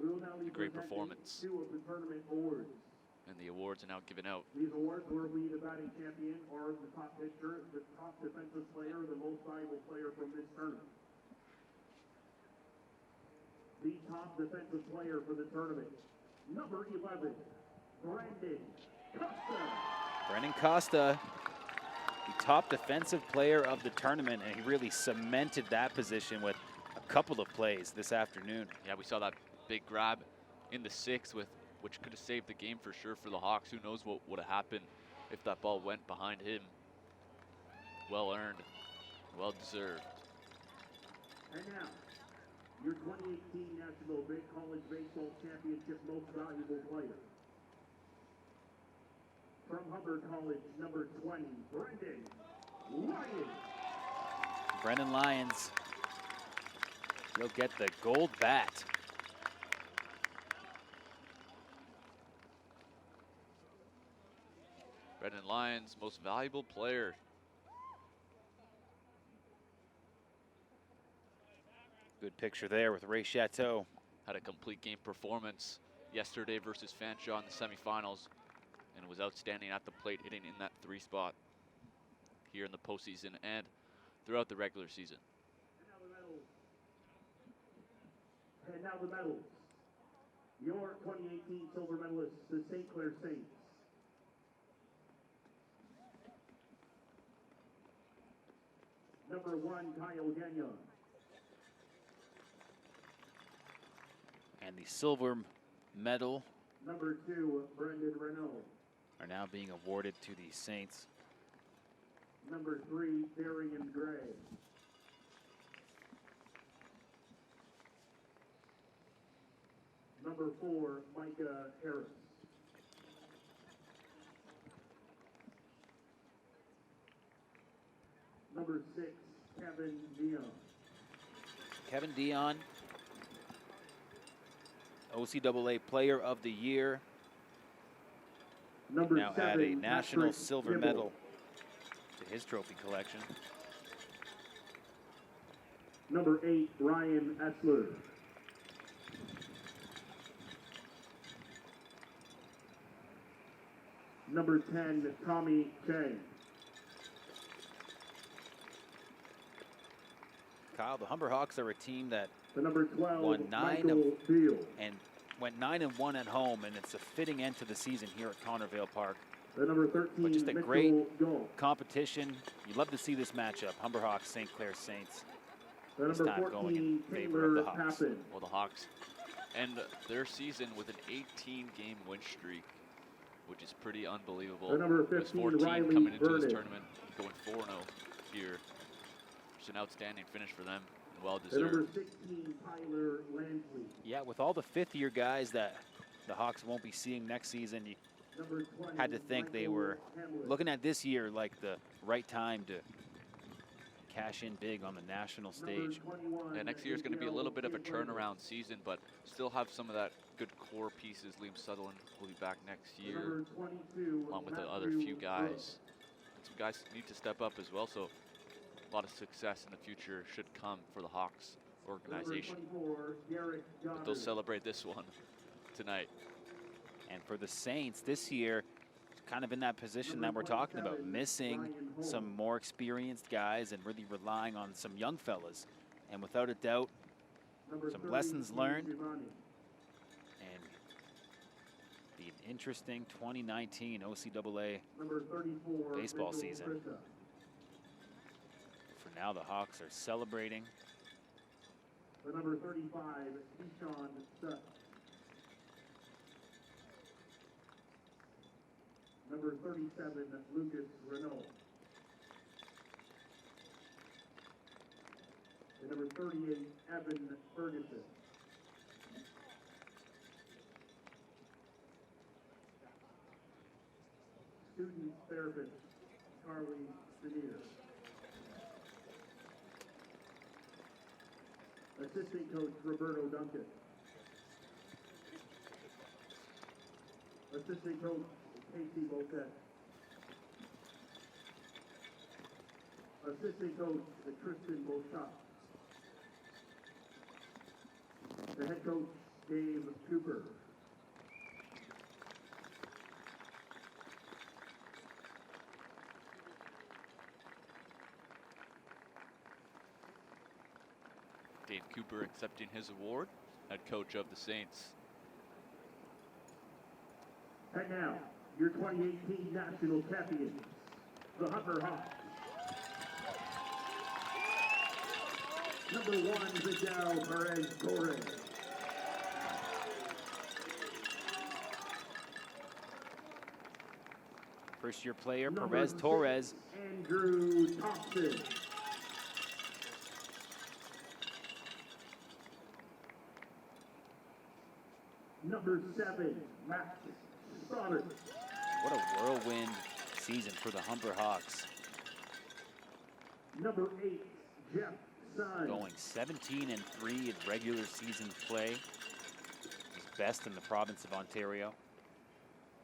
A great performance. 2 of the tournament awards. And the awards are now given out. These awards will be the batting champion or the top pitcher, the top defensive player, the most valuable player from this tournament. The top defensive player for the tournament, number 11, Brandon Costa. Brennan Costa, the top defensive player of the tournament, and he really cemented that position with a couple of plays this afternoon. Yeah, we saw that big grab in the 6th, which could have saved the game for sure for the Hawks. Who knows what would have happened if that ball went behind him. Well earned, well deserved. And now, your 2018 National College Baseball Championship Most Valuable Player. From Humber College, number 20, Brendan Lyons. Brendan Lyons, he'll get the gold bat. Brendan Lyons, most valuable player. Good picture there with Ray Chateau. Had a complete game performance yesterday versus Fanshawe in the semifinals, and was outstanding at the plate, hitting in that 3 spot here in the postseason and throughout the regular season. And now the medals. Your 2018 silver medalists, the St. Clair Saints. Number 1, Kyle Gagnon. And the silver medal Number 2, Brendan Renault. are now being awarded to the Saints. Number 3, Darian Gray. Number 4, Micah Harris. Number 6, Kevin Dion. Kevin Dion, OCAA Player of the Year, Number now 7, add a national Patrick silver Gibble. medal to his trophy collection. Number 8, Ryan Essler. Number 10, Tommy Chang. Kyle, the Humber Hawks are a team that The number 12, won 9 Michael Field. and went 9-1 at home, and it's a fitting end to the season here at Connervale Park. The number 13, But just a Mitchell great Gold. competition. You love to see this matchup, Humber Hawks, St. Clair Saints. The This number time going 14, in favor of Taylor the Hawks. Pappin. Well, the Hawks end their season with an 18-game win streak, which is pretty unbelievable. The number There's 15, 14 Riley coming into this Vernon. tournament, going 4-0 here. It's an outstanding finish for them, and well The number deserved. 16, Tyler Lansley. Yeah, with all the fifth-year guys that the Hawks won't be seeing next season, you Number 20, had to think they Michael were Hamlin. looking at this year like the right time to cash in big on the national stage. Number 21, Yeah, next year is going to be a little bit of a Miguel turnaround season, but still have some of that good core pieces. Liam Sutherland will be back next year, Number 22, along with the other Matthew few Brooks. guys. Some guys need to step up as well, so a lot of success in the future should come for the Hawks organization. Number 24, Derek But they'll Goddard. celebrate this one tonight. And for the Saints this year, kind of in that position that we're talking about, missing some more experienced guys and really relying on some young fellas. And without a doubt, some lessons learned and the interesting 2019 OCAA baseball season. For now, the Hawks are celebrating. The number 35, Keyshawn Sutton. Number 37, Lucas Renault. And number 38, Evan Ferguson. Student therapist, Carly Senior. Assistant coach, Roberto Duncan. Assistant coach, Casey Boquet. Assistant coach, Tristan Beauchamp. The head coach, Dave Cooper. Dave Cooper accepting his award, head coach of the Saints. And now, your 2018 national champions, the Humber Hawks. Number 1, Vidal Perez Torres. First-year player, Perez Torres. Andrew Thompson. Number 7, Max Stoddard. What a whirlwind season for the Humber Hawks. Number 8, Jeff Sun. Going 17-3 in regular season play. He's best in the province of Ontario.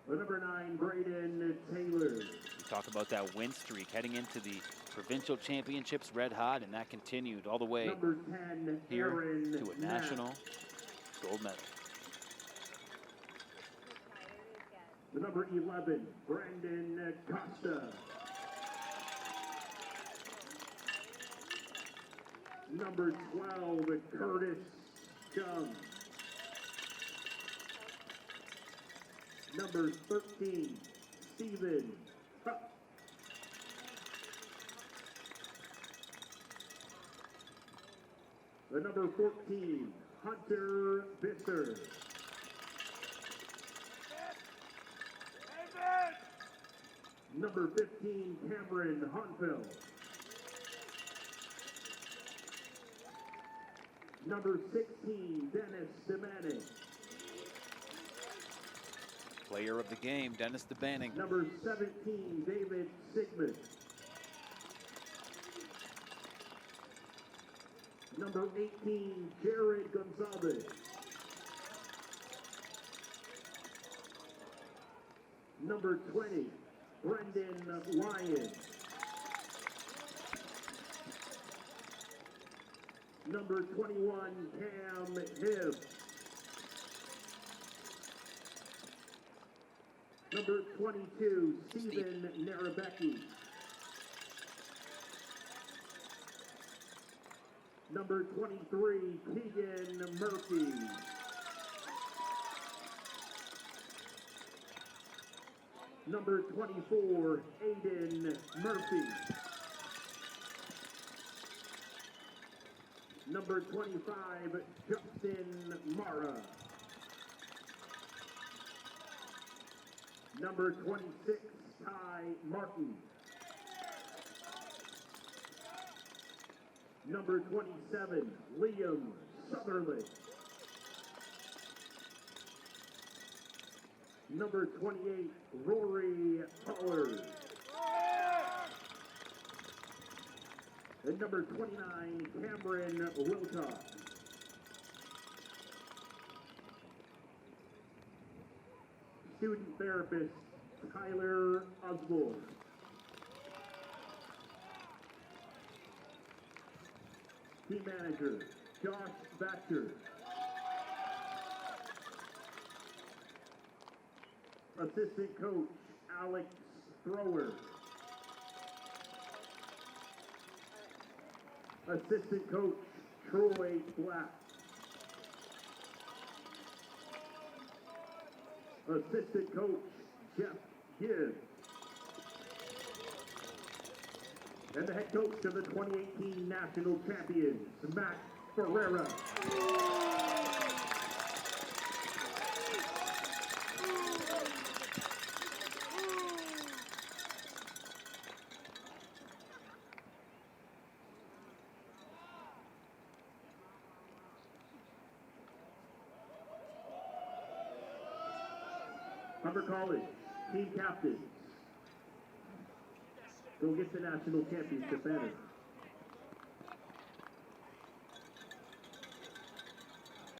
The number 9, Braden Taylor. We talk about that win streak heading into the provincial championships red hot, and that continued all the way Number 10, here Aaron to a national gold medal. The number 11, Brandon Costa. Number 12, Curtis Chung. Number 13, Stephen Huck. The number 14, Hunter Visser. Number 15, Cameron Hunfeld. Number 16, Dennis DeManning. Player of the game, Dennis DeBanning. Number 17, David Sigmund. Number 18, Jared Gonzalez. Number 20, Brendan Lyon. Number 21, Cam Hibb. Number 22, Stephen Narabecki. Number 23, Keegan Murphy. Number 24, Aiden Murphy. Number 25, Justin Mara. Number 26, Ty Martin. Number 27, Liam Sutherland. Number 28, Rory Pollard. And number 29, Cameron Wilcox. Student therapist, Tyler Osborne. Team manager, Josh Baxter. Assistant coach, Alex Thrower. Assistant coach, Troy Black. Assistant coach, Jeff Gibbs. And the head coach of the 2018 national champions, Matt Ferreira. Humber College, team captains. Go get the national championship banner.